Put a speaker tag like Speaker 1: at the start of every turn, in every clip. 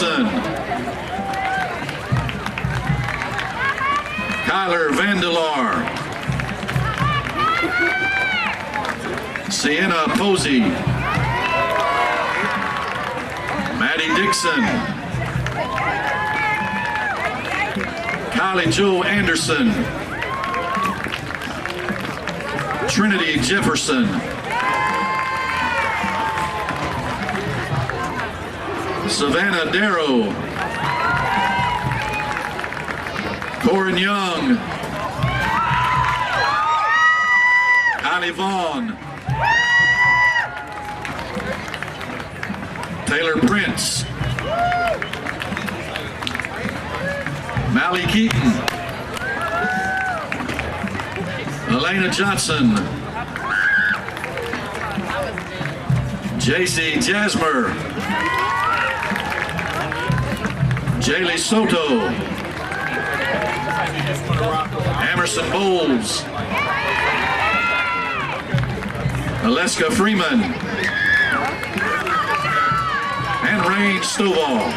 Speaker 1: Wilson. Kyler Vandelar. Sienna Posey. Maddie Dixon. Kylie Jo Anderson. Trinity Jefferson. Savannah Darrow. Corin Young. Kylie Vaughn. Taylor Prince. Mally Keaton. Elena Johnson. JC Jasmer. Jaylee Soto. Emerson Bowles. Aleska Freeman. And Rain Stovall.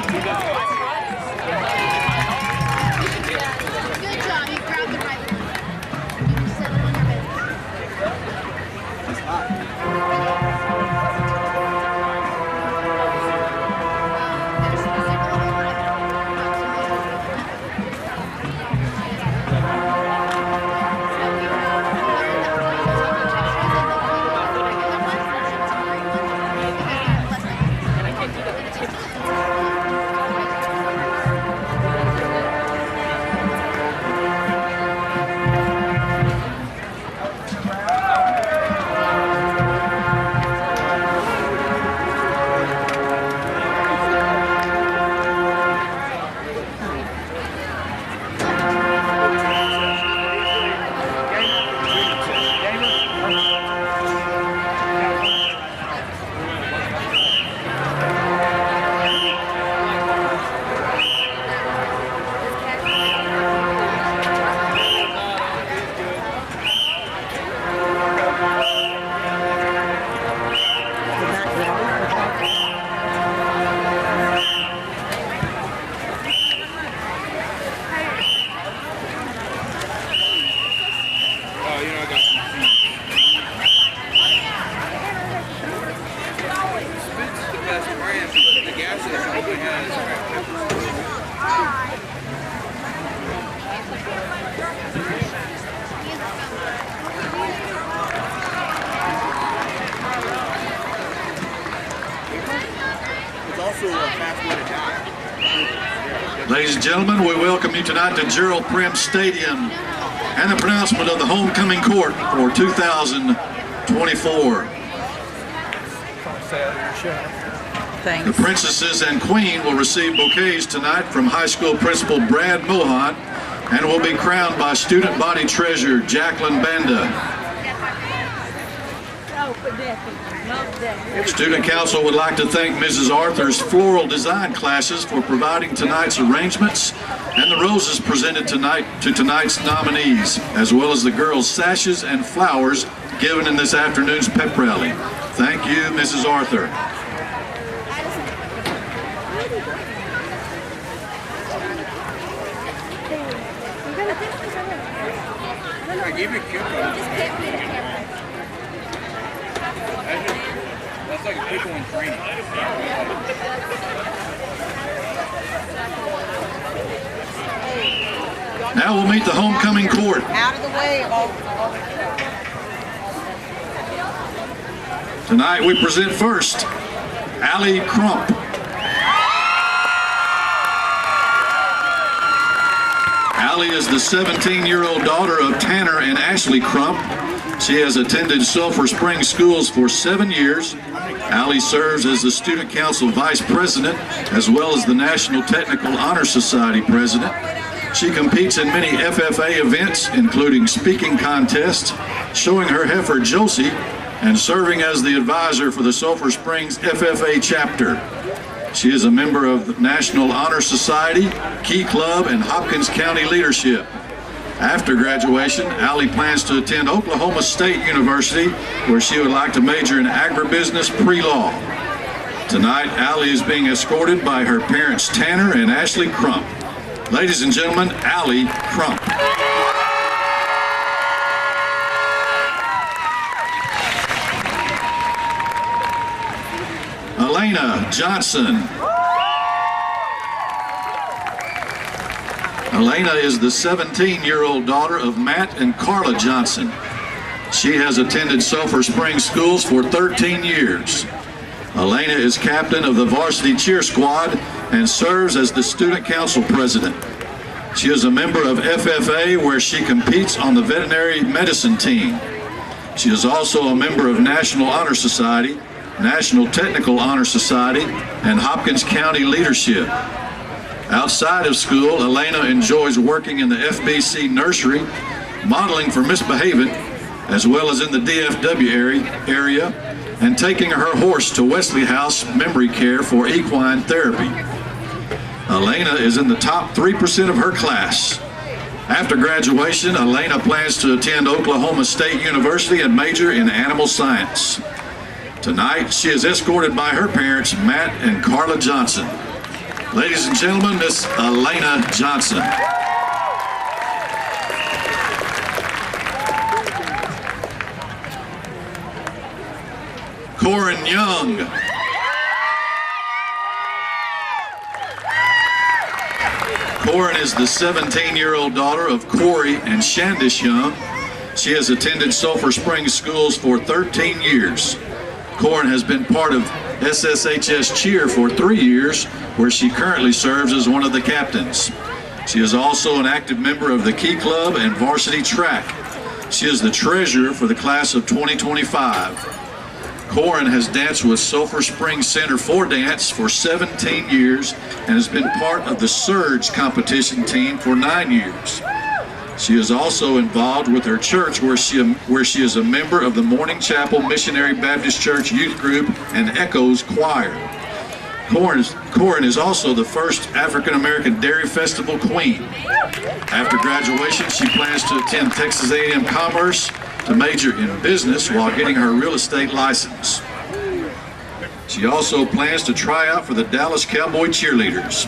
Speaker 1: Ladies and gentlemen, we welcome you tonight to Gerald Prim Stadium and the pronouncement of the homecoming court for 2024.
Speaker 2: Thanks.
Speaker 1: The princesses and queen will receive bouquets tonight from high school principal Brad Mohan and will be crowned by student body treasurer Jacqueline Banda. Student Council would like to thank Mrs. Arthur's floral design classes for providing tonight's arrangements and the roses presented tonight to tonight's nominees, as well as the girls' sashes and flowers given in this afternoon's pep rally. Thank you, Mrs. Arthur.
Speaker 3: I gave you a cucumber. That's like a pickle and cream.
Speaker 1: Now we'll meet the homecoming court.
Speaker 2: Out of the way.
Speaker 1: Tonight we present first Allie Crump. Allie is the 17-year-old daughter of Tanner and Ashley Crump. She has attended Sulphur Springs schools for 7 years. Allie serves as the Student Council Vice President as well as the National Technical Honor Society President. She competes in many FFA events, including speaking contests, showing her heifer Josie, and serving as the advisor for the Sulphur Springs FFA chapter. She is a member of the National Honor Society, Key Club, and Hopkins County Leadership. After graduation, Allie plans to attend Oklahoma State University, where she would like to major in agribusiness pre-law. Tonight, Allie is being escorted by her parents Tanner and Ashley Crump. Ladies and gentlemen, Allie Crump. Elena Johnson. Elena is the 17-year-old daughter of Matt and Carla Johnson. She has attended Sulphur Springs schools for 13 years. Elena is captain of the varsity cheer squad and serves as the student council president. She is a member of FFA, where she competes on the veterinary medicine team. She is also a member of National Honor Society, National Technical Honor Society, and Hopkins County Leadership. Outside of school, Elena enjoys working in the FBC nursery, modeling for Misbehaving, as well as in the DFW area, and taking her horse to Wesley House Memory Care for equine therapy. Elena is in the top 3% of her class. After graduation, Elena plans to attend Oklahoma State University and major in animal science. Tonight, she is escorted by her parents, Matt and Carla Johnson. Ladies and gentlemen, Miss Elena Johnson. Corin Young. Corin is the 17-year-old daughter of Corey and Shandish Young. She has attended Sulphur Springs schools for 13 years. Corin has been part of SSHS cheer for 3 years, where she currently serves as one of the captains. She is also an active member of the Key Club and varsity track. She is the treasurer for the class of 2025. Corin has danced with Sulphur Springs Center for Dance for 17 years and has been part of the Surge competition team for 9 years. She is also involved with her church, where she is a member of the Morning Chapel Missionary Baptist Church Youth Group and Echoes Choir. Corin is also the first African-American Dairy Festival Queen. After graduation, she plans to attend Texas A&M Commerce to major in business while getting her real estate license. She also plans to try out for the Dallas Cowboy Cheerleaders.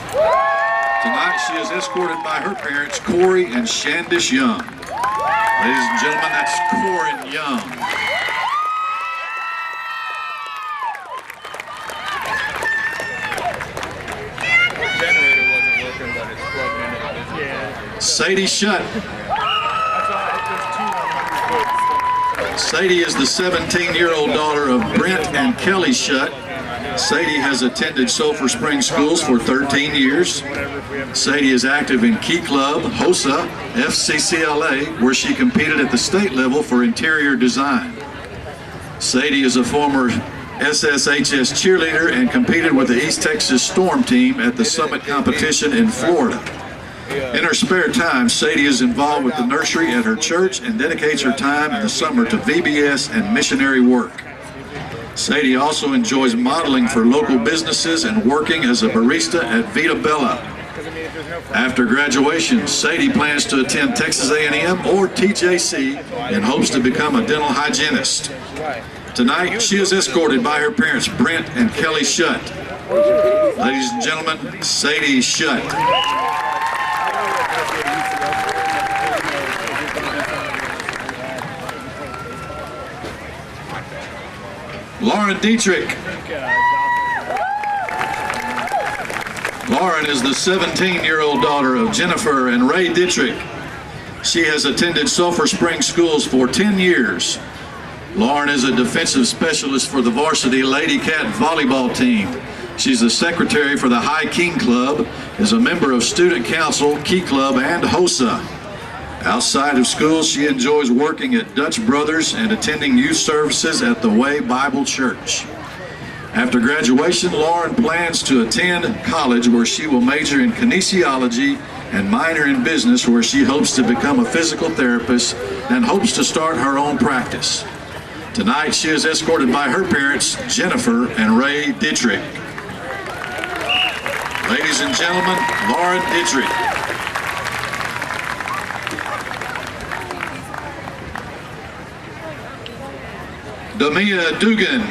Speaker 1: Tonight, she is escorted by her parents, Corey and Shandish Young. Ladies and gentlemen, that's Corin Young.
Speaker 3: The generator wasn't working, but it's plugged into the business.
Speaker 1: Sadie Shutt. Sadie is the 17-year-old daughter of Brent and Kelly Shutt. Sadie has attended Sulphur Springs schools for 13 years. Sadie is active in Key Club, HOSA, FCCLA, where she competed at the state level for interior design. Sadie is a former SSHS cheerleader and competed with the East Texas Storm team at the Summit competition in Florida. In her spare time, Sadie is involved with the nursery at her church and dedicates her time in the summer to VBS and missionary work. Sadie also enjoys modeling for local businesses and working as a barista at Vita Bella. After graduation, Sadie plans to attend Texas A&M or TJC and hopes to become a dental hygienist. Tonight, she is escorted by her parents, Brent and Kelly Shutt. Ladies and gentlemen, Sadie Shutt. Lauren Dietrich. Lauren is the 17-year-old daughter of Jennifer and Ray Dietrich. She has attended Sulphur Springs schools for 10 years. Lauren is a defensive specialist for the varsity Lady Cat volleyball team. She's the secretary for the High King Club, is a member of Student Council, Key Club, and HOSA. Outside of school, she enjoys working at Dutch Brothers and attending youth services at the Way Bible Church. After graduation, Lauren plans to attend college, where she will major in kinesiology and minor in business, where she hopes to become a physical therapist and hopes to start her own practice. Tonight, she is escorted by her parents, Jennifer and Ray Dietrich. Ladies and gentlemen, Lauren Dietrich. Damia Dugan.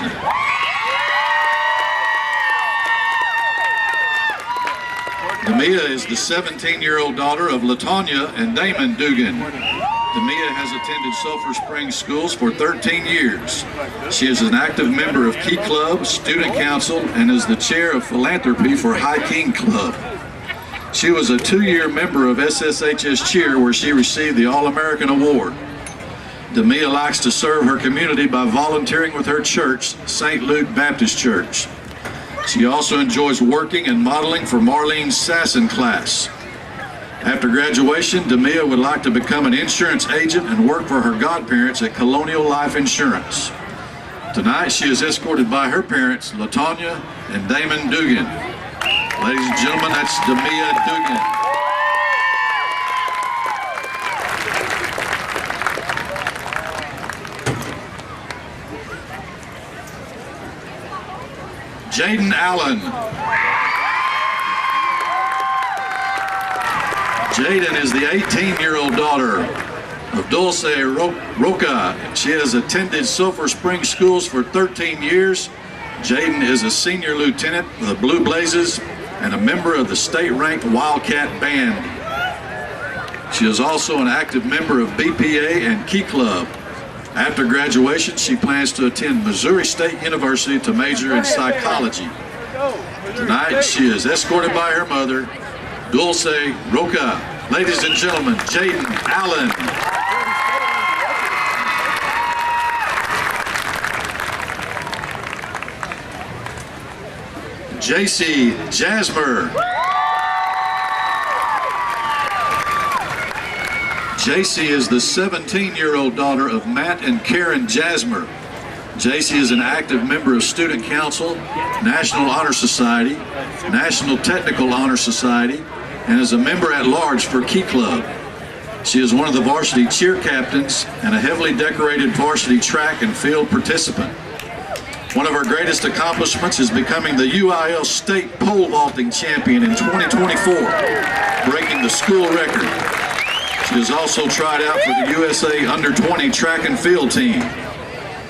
Speaker 1: Demia is the 17-year-old daughter of Latonya and Damon Dugan. Demia has attended Sulphur Springs schools for 13 years. She is an active member of Key Club, Student Council, and is the chair of philanthropy for High King Club. She was a 2-year member of SSHS Cheer, where she received the All-American Award. Demia likes to serve her community by volunteering with her church, St. Luke Baptist Church. She also enjoys working and modeling for Marlene's Sasson class. After graduation, Demia would like to become an insurance agent and work for her godparents at Colonial Life Insurance. Tonight, she is escorted by her parents, Latonya and Damon Dugan. Ladies and gentlemen, that's Demia Dugan. Jaden Allen. Jaden is the 18-year-old daughter of Dulce Roca. She has attended Sulphur Springs schools for 13 years. Jaden is a senior lieutenant for the Blue Blazes and a member of the state-ranked Wildcat band. She is also an active member of BPA and Key Club. After graduation, she plans to attend Missouri State University to major in psychology. Tonight, she is escorted by her mother, Dulce Roca. Ladies and gentlemen, Jaden Allen. JC Jasmer. JC is the 17-year-old daughter of Matt and Karen Jasmer. JC is an active member of Student Council, National Honor Society, National Technical Honor Society, and is a member at large for Key Club. She is one of the varsity cheer captains and a heavily decorated varsity track and field participant. One of her greatest accomplishments is becoming the UIL State Pole Vaulting Champion in 2024, breaking the school record. She has also tried out for the USA Under-20 track and field team.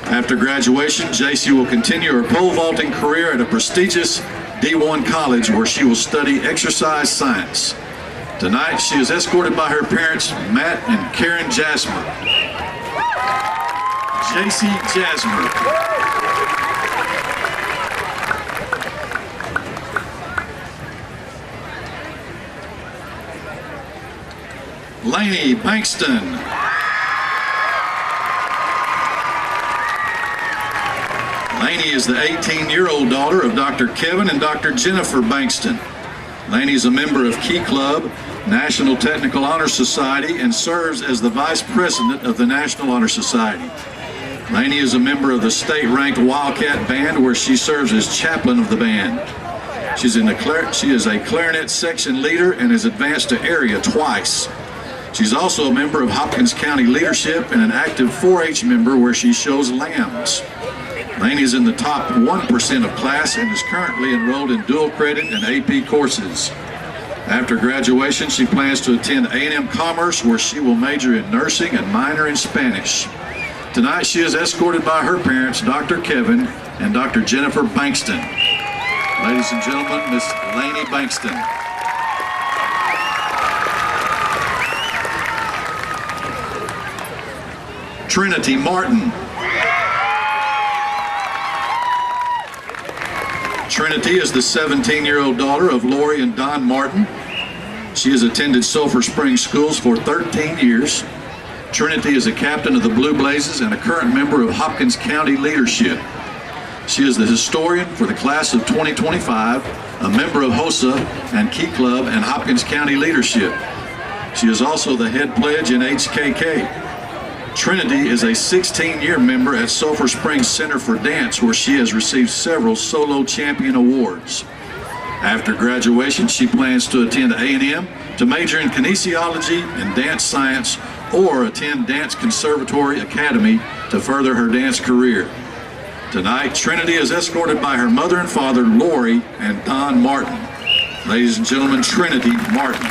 Speaker 1: After graduation, JC will continue her pole vaulting career at a prestigious D1 college where she will study exercise science. Tonight, she is escorted by her parents, Matt and Karen Jasmer. JC Jasmer. Laney Bankston. Laney is the 18-year-old daughter of Dr. Kevin and Dr. Jennifer Bankston. Laney is a member of Key Club, National Technical Honor Society, and serves as the Vice President of the National Honor Society. Laney is a member of the state-ranked Wildcat band, where she serves as chaplain of the band. She is a clarinet section leader and has advanced to area twice. She's also a member of Hopkins County Leadership and an active 4-H member where she shows lambs. Laney is in the top 1% of class and is currently enrolled in dual credit and AP courses. After graduation, she plans to attend A&M Commerce, where she will major in nursing and minor in Spanish. Tonight, she is escorted by her parents, Dr. Kevin and Dr. Jennifer Bankston. Ladies and gentlemen, Miss Laney Bankston. Trinity Martin. Trinity is the 17-year-old daughter of Lori and Don Martin. She has attended Sulphur Springs schools for 13 years. Trinity is a captain of the Blue Blazes and a current member of Hopkins County Leadership. She is the historian for the class of 2025, a member of HOSA and Key Club and Hopkins County Leadership. She is also the head pledge in HKK. Trinity is a 16-year member at Sulphur Springs Center for Dance, where she has received several solo champion awards. After graduation, she plans to attend A&M to major in kinesiology and dance science, or attend Dance Conservatory Academy to further her dance career. Tonight, Trinity is escorted by her mother and father, Lori and Don Martin. Ladies and gentlemen, Trinity Martin.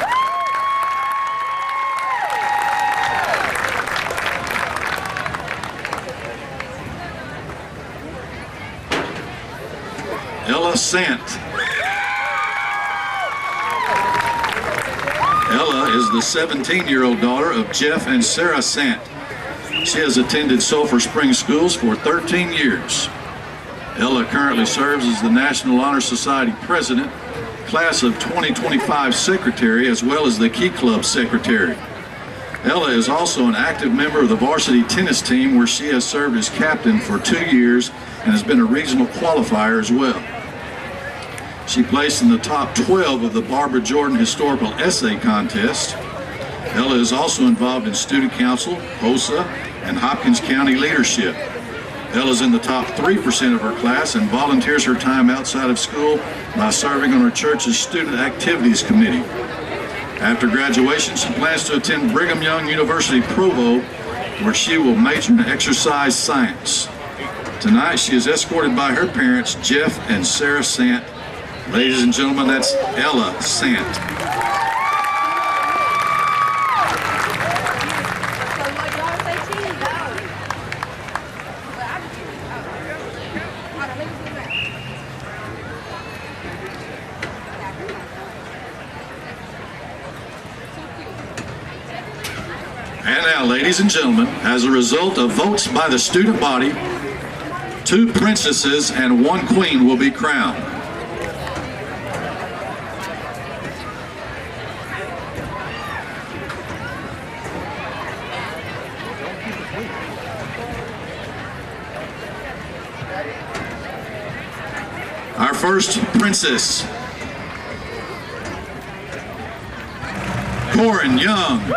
Speaker 1: Ella Sant. Ella is the 17-year-old daughter of Jeff and Sarah Sant. She has attended Sulphur Springs schools for 13 years. Ella currently serves as the National Honor Society President, Class of 2025 Secretary, as well as the Key Club Secretary. Ella is also an active member of the varsity tennis team, where she has served as captain for 2 years and has been a regional qualifier as well. She placed in the top 12 of the Barbara Jordan Historical Essay Contest. Ella is also involved in student council, HOSA, and Hopkins County leadership. Ella is in the top 3% of her class and volunteers her time outside of school by serving on her church's Student Activities Committee. After graduation, she plans to attend Brigham Young University Provo, where she will major in exercise science. Tonight, she is escorted by her parents, Jeff and Sarah Sant. Ladies and gentlemen, that's Ella Sant. And now, ladies and gentlemen, as a result of votes by the student body, 2 princesses and 1 queen will be crowned. Our first princess, Corin Young.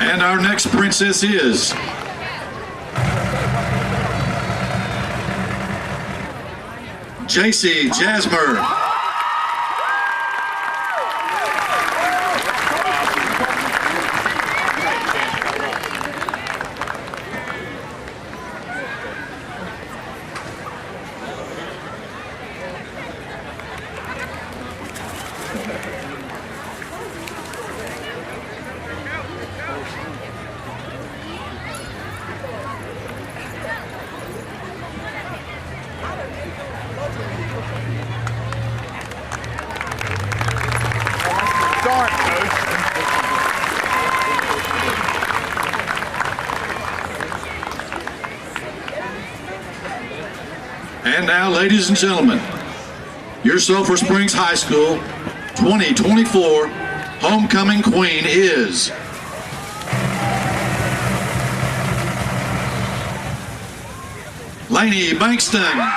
Speaker 1: And our next princess is JC Jasmer. And now, ladies and gentlemen, your Sulphur Springs High School 2024 homecoming queen is Lainey Bankston.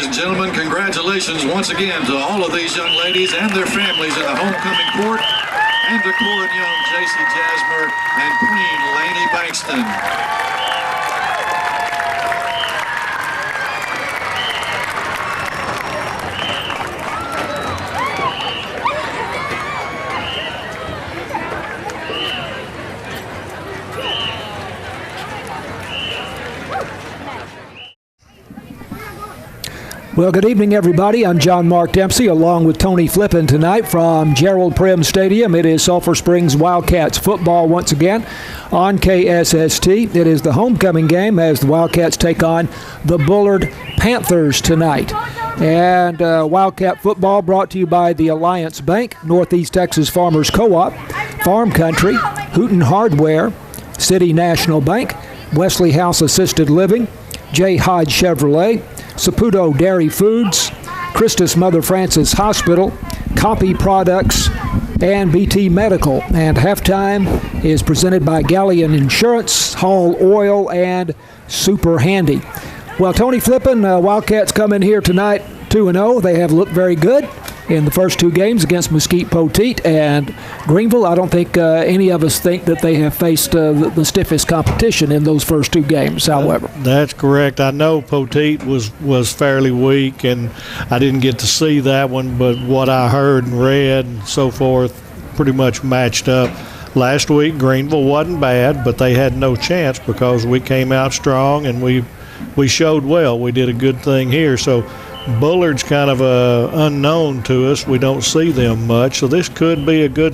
Speaker 1: and gentlemen, congratulations once again to all of these young ladies and their families in the homecoming court, and to Corin Young, J.C. Jasmer, and Queen Laney Bankston.
Speaker 4: Well, good evening, everybody. I'm John Mark Dempsey, along with Tony Flippin tonight from Gerald Prim Stadium. It is Sulphur Springs Wildcats football once again on KSST. It is the homecoming game as the Wildcats take on the Bullard Panthers tonight. And Wildcat football brought to you by the Alliance Bank, Northeast Texas Farmers Co-op, Farm Country, Hooten Hardware, City National Bank, Wesley House Assisted Living, J. Hodge Chevrolet, Saputo Dairy Foods, Christus Mother Francis Hospital, Copy Products, and BT Medical. And halftime is presented by Galleon Insurance, Hall Oil, and Super Handy. Well, Tony Flippin, Wildcats come in here tonight 2-0. They have looked very good in the first two games against Mesquite Poteet and Greenville. I don't think any of us think that they have faced the stiffest competition in those first two games, however.
Speaker 5: That's correct. I know Poteet was fairly weak, and I didn't get to see that one, but what I heard and read and so forth pretty much matched up. Last week, Greenville wasn't bad, but they had no chance because we came out strong and we showed well. We did a good thing here. So Bullard's kind of unknown to us. We don't see them much, so this could be a good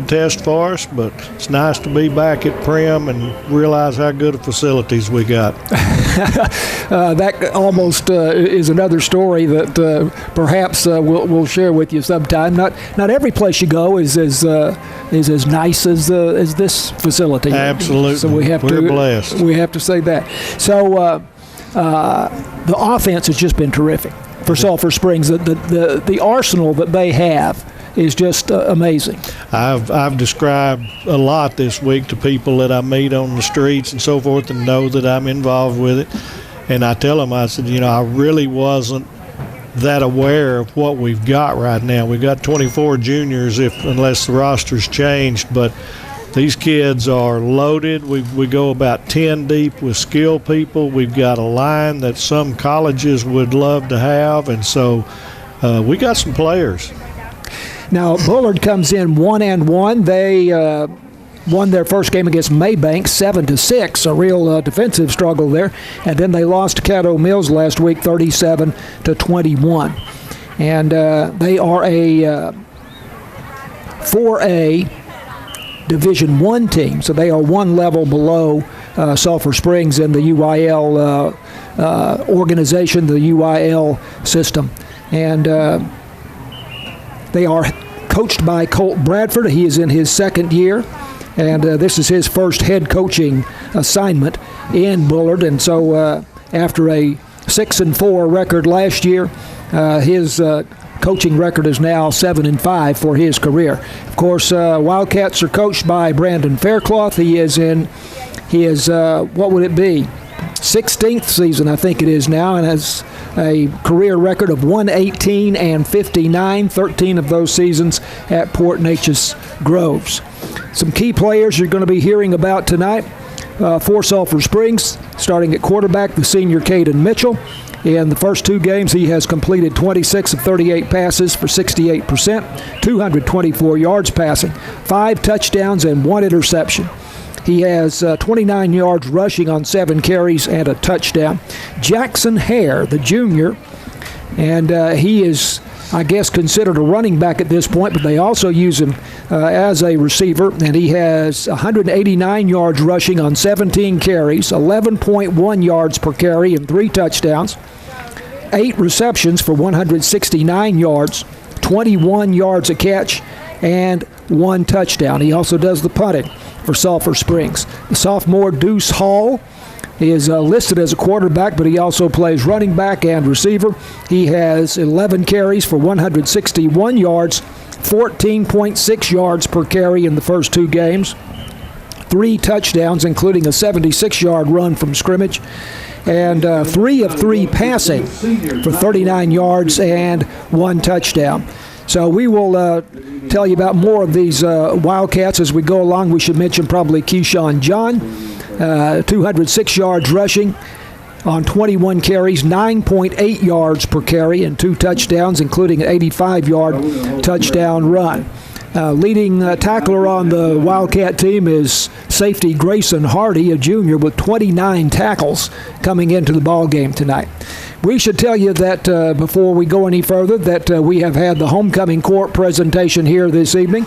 Speaker 5: test for us. But it's nice to be back at Prim and realize how good of facilities we got.
Speaker 4: That almost is another story that perhaps we'll share with you sometime. Not every place you go is as nice as this facility.
Speaker 5: Absolutely.
Speaker 4: So we're
Speaker 5: blessed.
Speaker 4: We have to say that. So the offense has just been terrific for Sulphur Springs. The arsenal that they have is just amazing.
Speaker 5: I've described a lot this week to people that I meet on the streets and so forth and know that I'm involved with it. And I tell them, I said, I really wasn't that aware of what we've got right now. We've got 24 juniors unless the roster's changed, but these kids are loaded. We go about 10 deep with skilled people. We've got a line that some colleges would love to have, and so we got some players.
Speaker 4: Now, Bullard comes in 1-1. They won their first game against Maybank 7-6, a real defensive struggle there. And then they lost to Caddo Mills last week 37-21. And they are a 4A Division I team, so they are one level below Sulphur Springs in the UIL organization, the UIL system. And they are coached by Colt Bradford. He is in his second year, and this is his first head coaching assignment in Bullard. And so after a 6-4 record last year, his coaching record is now 7-5 for his career. Of course, Wildcats are coached by Brandon Faircloth. He is in his, what would it be, 16th season, I think it is now, and has a career record of 118-59, 13 of those seasons at Port Neches Groves. Some key players you're going to be hearing about tonight for Sulphur Springs, starting at quarterback, the senior Caden Mitchell. In the first two games, he has completed 26 of 38 passes for 68%, 224 yards passing, 5 touchdowns, and 1 interception. He has 29 yards rushing on 7 carries and a touchdown. Jackson Hare, the junior, and he is, I guess, considered a running back at this point, but they also use him as a receiver, and he has 189 yards rushing on 17 carries, 11.1 yards per carry, and 3 touchdowns, 8 receptions for 169 yards, 21 yards a catch, and 1 touchdown. He also does the punting for Sulphur Springs. The sophomore Deuce Hall is listed as a quarterback, but he also plays running back and receiver. He has 11 carries for 161 yards, 14.6 yards per carry in the first 2 games, 3 touchdowns, including a 76-yard run from scrimmage. and 3 of 3 passing for 39 yards and 1 touchdown. So we will tell you about more of these Wildcats as we go along. We should mention probably Keyshawn John, 206 yards rushing on 21 carries, 9.8 yards per carry, and 2 touchdowns, including an 85-yard touchdown run. Leading tackler on the Wildcat team is safety Grayson Hardy, a junior, with 29 tackles coming into the ball game tonight. We should tell you that before we go any further that we have had the homecoming court presentation here this evening,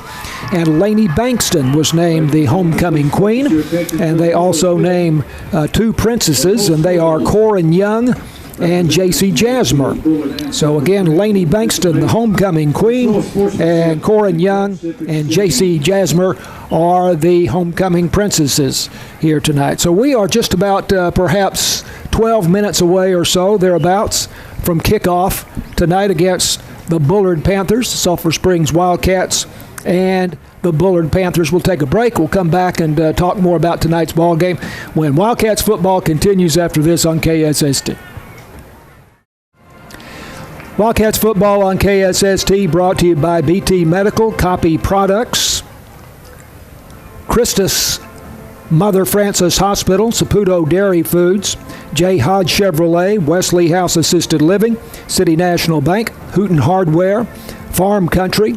Speaker 4: and Lainey Bankston was named the homecoming queen, and they also name 2 princesses, and they are Corin Young and J.C. Jasmer. So again, Lainey Bankston, the homecoming queen, and Corin Young and J.C. Jasmer are the homecoming princesses here tonight. So we are just about perhaps 12 minutes away or so, thereabouts, from kickoff tonight against the Bullard Panthers, Sulphur Springs Wildcats, and the Bullard Panthers. We'll take a break. We'll come back and talk more about tonight's ball game when Wildcats football continues after this on KSST. Wildcats football on KSST brought to you by BT Medical, Copy Products, Christus Mother Francis Hospital, Saputo Dairy Foods, J. Hodge Chevrolet, Wesley House Assisted Living, City National Bank, Hooten Hardware, Farm Country,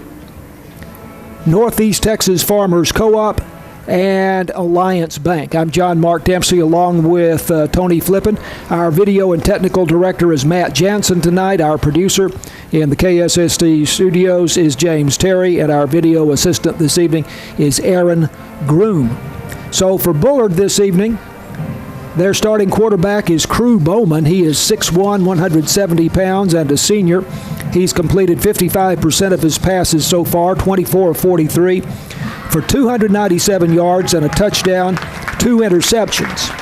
Speaker 4: Northeast Texas Farmers Co-op, and Alliance Bank. I'm John Mark Dempsey along with Tony Flippin. Our video and technical director is Matt Jansen tonight. Our producer in the KSST studios is James Terry, and our video assistant this evening is Aaron Groom. So for Bullard this evening, their starting quarterback is Crew Bowman. He is 6'1", 170 pounds, and a senior. He's completed 55% of his passes so far, 24 of 43, for 297 yards and a touchdown, 2 interceptions.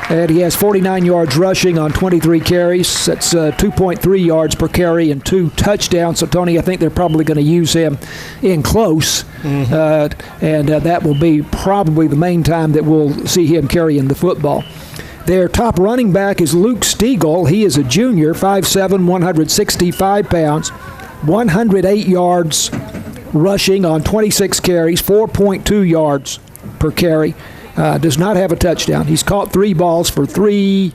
Speaker 4: And he has 49 yards rushing on 23 carries. That's 2.3 yards per carry and 2 touchdowns. So, Tony, I think they're probably going to use him in close. And that will be probably the main time that we'll see him carrying the football. Their top running back is Luke Stiegel. He is a junior, 5'7", 165 pounds, 108 yards rushing on 26 carries, 4.2 yards per carry. Does not have a touchdown. He's caught 3 balls for three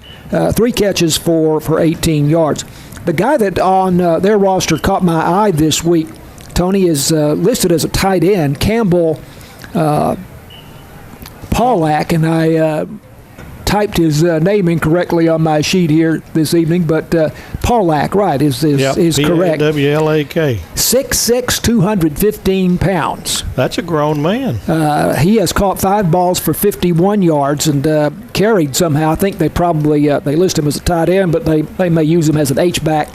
Speaker 4: catches for 18 yards. The guy that on their roster caught my eye this week, Tony, is listed as a tight end, Campbell Pollack, and I typed his name incorrectly on my sheet here this evening, but Pollack, right, is correct.
Speaker 5: W-L-A-K.
Speaker 4: 6'6", 215 pounds.
Speaker 5: That's a grown man.
Speaker 4: He has caught 5 balls for 51 yards and carried somehow. I think they probably they list him as a tight end, but they may use him as an H-back.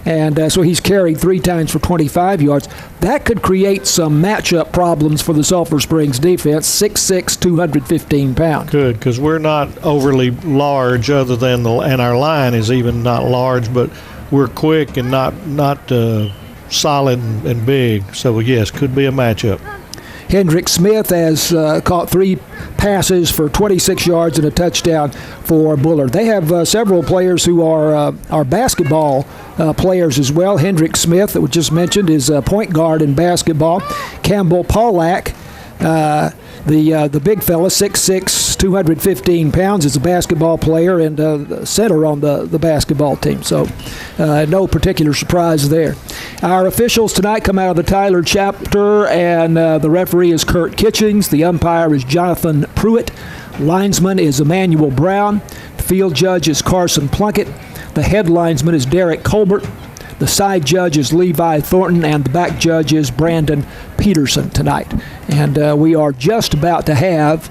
Speaker 4: And so he's carried 3 times for 25 yards. That could create some matchup problems for the Sulphur Springs defense, 6'6", 215 pounds.
Speaker 5: Good, because we're not overly large and our line is even not large, but we're quick and not solid and big. So, yes, could be a matchup.
Speaker 4: Hendrick Smith has caught 3 passes for 26 yards and a touchdown for Bullard. They have several players who are basketball players as well. Hendrick Smith, that we just mentioned, is a point guard in basketball. Campbell Pollack, the big fella, 6'6", 215 pounds, is a basketball player and center on the basketball team. So no particular surprise there. Our officials tonight come out of the Tyler chapter, and the referee is Kurt Kitchings. The umpire is Jonathan Pruitt. Linesman is Emmanuel Brown. The field judge is Carson Plunkett. The head linesman is Derek Colbert. The side judge is Levi Thornton, and the back judge is Brandon Peterson tonight. And we are just about to have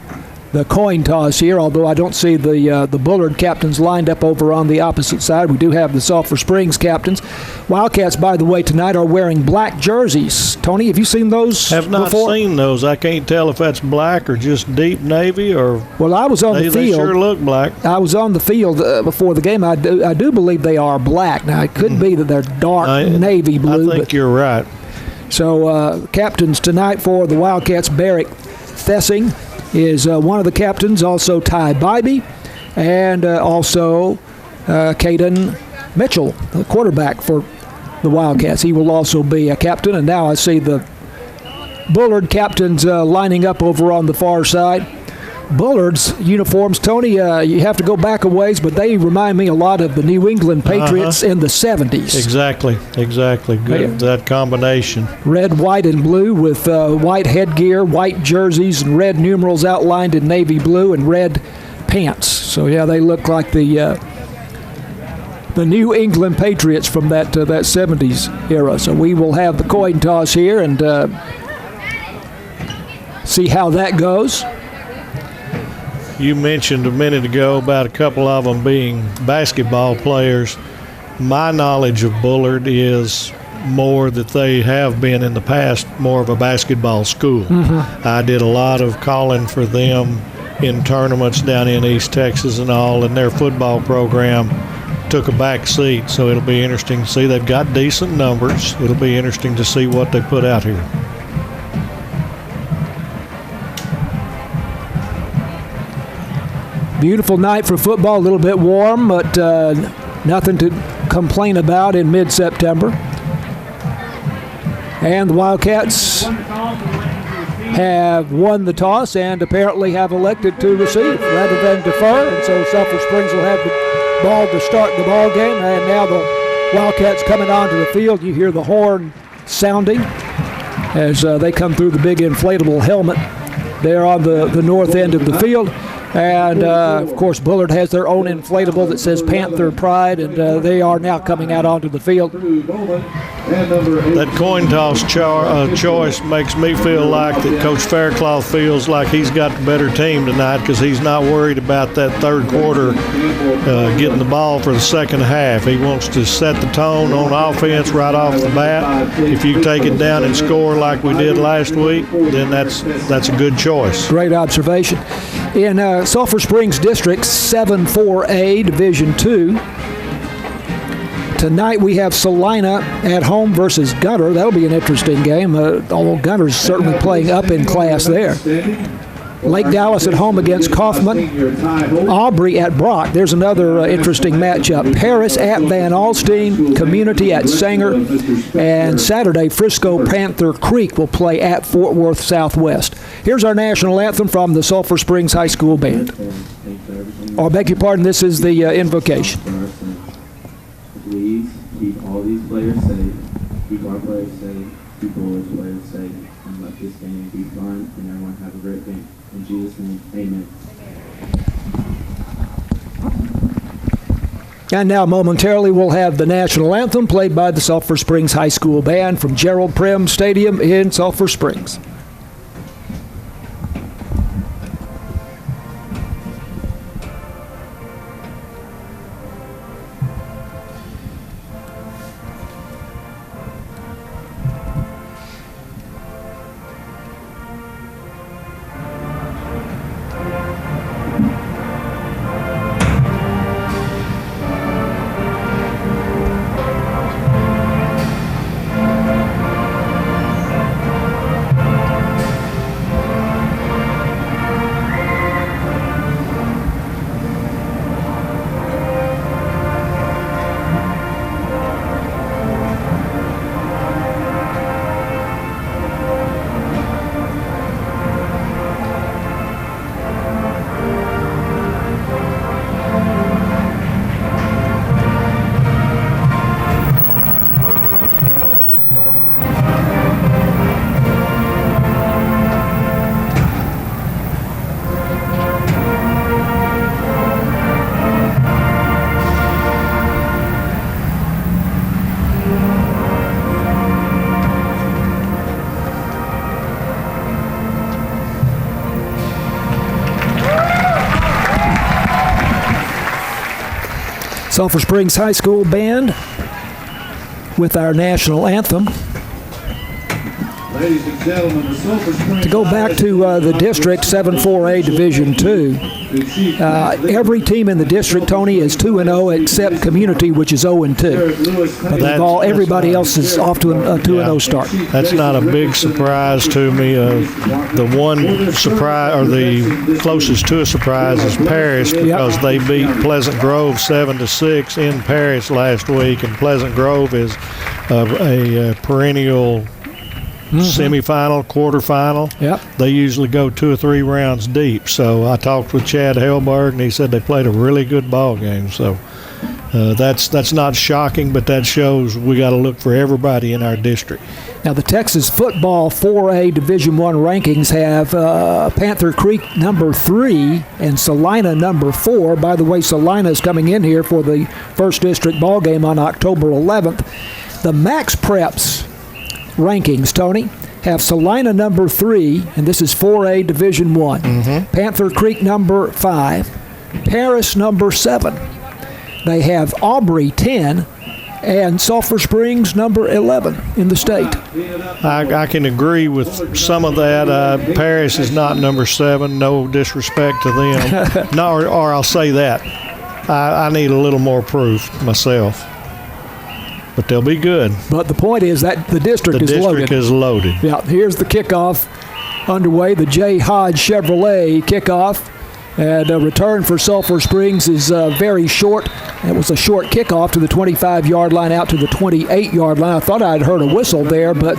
Speaker 4: the coin toss here, although I don't see the Bullard captains lined up over on the opposite side. We do have the Sulphur Springs captains. Wildcats, by the way, tonight are wearing black jerseys. Tony, have you seen those
Speaker 5: Have not
Speaker 4: before?
Speaker 5: seen those. I can't tell if that's black or just deep navy or...
Speaker 4: Well, I was on the field.
Speaker 5: They sure look black.
Speaker 4: I was on the field before the game. I do believe they are black. Now, it could be that they're dark navy blue.
Speaker 5: I think you're right.
Speaker 4: So, captains tonight for the Wildcats, Barrick Thessing is one of the captains, also Ty Bybee, and also Caden Mitchell, the quarterback for the Wildcats. He will also be a captain. And now I see the Bullard captains lining up over on the far side. Bullard's uniforms, Tony, you have to go back a ways, but they remind me a lot of the New England Patriots in the 70s.
Speaker 5: Exactly. Good, that combination.
Speaker 4: Red, white, and blue with white headgear, white jerseys, and red numerals outlined in navy blue and red pants. So, yeah, they look like the New England Patriots from that 70s era. So we will have the coin toss here and see how that goes.
Speaker 5: You mentioned a minute ago about a couple of them being basketball players. My knowledge of Bullard is more that they have been in the past more of a basketball school. I did a lot of calling for them in tournaments down in East Texas and all, and their football program took a back seat, so it'll be interesting to see. They've got decent numbers. It'll be interesting to see what they put out here.
Speaker 4: Beautiful night for football, a little bit warm, but nothing to complain about in mid-September. And the Wildcats have won the toss and apparently have elected to receive rather than defer, and so Sulphur Springs will have the ball to start the ball game. And now the Wildcats coming onto the field. You hear the horn sounding as they come through the big inflatable helmet there on the north end of the field. And, of course, Bullard has their own inflatable that says Panther Pride, and they are now coming out onto the field.
Speaker 5: That coin toss choice makes me feel like that Coach Faircloth feels like he's got the better team tonight because he's not worried about that third quarter getting the ball for the second half. He wants to set the tone on offense right off the bat. If you take it down and score like we did last week, then that's a good choice.
Speaker 4: Great observation. In Sulphur Springs District 7-4A Division II, tonight we have Salina at home versus Gunter. That'll be an interesting game, although Gunter's certainly playing up in class there. Lake Dallas at home against Kaufman. Aubrey at Brock. There's another interesting matchup. Paris at Van Alstyne. Community at Sanger. And Saturday, Frisco Panther Creek will play at Fort Worth Southwest. Here's our national anthem from the Sulphur Springs High School Band. I beg your pardon, this is the invocation.
Speaker 6: Please keep all these players safe, keep our players safe, keep Bullard's players safe, and let this game be fun and everyone have a great game. In Jesus' name, amen.
Speaker 4: And now momentarily we'll have the national anthem played by the Sulphur Springs High School Band from Gerald Prim Stadium in Sulphur Springs. Sulphur Springs High School Band with our national anthem.
Speaker 1: Ladies and gentlemen, the Sulphur Springs.
Speaker 4: To go back to the district, 7-4A Division II, every team in the district, Tony, is 2-0 except Community, which is 0-2. But everybody else is off to a 2-0 start.
Speaker 5: That's not a big surprise to me. The one surprise, or the closest to a surprise, is Paris, because they beat Pleasant Grove 7-6 in Paris last week, and Pleasant Grove is a perennial semifinal, quarterfinal.
Speaker 4: Yep.
Speaker 5: They usually go 2 or 3 rounds deep. So I talked with Chad Hellberg, and he said they played a really good ball game. So that's not shocking, but that shows we got to look for everybody in our district.
Speaker 4: Now, the Texas football 4A Division I rankings have Panther Creek number 3 and Salina number 4. By the way, Salina is coming in here for the first district ball game on October 11th. The Max Preps rankings, Tony, have Salina number 3, and this is 4A Division I. Panther Creek number 5, Paris number 7. They have Aubrey 10 and Sulphur Springs number 11 in the state.
Speaker 5: I can agree with some of that. Paris is not number 7. No disrespect to them. No, or I'll say that. I need a little more proof myself. But they'll be good.
Speaker 4: But the point is that the district is loaded.
Speaker 5: The district is loaded.
Speaker 4: Yeah, here's the kickoff underway. The J. Hodge Chevrolet kickoff. And a return for Sulphur Springs is very short. It was a short kickoff to the 25-yard line out to the 28-yard line. I thought I'd heard a whistle there, but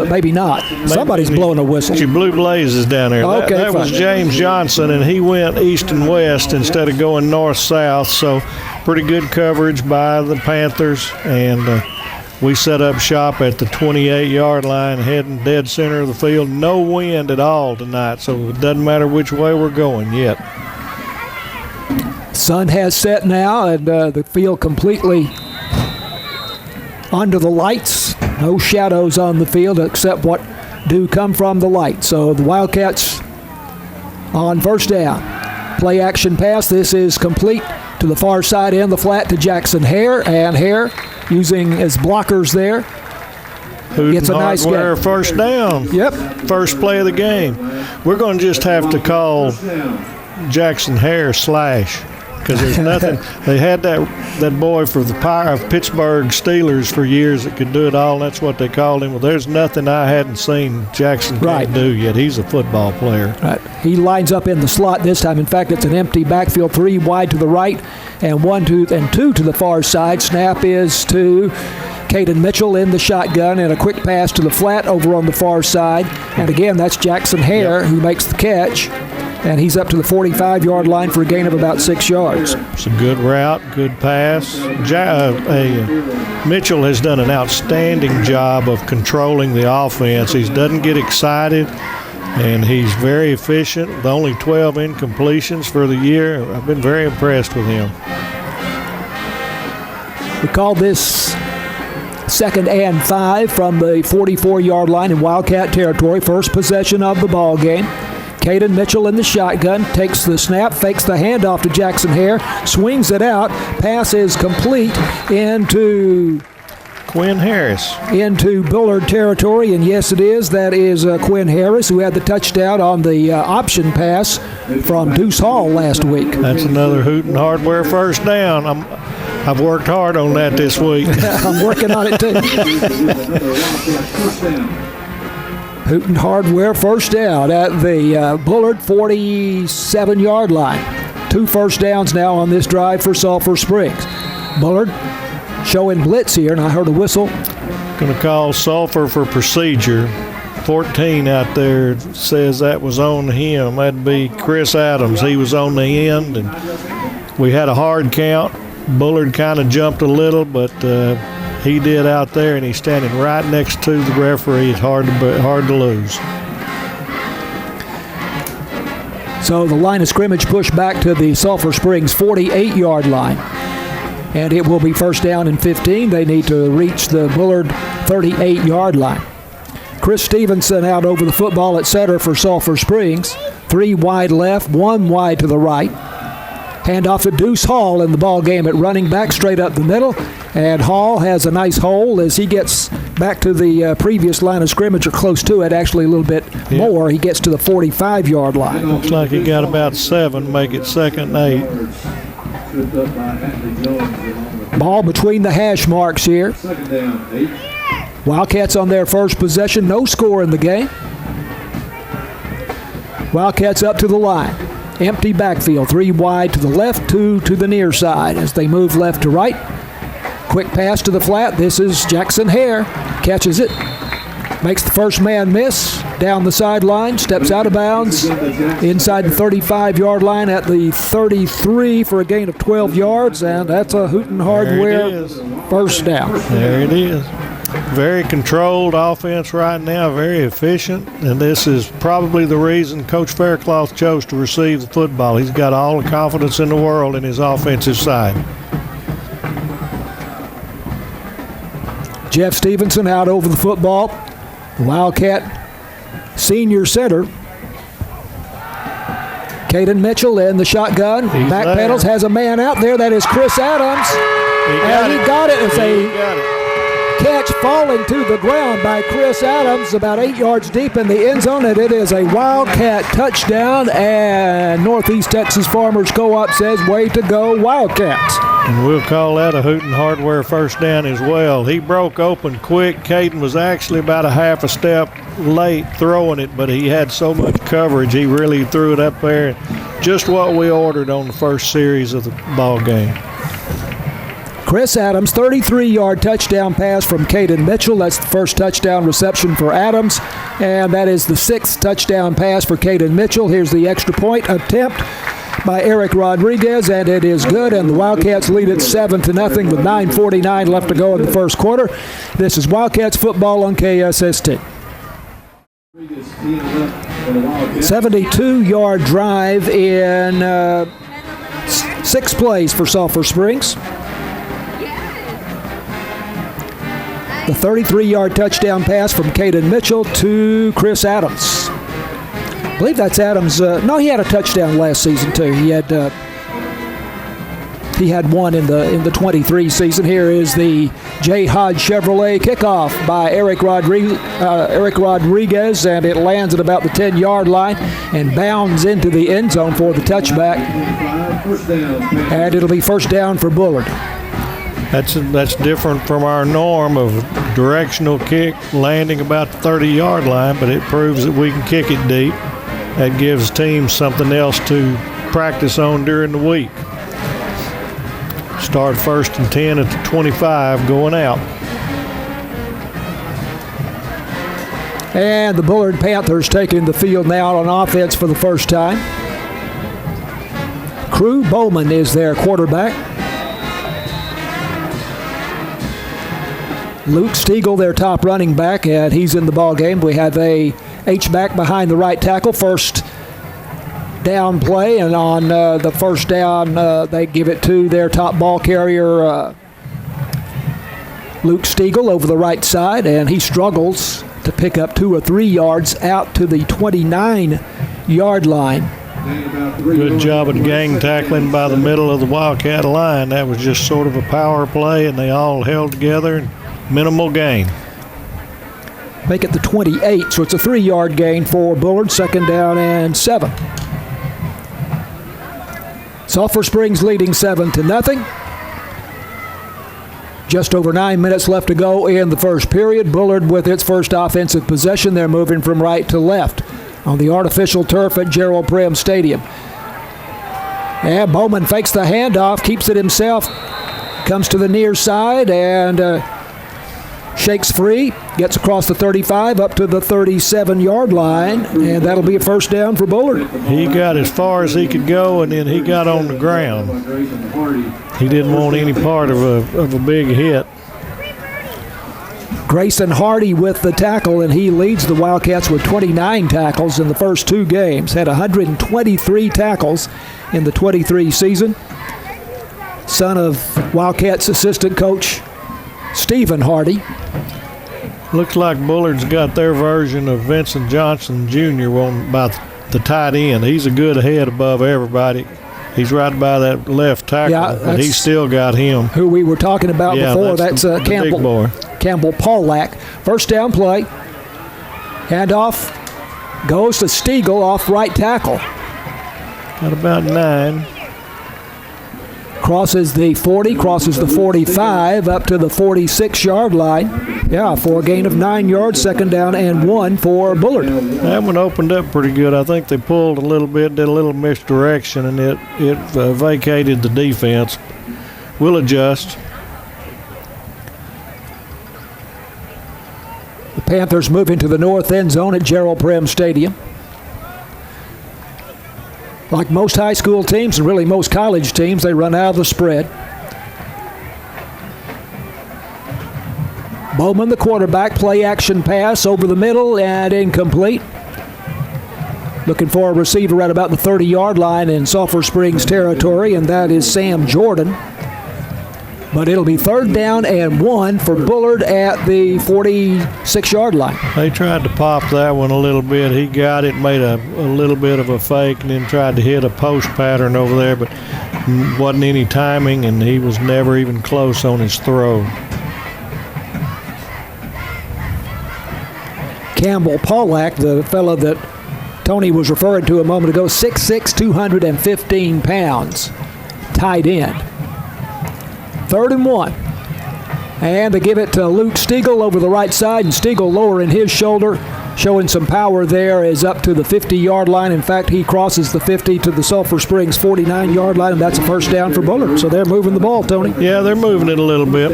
Speaker 4: maybe not. Somebody's blowing a whistle.
Speaker 5: Your blue blazes down there.
Speaker 4: Okay,
Speaker 5: that was James Johnson, and he went east and west instead of going north-south. So pretty good coverage by the Panthers, and we set up shop at the 28-yard line, heading dead center of the field. No wind at all tonight, so it doesn't matter which way we're going yet.
Speaker 4: Sun has set now, and the field completely under the lights. No shadows on the field except what do come from the light. So the Wildcats on first down. Play action pass. This is complete to the far side in the flat to Jackson Hare, and Hare using his blockers there. Gets a nice
Speaker 5: Hardware
Speaker 4: game.
Speaker 5: First down.
Speaker 4: Yep.
Speaker 5: First play of the game. We're going to just have to call Jackson Hare slash, because there's nothing. They had that boy for the Pittsburgh Steelers for years that could do it all, and that's what they called him. Well, there's nothing I hadn't seen Jackson can't do yet. He's a football player.
Speaker 4: Right. He lines up in the slot this time. In fact, it's an empty backfield, 3 wide to the right and 1, 2, and 2 to the far side. Snap is to Caden Mitchell in the shotgun, and a quick pass to the flat over on the far side. And again, that's Jackson Hare who makes the catch. And he's up to the 45-yard line for a gain of about 6 yards.
Speaker 5: It's a good route, good pass. Mitchell has done an outstanding job of controlling the offense. He doesn't get excited, and he's very efficient. With only 12 incompletions for the year. I've been very impressed with him.
Speaker 4: We call this 2nd and 5 from the 44-yard line in Wildcat territory. First possession of the ball game. Caden Mitchell in the shotgun, takes the snap, fakes the handoff to Jackson Hare, swings it out. Pass is complete into
Speaker 5: Quinn Harris.
Speaker 4: Into Bullard territory, and yes, it is. That is Quinn Harris, who had the touchdown on the option pass from Deuce Hall last week.
Speaker 5: That's another Hooten Hardware first down. I've worked hard on that this week.
Speaker 4: I'm working on it too. Hooten Hardware first down at the Bullard 47-yard line. 2 first downs now on this drive for Sulphur Springs. Bullard showing blitz here, and I heard a whistle.
Speaker 5: Going to call Sulphur for procedure. 14 out there says that was on him. That'd be Chris Adams. He was on the end, and we had a hard count. Bullard kind of jumped a little, but he did out there, and he's standing right next to the referee. It's hard to lose.
Speaker 4: So the line of scrimmage pushed back to the Sulphur Springs 48-yard line. And it will be first down and 15. They need to reach the Bullard 38-yard line. Chris Stevenson out over the football at center for Sulphur Springs. 3 wide left, 1 wide to the right. Handoff to Deuce Hall in the ball game at running back, straight up the middle. And Hall has a nice hole as he gets back to the previous line of scrimmage or close to it, actually a little bit more. He gets to the 45-yard line.
Speaker 5: Looks like he got about 7, make it 2nd and 8.
Speaker 4: Ball between the hash marks here. Wildcats on their first possession, no score in the game. Wildcats up to the line. Empty backfield, 3 wide to the left, 2 to the near side as they move left to right. Quick pass to the flat. This is Jackson Hare. Catches it. Makes the first man miss. Down the sideline. Steps out of bounds. Inside the 35-yard line at the 33 for a gain of 12 yards. And that's a Houghton Hardware first down.
Speaker 5: There it is. Very controlled offense right now. Very efficient. And this is probably the reason Coach Faircloth chose to receive the football. He's got all the confidence in the world in his offensive side.
Speaker 4: Jeff Stevenson out over the football. Wildcat senior center. Caden Mitchell in the shotgun.
Speaker 5: He's
Speaker 4: Back
Speaker 5: there.
Speaker 4: pedals, has a man out there. That is Chris Adams. He got it. It's a catch falling to the ground by Chris Adams about 8 yards deep in the end zone, and it is a Wildcat touchdown, and Northeast Texas Farmers Co-op says, way to go, Wildcats.
Speaker 5: And we'll call that a Houghton Hardware first down as well. He broke open quick. Caden was actually about a half a step late throwing it, but he had so much coverage, he really threw it up there. Just what we ordered on the first series of the ball game.
Speaker 4: Chris Adams, 33-yard touchdown pass from Caden Mitchell. That's the first touchdown reception for Adams, and that is the 6th touchdown pass for Caden Mitchell. Here's the extra point attempt by Eric Rodriguez, and it is good, and the Wildcats lead it 7-0 with 9:49 left to go in the first quarter. This is Wildcats football on KSST. 72-yard drive in 6 plays for Sulphur Springs. The 33-yard touchdown pass from Caden Mitchell to Chris Adams. I believe that's Adams. No, he had a touchdown last season too. He had one in the 23 season. Here is the J. Hodge Chevrolet kickoff by Eric Rodriguez, and it lands at about the 10-yard line and bounds into the end zone for the touchback. And it'll be first down for Bullard.
Speaker 5: That's different from our norm of directional kick landing about the 30-yard line, but it proves that we can kick it deep. That gives teams something else to practice on during the week. Start 1st and 10 at the 25 going out.
Speaker 4: And the Bullard Panthers taking the field now on offense for the first time. Crew Bowman is their quarterback. Luke Stiegel, their top running back, and he's in the ball game. We have a H-back behind the right tackle, first down play, and on the first down, they give it to their top ball carrier, Luke Stiegel, over the right side, and he struggles to pick up 2 or 3 yards out to the 29-yard line.
Speaker 5: Good job of gang tackling by the middle of the Wildcat line. That was just sort of a power play, and they all held together. Minimal gain.
Speaker 4: Make it the 28, so it's a 3-yard gain for Bullard, 2nd down and 7. Sulphur Springs leading 7-0. Just over 9 minutes left to go in the first period. Bullard with its first offensive possession. They're moving from right to left on the artificial turf at Gerald Prim Stadium. And Bowman fakes the handoff, keeps it himself, comes to the near side and shakes free, gets across the 35 up to the 37-yard line, and that'll be a first down for Bullard.
Speaker 5: He got as far as he could go, and then he got on the ground. He didn't want any part of a big hit.
Speaker 4: Grayson Hardy with the tackle, and he leads the Wildcats with 29 tackles in the first 2 games. Had 123 tackles in the 23 season. Son of Wildcats assistant coach Stephen Hardy.
Speaker 5: Looks like Bullard's got their version of Vincent Johnson Jr. by the tight end. He's a good head above everybody. He's right by that left tackle,
Speaker 4: Yeah,
Speaker 5: but he's still got him.
Speaker 4: Who we were talking about before. That's
Speaker 5: the
Speaker 4: Campbell.
Speaker 5: big boy.
Speaker 4: Campbell Paulak. First down play. Handoff goes to Stiegel off right tackle.
Speaker 5: Got about 9.
Speaker 4: Crosses the 40, crosses the 45, up to the 46-yard line. Yeah, for a gain of 9 yards, second down and 1 for Bullard.
Speaker 5: That one opened up pretty good. I think they pulled a little bit, did a little misdirection, and it vacated the defense. We'll adjust.
Speaker 4: The Panthers moving to the north end zone at Gerald Prim Stadium. Like most high school teams and really most college teams, they run out of the spread. Bowman, the quarterback, play action pass over the middle and incomplete. Looking for a receiver at about the 30-yard line in Sulphur Springs territory, and that is Sam Jordan. But it'll be third down and 1 for Bullard at the 46-yard line.
Speaker 5: They tried to pop that one a little bit. He got it, made a little bit of a fake, and then tried to hit a post pattern over there, but wasn't any timing, and he was never even close on his throw.
Speaker 4: Campbell Paulak, the fellow that Tony was referring to a moment ago, 6'6", 215 pounds, tight end. Third and 1. And they give it to Luke Stiegel over the right side, and Stiegel lowering his shoulder, showing some power there, is up to the 50-yard line. In fact, he crosses the 50 to the Sulphur Springs 49-yard line, and that's a first down for Bullard. So they're moving the ball, Tony.
Speaker 5: Yeah, they're moving it a little bit.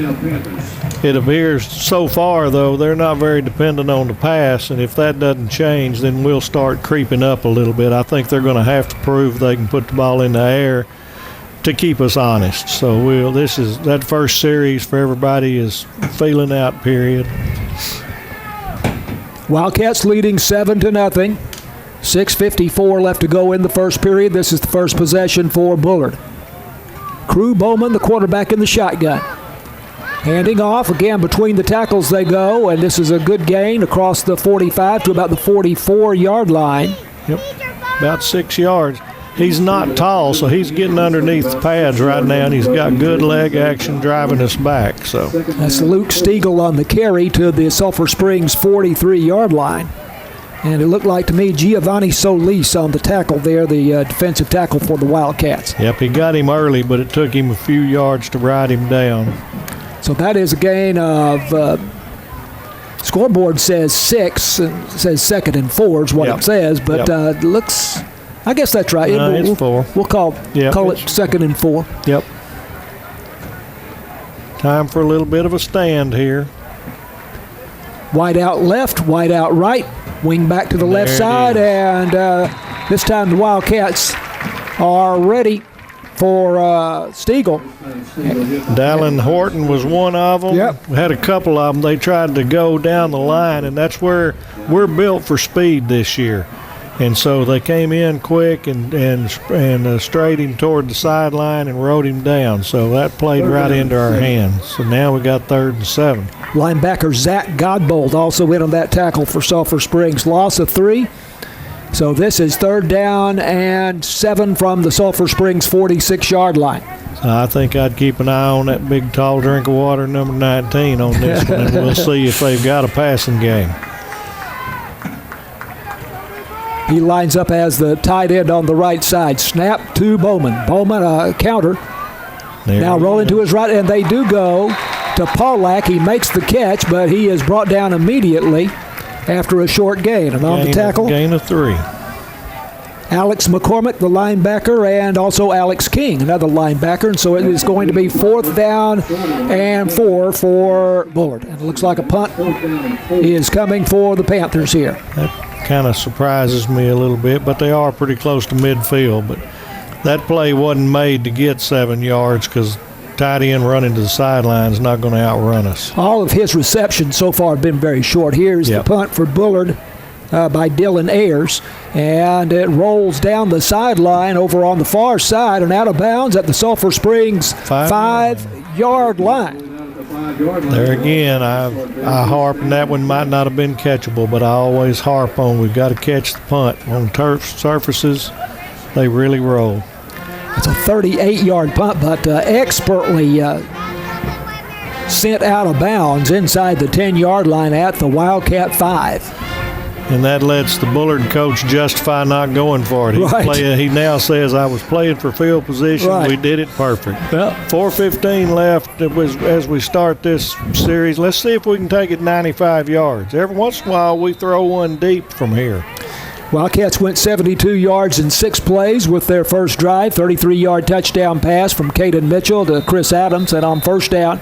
Speaker 5: It appears so far, though, they're not very dependent on the pass, and if that doesn't change, then we'll start creeping up a little bit. I think they're going to have to prove they can put the ball in the air to keep us honest. So that first series for everybody is feeling out period.
Speaker 4: Wildcats leading 7-0. 6:54 left to go in the first period. This is the first possession for Bullard. Crew Bowman, the quarterback, in the shotgun. Handing off again between the tackles they go, and this is a good gain across the 45 to about the 44-yard line.
Speaker 5: Yep, about 6 yards. He's not tall, so he's getting underneath the pads right now, and he's got good leg action driving us back. So
Speaker 4: that's Luke Stiegel on the carry to the Sulphur Springs 43-yard line. And it looked like to me Giovanni Solis on the tackle there, the defensive tackle for the Wildcats.
Speaker 5: Yep, he got him early, but it took him a few yards to ride him down.
Speaker 4: So that is a gain of, scoreboard says 6, and says second and 4 is what it says, but it looks, I guess that's right.
Speaker 5: It's 4.
Speaker 4: We'll call it second and 4.
Speaker 5: Yep. Time for a little bit of a stand here.
Speaker 4: Wide out left, wide out right, wing back to the left side, and this time the Wildcats are ready for Stiegel.
Speaker 5: Dallin Horton was one of them.
Speaker 4: Yep.
Speaker 5: We had a couple of them. They tried to go down the line, and that's where we're built for speed this year. And so they came in quick and straight him toward the sideline and rode him down. So that played right into our hands. So now we got 3rd and 7.
Speaker 4: Linebacker Zach Godbold also in on that tackle for Sulphur Springs. Loss of 3. So this is 3rd down and 7 from the Sulphur Springs 46-yard line.
Speaker 5: I think I'd keep an eye on that big, tall drink of water, number 19, on this one, and we'll see if they've got a passing game.
Speaker 4: He lines up as the tight end on the right side. Snap to Bowman. Bowman, counter. Now rolling to his right, and they do go to Paulak. He makes the catch, but he is brought down immediately after a short gain. And on the tackle,
Speaker 5: gain of 3.
Speaker 4: Alex McCormick, the linebacker, and also Alex King, another linebacker. And so it is going to be 4th down and 4 for Bullard. And it looks like a punt is coming for the Panthers here.
Speaker 5: That kind of surprises me a little bit, but they are pretty close to midfield. But that play wasn't made to get 7 yards because tight end running to the sideline is not going to outrun us.
Speaker 4: All of his receptions so far have been very short. Here's the punt for Bullard by Dylan Ayers, and it rolls down the sideline over on the far side and out of bounds at the Sulphur Springs 5-yard line.
Speaker 5: There again, I harp, and that one might not have been catchable, but I always harp on we've got to catch the punt. On turf surfaces, they really roll.
Speaker 4: It's a 38-yard punt, but expertly sent out of bounds inside the 10-yard line at the Wildcat 5.
Speaker 5: And that lets the Bullard coach justify not going for it.
Speaker 4: Right.
Speaker 5: He now says, I was playing for field position.
Speaker 4: Right.
Speaker 5: We did it perfect.
Speaker 4: Yep.
Speaker 5: 4:15 left as we start this series. Let's see if we can take it 95 yards. Every once in a while, we throw one deep from here.
Speaker 4: Wildcats went 72 yards in 6 plays with their first drive. 33-yard touchdown pass from Caden Mitchell to Chris Adams. And on first down,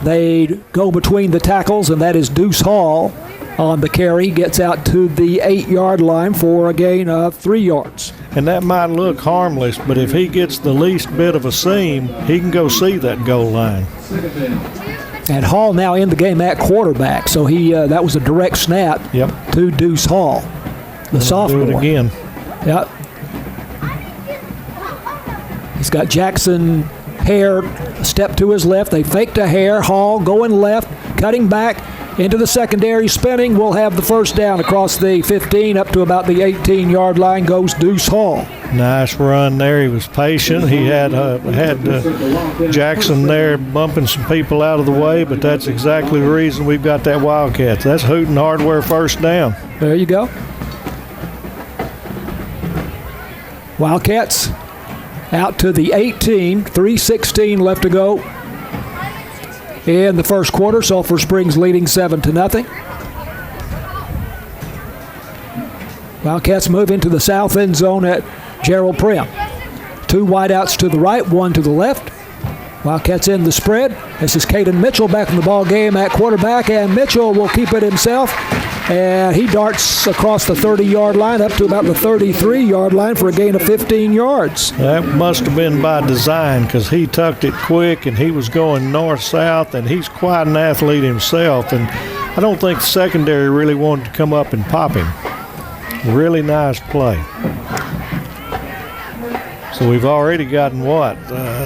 Speaker 4: they go between the tackles, and that is Deuce Hall on the carry. Gets out to the 8-yard line for a gain of 3 yards.
Speaker 5: And that might look harmless, but if he gets the least bit of a seam, he can go see that goal line.
Speaker 4: And Hall now in the game at quarterback, so that was a direct snap to Deuce Hall, the sophomore.
Speaker 5: Do it again.
Speaker 4: Yep. He's got Jackson Hare step to his left. They fake to Hare. Hall going left, cutting back into the secondary, spinning. Will have the first down across the 15 up to about the 18-yard line goes Deuce Hall.
Speaker 5: Nice run there. He was patient. He had Jackson there bumping some people out of the way, but that's exactly the reason we've got that Wildcats. That's Hooten Hardware first down.
Speaker 4: There you go. Wildcats out to the 18, 3:16 left to go in the first quarter. Sulphur Springs leading 7-0. Wildcats move into the south end zone at Gerald Prim. 2 wideouts to the right, 1 to the left. Wildcats in the spread. This is Caden Mitchell back in the ball game at quarterback, and Mitchell will keep it himself. And he darts across the 30-yard line up to about the 33-yard line for a gain of 15 yards.
Speaker 5: That must have been by design because he tucked it quick and he was going north-south, and he's quite an athlete himself. And I don't think the secondary really wanted to come up and pop him. Really nice play. So we've already gotten,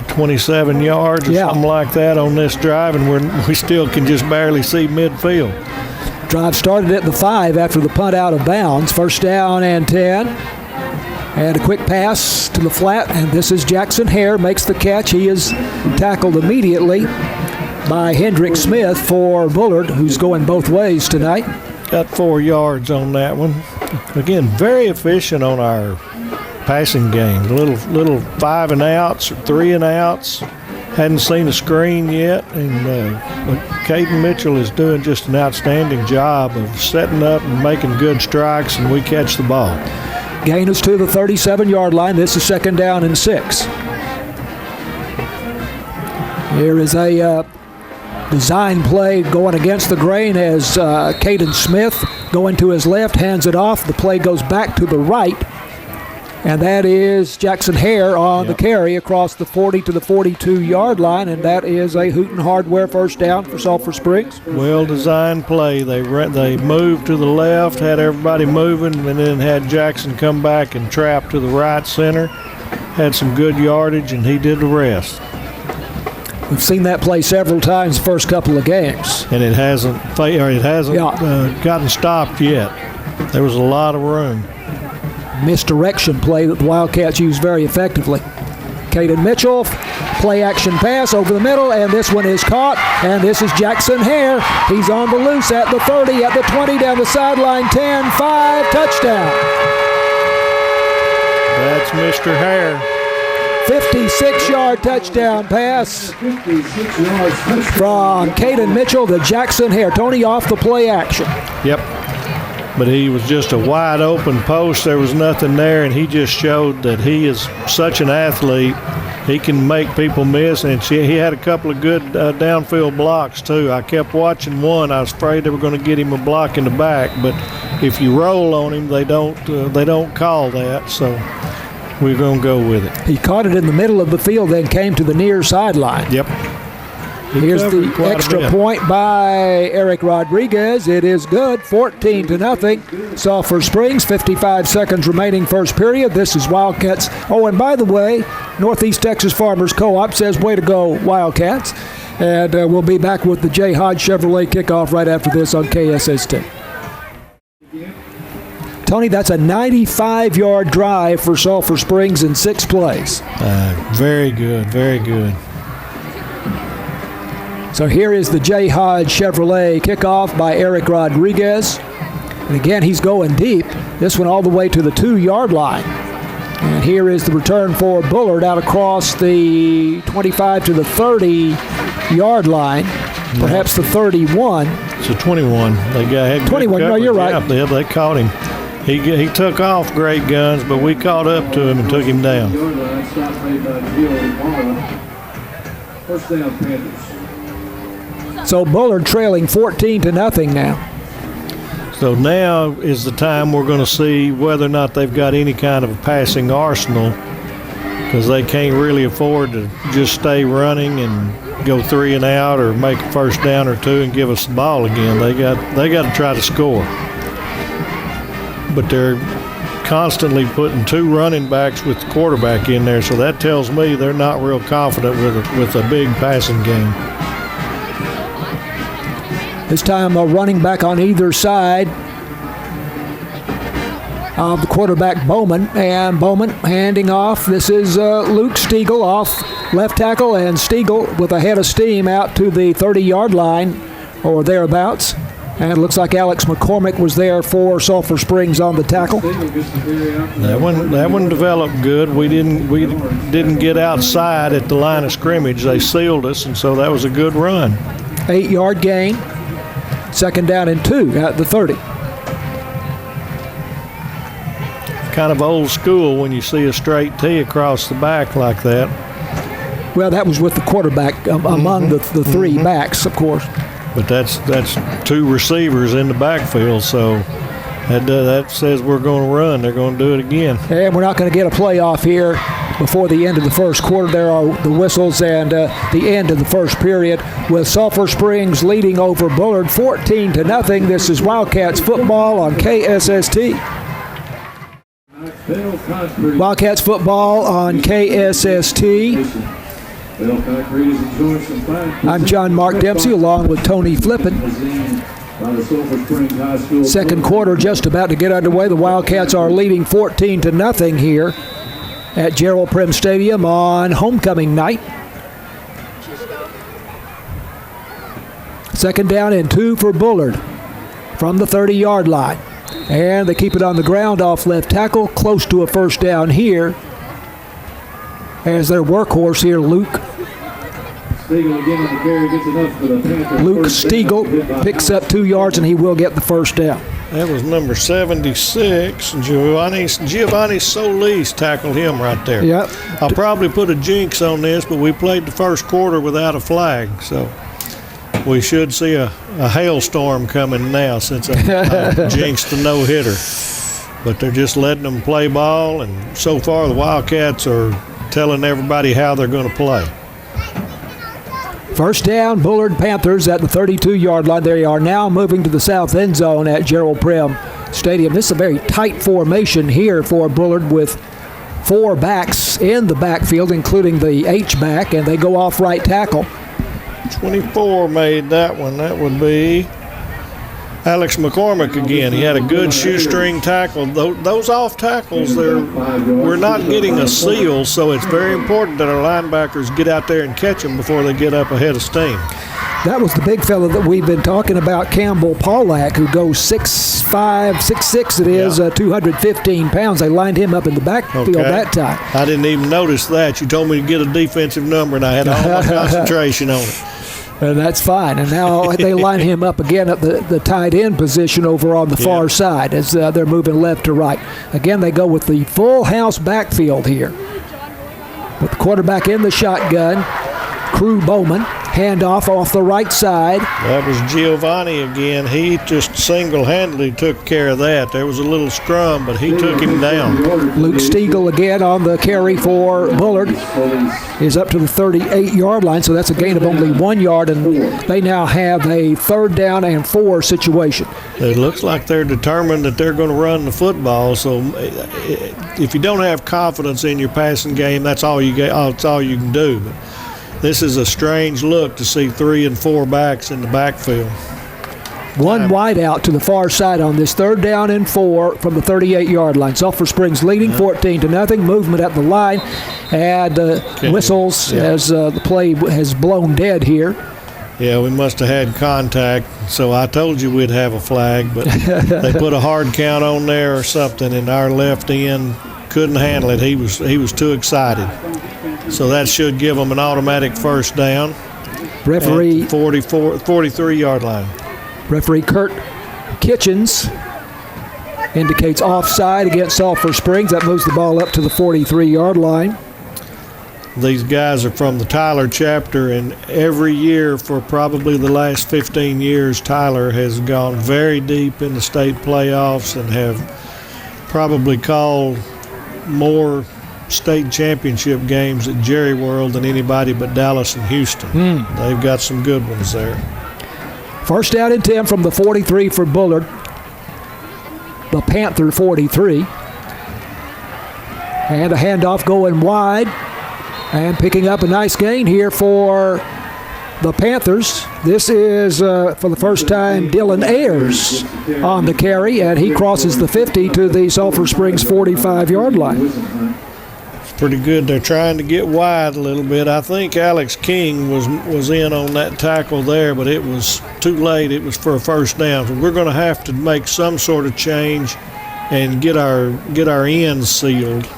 Speaker 5: 27 yards or something like that on this drive, and we still can just barely see midfield.
Speaker 4: Drive started at the 5 after the punt out of bounds. First down and 10. And a quick pass to the flat, and this is Jackson Hare makes the catch. He is tackled immediately by Hendrick Smith for Bullard, who's going both ways tonight.
Speaker 5: Got 4 yards on that one. Again, very efficient on our passing game. Little 5 and outs or 3 and outs. Hadn't seen a screen yet, and Caden Mitchell is doing just an outstanding job of setting up and making good strikes, and we catch the ball.
Speaker 4: Gain is to the 37-yard line. This is second down and 6. Here is a design play going against the grain as Caden Smith going to his left, hands it off. The play goes back to the right. And that is Jackson Hare on the carry across the 40 to the 42-yard line, and that is a Hooten Hardware first down for Sulphur Springs.
Speaker 5: Well-designed play. They moved to the left, had everybody moving, and then had Jackson come back and trap to the right center. Had some good yardage, and he did the rest.
Speaker 4: We've seen that play several times the first couple of games.
Speaker 5: And it hasn't gotten stopped yet. There was a lot of room.
Speaker 4: Misdirection play that the Wildcats used very effectively. Caden Mitchell, play action pass over the middle, and this one is caught, and this is Jackson Hare. He's on the loose at the 30, at the 20, down the sideline, 10, 5, touchdown.
Speaker 5: That's Mr. Hare.
Speaker 4: 56-yard touchdown pass from Caden Mitchell to Jackson Hare. Tony off the play action.
Speaker 5: Yep. But he was just a wide open post. There was nothing there, and he just showed that he is such an athlete. He can make people miss, and he had a couple of good downfield blocks too. I kept watching one. I was afraid they were going to get him a block in the back, but if you roll on him, they don't call that. So we're going to go with it.
Speaker 4: He caught it in the middle of the field, then came to the near sideline.
Speaker 5: Yep.
Speaker 4: Here's the extra point by Eric Rodriguez. It is good, 14-0. Sulphur Springs, 55 seconds remaining first period. This is Wildcats. Oh, and by the way, Northeast Texas Farmers Co-op says, way to go, Wildcats. And we'll be back with the J. Hodge Chevrolet kickoff right after this on KSST. Tony, that's a 95-yard drive for Sulphur Springs in 6 plays.
Speaker 5: Very good, very good.
Speaker 4: So here is the J. Hodge Chevrolet kickoff by Eric Rodriguez. And again, he's going deep. This one all the way to the 2-yard line. And here is the return for Bullard out across the 25 to the 30-yard line, perhaps the 31.
Speaker 5: It's a 21. They had
Speaker 4: 21, no, you're right.
Speaker 5: Yeah, they caught him. He took off great guns, but we caught up to him and took him down.
Speaker 6: First down, Panthers.
Speaker 4: So Bullard trailing 14-0 now.
Speaker 5: So now is the time we're going to see whether or not they've got any kind of a passing arsenal, because they can't really afford to just stay running and go 3 and out or make a first down or 2 and give us the ball again. They got to try to score. But they're constantly putting 2 running backs with the quarterback in there, so that tells me they're not real confident with a big passing game.
Speaker 4: This time a running back on either side of the quarterback Bowman. And Bowman handing off. This is Luke Stiegel off left tackle, and Stiegel with a head of steam out to the 30-yard line or thereabouts. And it looks like Alex McCormick was there for Sulphur Springs on the tackle.
Speaker 5: That one developed good. We didn't get outside at the line of scrimmage. They sealed us, and so that was a good run.
Speaker 4: 8-yard gain. Second down and 2 at the 30.
Speaker 5: Kind of old school when you see a straight T across the back like that.
Speaker 4: Well, that was with the quarterback among the 3 backs, of course.
Speaker 5: But that's 2 receivers in the backfield, so that says we're going to run. They're going to do it again.
Speaker 4: And we're not going to get a playoff here before the end of the first quarter. There are the whistles and the end of the first period, with Sulphur Springs leading over Bullard 14-0. This is Wildcats football on KSST. Wildcats football on KSST. I'm John Mark Dempsey along with Tony Flippin. Second quarter just about to get underway. The Wildcats are leading 14-0 here at Gerald Prim Stadium on homecoming night. Second down and 2 for Bullard from the 30-yard line. And they keep it on the ground off left tackle, close to a first down here. As their workhorse here, Luke Stiegel picks up 2 yards, and he will get the first down.
Speaker 5: That was number 76, Giovanni Solis tackled him right there.
Speaker 4: Yep.
Speaker 5: I'll probably put a jinx on this, but we played the first quarter without a flag, so we should see a hailstorm coming now since I jinxed the no-hitter. But they're just letting them play ball, and so far the Wildcats are telling everybody how they're going to play.
Speaker 4: First down, Bullard Panthers at the 32-yard line. They are now moving to the south end zone at Gerald Prim Stadium. This is a very tight formation here for Bullard with 4 backs in the backfield, including the H-back, and they go off right tackle.
Speaker 5: 24 made that one. That would be Alex McCormick again. He had a good shoestring tackle. Those off tackles, we're not getting a seal, so it's very important that our linebackers get out there and catch them before they get up ahead of steam.
Speaker 4: That was the big fella that we've been talking about, Campbell Pollack, who goes 6'5", 6'6", it is, 215 pounds. They lined him up in the backfield that time.
Speaker 5: I didn't even notice that. You told me to get a defensive number, and I had all my concentration on it.
Speaker 4: And that's fine. And now they line him up again at the tight end position over on the far side as they're moving left to right. Again, they go with the full house backfield here. With the quarterback in the shotgun, Crew Bowman, handoff off the right side.
Speaker 5: That was Giovanni again. He just single-handedly took care of that. There was a little scrum, but he took him down.
Speaker 4: Luke Stiegel again on the carry for Bullard is up to the 38-yard line, so that's a gain of only 1 yard, and they now have a 3rd down and 4 situation.
Speaker 5: It looks like they're determined that they're going to run the football, so if you don't have confidence in your passing game, that's all you get. That's all you can do. But this is a strange look to see 3 and 4 backs in the backfield.
Speaker 4: One wide out to the far side on this 3rd down and 4 from the 38-yard line. Sulphur Springs leading 14-0. Movement at the line, and whistles as the play has blown dead here.
Speaker 5: Yeah, we must have had contact, so I told you we'd have a flag, but they put a hard count on there or something, and our left end couldn't handle it. He was too excited. So that should give them an automatic first down.
Speaker 4: Referee
Speaker 5: at the 43-yard line.
Speaker 4: Referee Kurt Kitchens indicates offside against Sulphur Springs. That moves the ball up to the 43-yard line.
Speaker 5: These guys are from the Tyler chapter, and every year for probably the last 15 years, Tyler has gone very deep in the state playoffs and have probably called more state championship games at Jerry World than anybody but Dallas and Houston. They've got some good ones there.
Speaker 4: First down and 10 from the 43 for Bullard. The Panther 43. And a handoff going wide. And picking up a nice gain here for the Panthers. This is, for the first time, Dylan Ayers on the carry, and he crosses the 50 to the Sulphur Springs 45-yard line.
Speaker 5: It's pretty good. They're trying to get wide a little bit. I think Alex King was in on that tackle there, but it was too late. It was for a first down. So we're going to have to make some sort of change and get our ends sealed.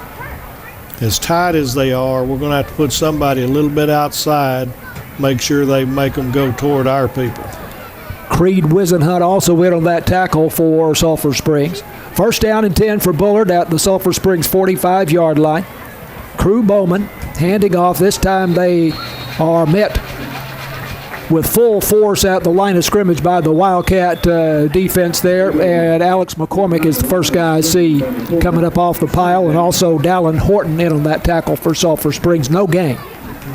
Speaker 5: As tight as they are, we're going to have to put somebody a little bit outside, make sure they make them go toward our people.
Speaker 4: Creed Wisenhunt also in on that tackle for Sulphur Springs. First down and 10 for Bullard at the Sulphur Springs 45-yard line. Crew Bowman handing off. This time they are met with full force at the line of scrimmage by the Wildcat defense there, and Alex McCormick is the first guy I see coming up off the pile, and also Dallin Horton in on that tackle for Sulphur Springs. No gain.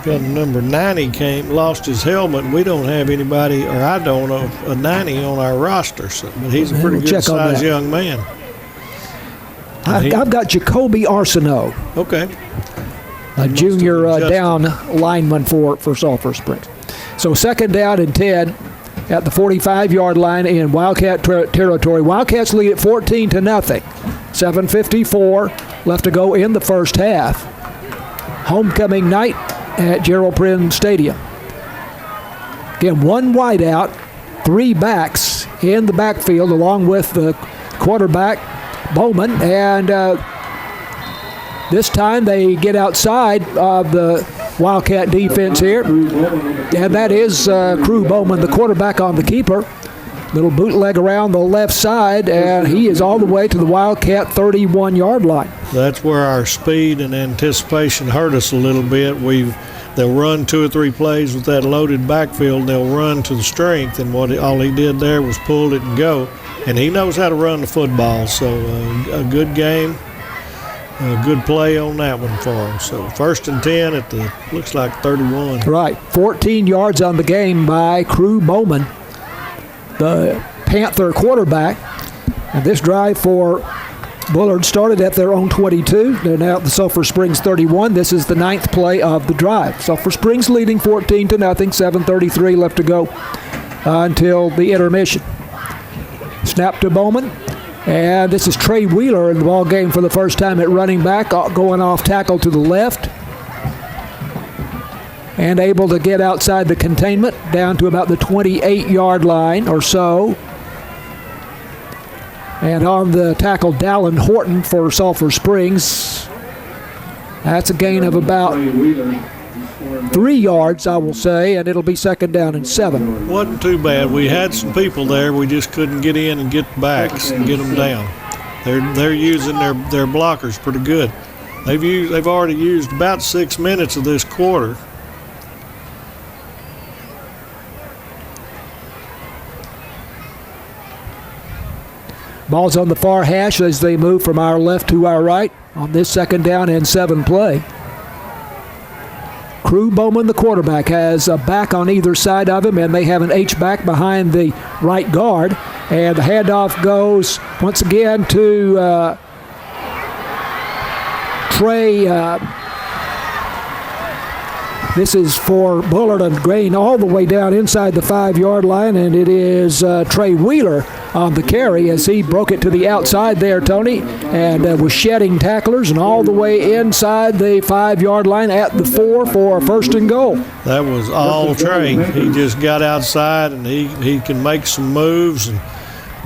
Speaker 5: Number 90 lost his helmet. We don't have anybody, or I don't know, a 90 on our roster, but he's a pretty good-sized young man.
Speaker 4: I've got Jacoby Arsenault.
Speaker 5: Okay.
Speaker 4: A junior down lineman for Sulphur Springs. So second down and 10 at the 45-yard line in Wildcat territory. Wildcats lead at 14-0. 7:54 left to go in the first half. Homecoming night at Gerald Prim Stadium. Again, one wide out, 3 backs in the backfield along with the quarterback, Bowman, and this time they get outside of the Wildcat defense here, and that is Crew Bowman, the quarterback, on the keeper. Little bootleg around the left side, and he is all the way to the Wildcat 31-yard line.
Speaker 5: That's where our speed and anticipation hurt us a little bit. They'll run 2 or 3 plays with that loaded backfield, and they'll run to the strength, and all he did there was pull it and go. And he knows how to run the football, so a good game. A good play on that one for him. So first and 10 at the, looks like 31.
Speaker 4: Right. 14 yards on the game by Crew Bowman, the Panther quarterback. And this drive for Bullard started at their own 22. They're now at the Sulphur Springs 31. This is the 9th play of the drive. Sulphur Springs leading 14-0. 7:33 left to go until the intermission. Snap to Bowman. And this is Trey Wheeler in the ball game for the first time at running back, going off tackle to the left. And able to get outside the containment down to about the 28-yard line or so. And on the tackle, Dallin Horton for Sulphur Springs. That's a gain of about 3 yards, I will say, and it'll be second down and 7.
Speaker 5: Wasn't too bad. We had some people there. We just couldn't get in and get the backs and get them down. They're using their blockers pretty good. They've already used about 6 minutes of this quarter.
Speaker 4: Ball's on the far hash as they move from our left to our right on this second down and 7 play. Crew Bowman, the quarterback, has a back on either side of him, and they have an H-back behind the right guard. And the handoff goes once again to This is for Bullard and Grain all the way down inside the 5-yard line, and it is Trey Wheeler on the carry as he broke it to the outside there, Tony, and was shedding tacklers and all the way inside the 5-yard line at the 4 for first and goal.
Speaker 5: That was all Trey. He just got outside, and he can make some moves, and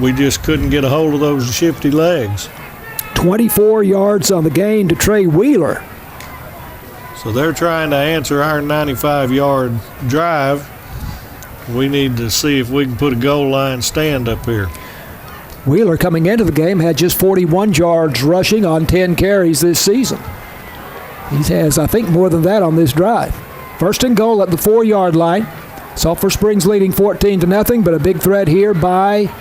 Speaker 5: we just couldn't get a hold of those shifty legs.
Speaker 4: 24 yards on the gain to Trey Wheeler.
Speaker 5: So they're trying to answer our 95-yard drive. We need to see if we can put a goal line stand up here.
Speaker 4: Wheeler coming into the game had just 41 yards rushing on 10 carries this season. He has, I think, more than that on this drive. First and goal at the 4-yard line. Sulphur Springs leading 14-0, but a big threat here by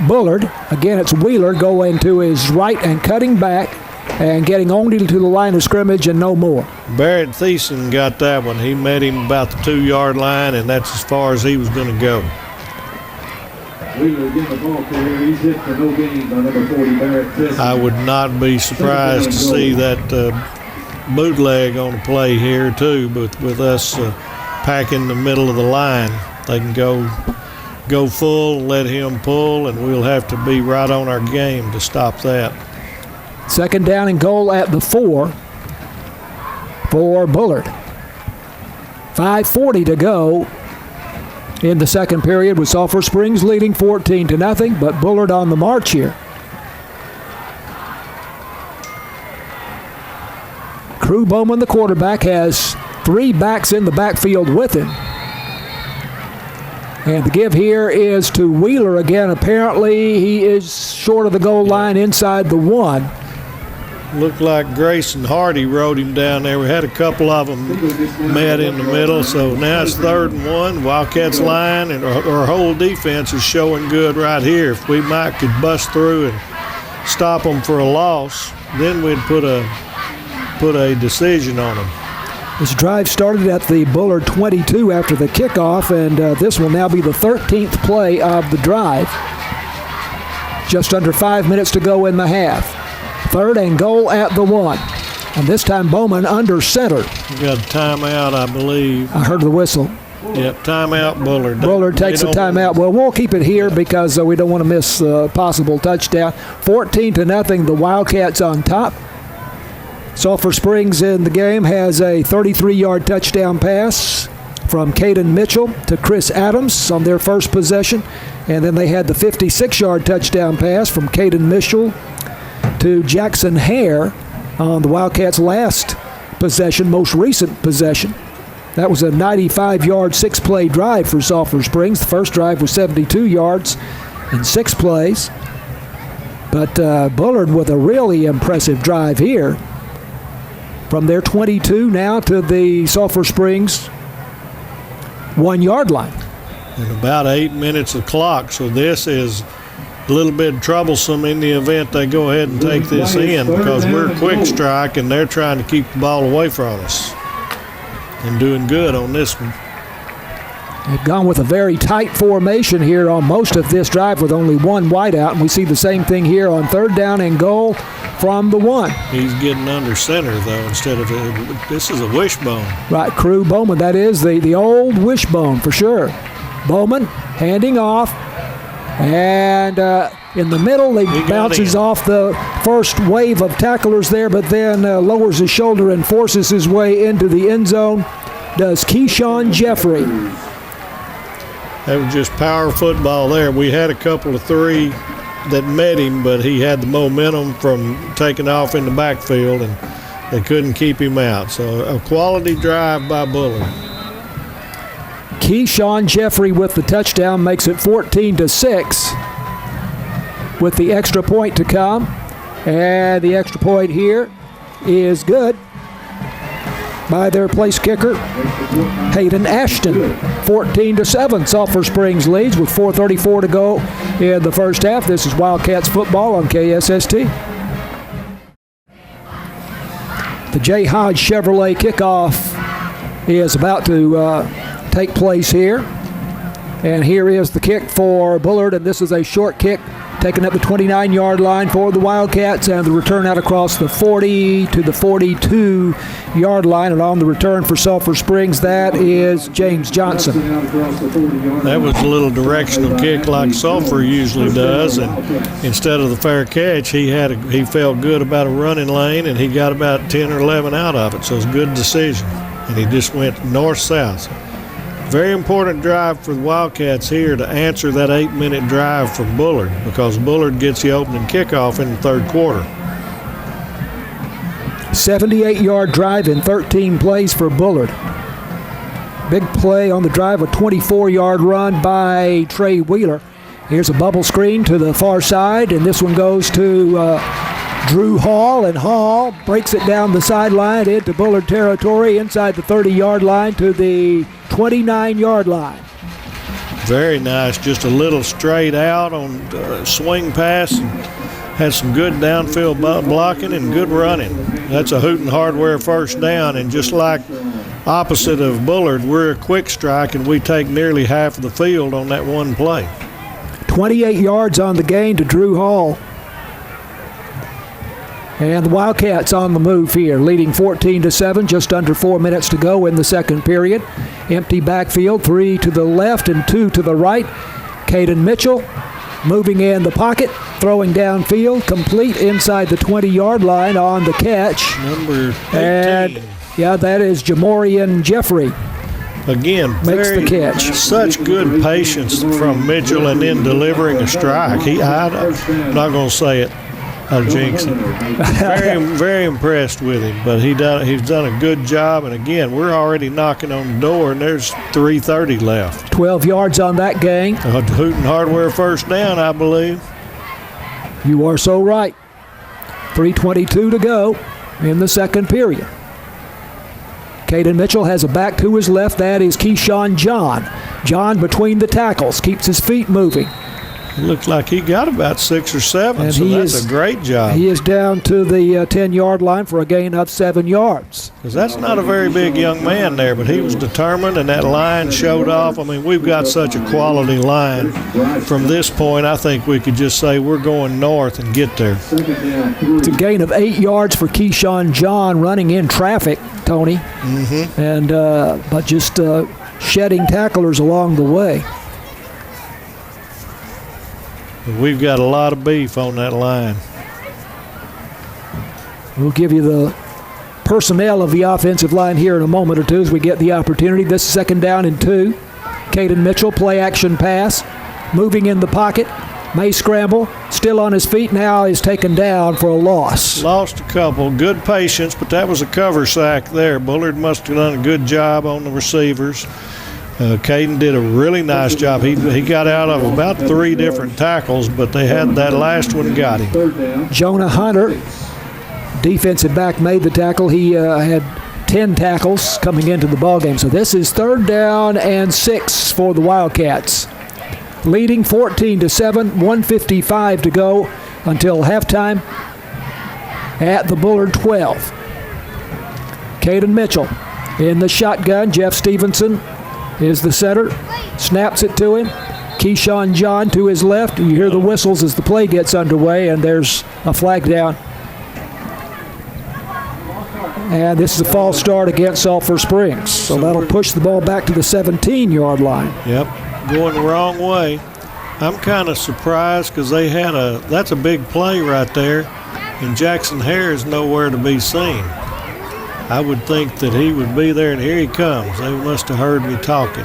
Speaker 4: Bullard. Again, it's Wheeler going to his right and cutting back and getting only to the line of scrimmage and no more.
Speaker 5: Barrett Thiessen got that one. He met him about the 2-yard line, and that's as far as he was going to go.
Speaker 6: Wheeler getting the ball carrier. He's hit for no gain by number 40, Barrett Thiessen.
Speaker 5: I would not be surprised to see that bootleg on the play here, too, but with us packing the middle of the line. They can go full, let him pull, and we'll have to be right on our game to stop that.
Speaker 4: Second down and goal at the 4 for Bullard. 5:40 to go in the second period with Sulphur Springs leading 14-0, but Bullard on the march here. Crew Bowman, the quarterback, has 3 backs in the backfield with him. And the give here is to Wheeler again. Apparently he is short of the goal line inside the 1.
Speaker 5: Looked like Grayson Hardy rode him down there. We had a couple of them met in the middle, so now it's 3rd and 1. Wildcats line and our whole defense is showing good right here. If we could bust through and stop them for a loss, then we'd put a decision on them.
Speaker 4: This drive started at the Bullard 22 after the kickoff, and this will now be the 13th play of the drive. Just under 5 minutes to go in the half. 3rd and goal at the 1. And this time Bowman under center.
Speaker 5: We got a timeout, I believe.
Speaker 4: I heard the whistle.
Speaker 5: Yep, timeout, Bullard.
Speaker 4: Bullard takes a timeout. Well, we'll keep it here because we don't want to miss a possible touchdown. 14-0, the Wildcats on top. Sulphur Springs in the game has a 33-yard touchdown pass from Caden Mitchell to Chris Adams on their first possession. And then they had the 56-yard touchdown pass from Caden Mitchell to Jackson Hare on the Wildcats' last possession, most recent possession. That was a 95-yard, 6-play drive for Sulphur Springs. The first drive was 72 yards in 6 plays. But Bullard with a really impressive drive here. From their 22 now to the Sulphur Springs 1-yard line.
Speaker 5: And about 8 minutes of clock, so this is a little bit troublesome in the event they go ahead and take this in because we're quick strike and they're trying to keep the ball away from us. And doing good on this one.
Speaker 4: They've gone with a very tight formation here on most of this drive with only 1 wideout, and we see the same thing here on 3rd down and goal from the 1.
Speaker 5: He's getting under center, though, instead of this is a wishbone.
Speaker 4: Right, Crew Bowman, that is the old wishbone for sure. Bowman handing off, and in the middle, he bounces off the first wave of tacklers there, but then lowers his shoulder and forces his way into the end zone, does Keyshawn Jeffrey.
Speaker 5: That was just power football there. We had a couple of 3 that met him, but he had the momentum from taking off in the backfield, and they couldn't keep him out. So a quality drive by Bullard.
Speaker 4: Keyshawn Jeffrey with the touchdown makes it 14-6 with the extra point to come. And the extra point here is good by their place kicker, Hayden Ashton. 14-7, Sulphur Springs leads with 4:34 to go in the first half. This is Wildcats football on KSST. The J. Hodge Chevrolet kickoff is about to take place here. And here is the kick for Bullard, and this is a short kick taking up the 29-yard line for the Wildcats, and the return out across the 40 to the 42-yard line. And on the return for Sulphur Springs, that is James Johnson.
Speaker 5: That was a little directional kick like Sulphur usually does, and instead of the fair catch, he felt good about a running lane, and he got about 10 or 11 out of it, so it was a good decision. And he just went north-south. Very important drive for the Wildcats here to answer that 8-minute drive from Bullard, because Bullard gets the opening kickoff in the third quarter.
Speaker 4: 78-yard drive in 13 plays for Bullard. Big play on the drive, a 24-yard run by Trey Wheeler. Here's a bubble screen to the far side, and this one goes to Drew Hall, and Hall breaks it down the sideline into Bullard territory inside the 30-yard line to the 29-yard line.
Speaker 5: Very nice, just a little straight out on swing pass, and had some good downfield blocking and good running. That's a Hooten Hardware first down, and just like opposite of Bullard, we're a quick strike, and we take nearly half of the field on that one play.
Speaker 4: 28 yards on the gain to Drew Hall. And the Wildcats on the move here, leading 14-7, just under 4 minutes to go in the second period. Empty backfield, 3 to the left and 2 to the right. Caden Mitchell moving in the pocket, throwing downfield, complete inside the 20-yard line on the catch.
Speaker 5: Number 18.
Speaker 4: And, yeah, that is Jamorian Jeffrey.
Speaker 5: Again,
Speaker 4: makes the catch.
Speaker 5: Such good patience from Mitchell, and then delivering a strike. I'm not going to say it. I'll jinx it. Very, very impressed with him, but he's done a good job. And again, we're already knocking on the door, and there's 3:30 left.
Speaker 4: 12 yards on that gain.
Speaker 5: Hooten Hardware first down, I believe.
Speaker 4: You are so right. 3:22 to go in the second period. Caden Mitchell has a back to his left. That is Keyshawn John. John between the tackles, keeps his feet moving.
Speaker 5: It looks like he got about 6 or 7, and so that's a great job.
Speaker 4: He is down to the 10-yard line for a gain of 7 yards.
Speaker 5: Because that's not a very big young man there, but he was determined, and that line showed off. I mean, we've got such a quality line. From this point, I think we could just say we're going north and get there.
Speaker 4: It's a gain of 8 yards for Keyshawn John running in traffic, Tony.
Speaker 5: Mm-hmm.
Speaker 4: And but just shedding tacklers along the way.
Speaker 5: We've got a lot of beef on that line.
Speaker 4: We'll give you the personnel of the offensive line here in a moment or two as we get the opportunity. This is second down and 2. Caden Mitchell, play action pass, moving in the pocket. May scramble, still on his feet, now is taken down for a loss.
Speaker 5: Lost a couple. Good patience, but that was a cover sack there. Bullard must have done a good job on the receivers. Caden did a really nice job. He got out of about 3 different tackles, but they had that last one got him.
Speaker 4: Jonah Hunter, defensive back, made the tackle. He had 10 tackles coming into the ballgame. So this is third down and 6 for the Wildcats. Leading 14-7, 1:55 to go until halftime at the Bullard 12. Caden Mitchell in the shotgun. Jeff Stevenson is the center, snaps it to him. Keyshawn John to his left. You hear the whistles as the play gets underway, and there's a flag down. And this is a false start against Sulphur Springs. So that'll push the ball back to the 17-yard line.
Speaker 5: Yep, going the wrong way. I'm kind of surprised because that's a big play right there, and Jackson Hare is nowhere to be seen. I would think that he would be there, and here he comes. They must have heard me talking.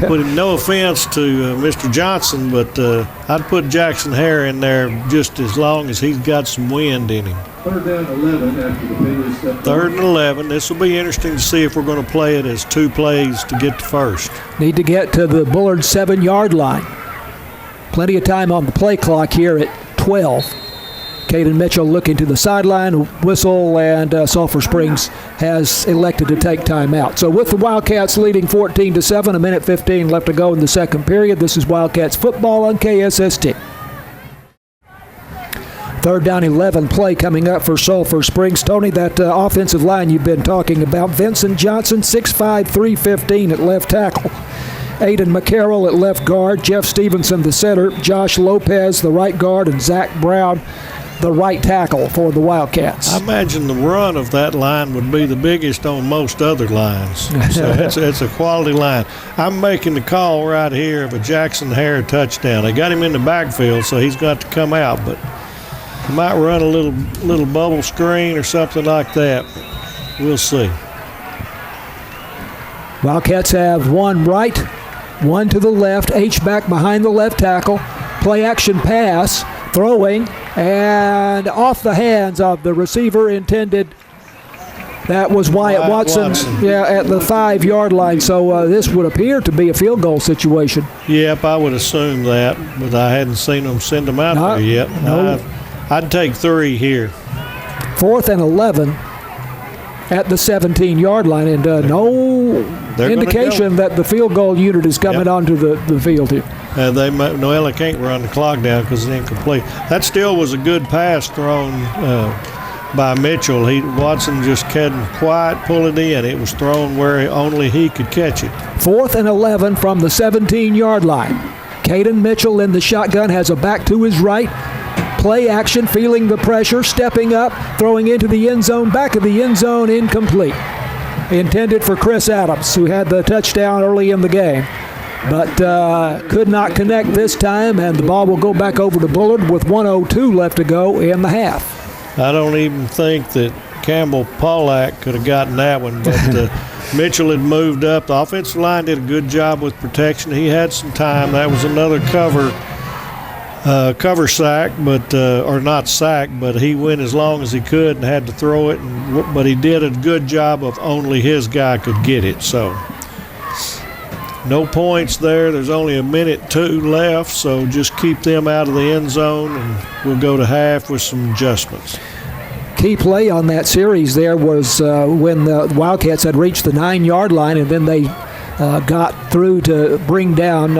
Speaker 5: Put him, no offense to Mr. Johnson, but I'd put Jackson Hare in there just as long as he's got some wind in him.
Speaker 6: Third down 11 after the penalty step.
Speaker 5: 3rd and 11. This will be interesting to see if we're going to play it as 2 plays to get to first.
Speaker 4: Need to get to the Bullard 7-yard line. Plenty of time on the play clock here at 12. Caden Mitchell looking to the sideline, whistle, and Sulphur Springs has elected to take time out. So with the Wildcats leading 14-7, 1:15 left to go in the second period, this is Wildcats football on KSST. Third down 11 play coming up for Sulphur Springs. Tony, that offensive line you've been talking about, Vincent Johnson, 6'5", 315 at left tackle. Aiden McCarroll at left guard, Jeff Stevenson the center, Josh Lopez the right guard, and Zach Brown the right tackle for the Wildcats.
Speaker 5: I imagine the run of that line would be the biggest on most other lines. So it's a quality line. I'm making the call right here of a Jackson Hare touchdown. They got him in the backfield, so he's got to come out, but he might run a little bubble screen or something like that. We'll see.
Speaker 4: Wildcats have one right, one to the left, H-back behind the left tackle, play action pass, throwing, and off the hands of the receiver intended. That was Wyatt Watson. Yeah, at the 5-yard line. So this would appear to be a field goal situation.
Speaker 5: Yep, I would assume that, but I hadn't seen them send them out there yet.
Speaker 4: No.
Speaker 5: I'd take 3 here.
Speaker 4: 4th and 11 at the 17-yard line, and no indication that the field goal unit is coming onto the field here.
Speaker 5: Noella can't run the clock down because it's incomplete. That still was a good pass thrown by Mitchell. Watson just couldn't quite pull it in. It was thrown where only he could catch it.
Speaker 4: 4th and 11 from the 17-yard line. Caden Mitchell in the shotgun has a back to his right. Play action, feeling the pressure, stepping up, throwing into the end zone, back of the end zone, incomplete. Intended for Chris Adams, who had the touchdown early in the game, but could not connect this time, and the ball will go back over to Bullard with 1:02 left to go in the half.
Speaker 5: I don't even think that Campbell Pollack could have gotten that one, but Mitchell had moved up. The offensive line did a good job with protection. He had some time. That was another cover sack, but or not sack, but he went as long as he could and had to throw it. But he did a good job of only his guy could get it. So no points there. There's only 1:02 left, so just keep them out of the end zone, and we'll go to half with some adjustments.
Speaker 4: Key play on that series there was when the Wildcats had reached the 9-yard line, and then they got through to bring down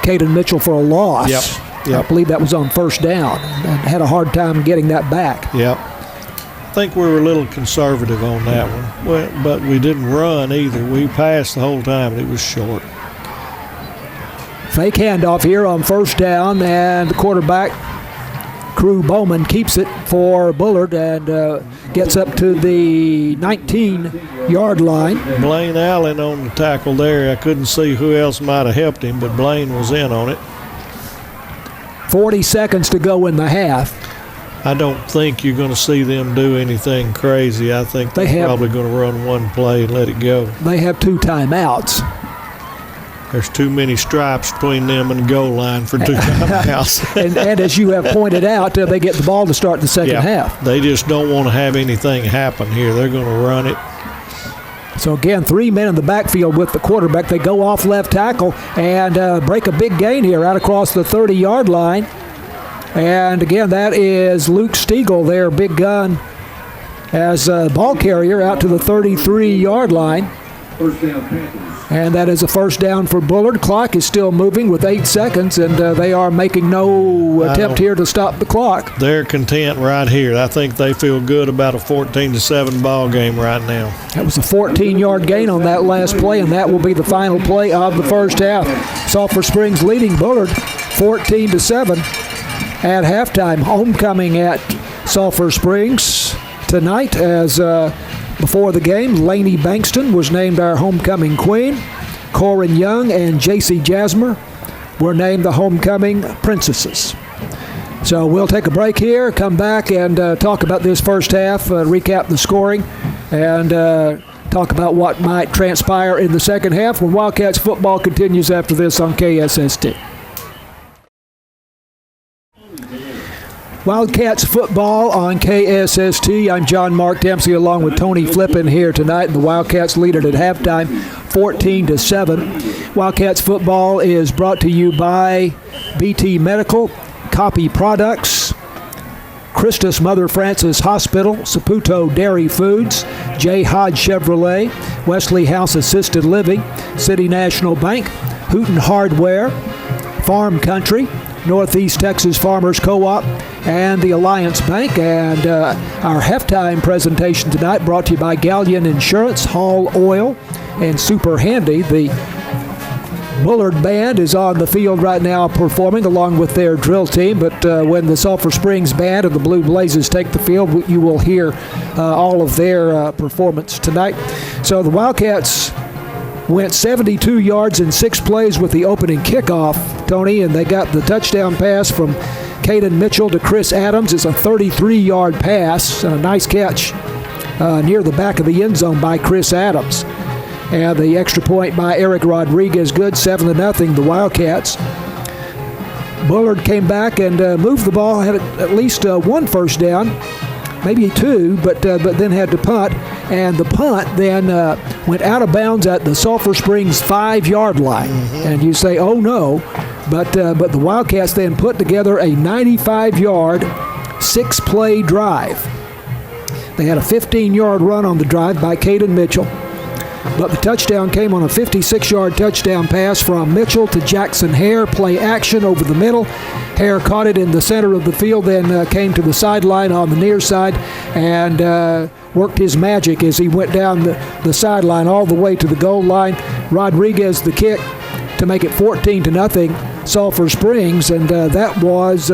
Speaker 4: Caden Mitchell for a loss.
Speaker 5: Yep.
Speaker 4: I believe that was on first down, and had a hard time getting that back.
Speaker 5: Yep. I think we were a little conservative on that one, but we didn't run either. We passed the whole time, and it was short.
Speaker 4: Fake handoff here on first down, and the quarterback, Crew Bowman, keeps it for Bullard and gets up to the 19-yard line.
Speaker 5: Blaine Allen on the tackle there. I couldn't see who else might have helped him, but Blaine was in on it.
Speaker 4: 40 seconds to go in the half.
Speaker 5: I don't think you're going to see them do anything crazy. I think they're probably going to run one play and let it go.
Speaker 4: They have 2 timeouts.
Speaker 5: There's too many stripes between them and the goal line for 2 timeouts.
Speaker 4: and as you have pointed out, they get the ball to start the second half.
Speaker 5: They just don't want to have anything happen here. They're going to run it.
Speaker 4: So again, 3 men in the backfield with the quarterback. They go off left tackle and break a big gain here out across the 30-yard line. And again, that is Luke Stiegel there, big gun, as a ball carrier out to the 33-yard line.
Speaker 6: First down, Panthers.
Speaker 4: And that is a first down for Bullard. Clock is still moving with 8 seconds, and they are making no attempt here to stop the clock.
Speaker 5: They're content right here. I think they feel good about a 14-7 ball game right now.
Speaker 4: That was a 14-yard gain on that last play, and that will be the final play of the first half. Sulphur Springs leading Bullard 14-7 at halftime. Homecoming at Sulphur Springs tonight as before the game, Lainey Bankston was named our homecoming queen. Corin Young and J.C. Jasmer were named the homecoming princesses. So we'll take a break here, come back and talk about this first half, recap the scoring, and talk about what might transpire in the second half when Wildcats football continues after this on KSST. Wildcats football on KSST. I'm John Mark Dempsey along with Tony Flippin here tonight. The Wildcats lead it at halftime 14-7. Wildcats football is brought to you by BT Medical, Copy Products, Christus Mother Frances Hospital, Saputo Dairy Foods, J. Hodge Chevrolet, Wesley House Assisted Living, City National Bank, Hooten Hardware, Farm Country, Northeast Texas Farmers Co-op, and the Alliance Bank. And our halftime presentation tonight brought to you by Galleon Insurance, Hall Oil, and Super Handy, the Bullard Band is on the field right now performing along with their drill team, but when the Sulphur Springs Band and the Blue Blazes take the field, you will hear all of their performance tonight. So the Wildcats went 72 yards in 6 plays with the opening kickoff, Tony, and they got the touchdown pass from Caden Mitchell to Chris Adams. It's a 33-yard pass, a nice catch near the back of the end zone by Chris Adams. And the extra point by Eric Rodriguez, good, 7-0, the Wildcats. Bullard came back and moved the ball, had at least one first down, maybe 2, but then had to punt. And the punt then went out of bounds at the Sulphur Springs 5-yard line. And you say, oh no, but the Wildcats then put together a 95-yard, 6-play drive. They had a 15-yard run on the drive by Caden Mitchell. But the touchdown came on a 56-yard touchdown pass from Mitchell to Jackson Hare. Play action over the middle. Hare caught it in the center of the field, then came to the sideline on the near side and worked his magic as he went down the sideline all the way to the goal line. Rodriguez the kick to make it 14-0 Sulphur Springs, and that was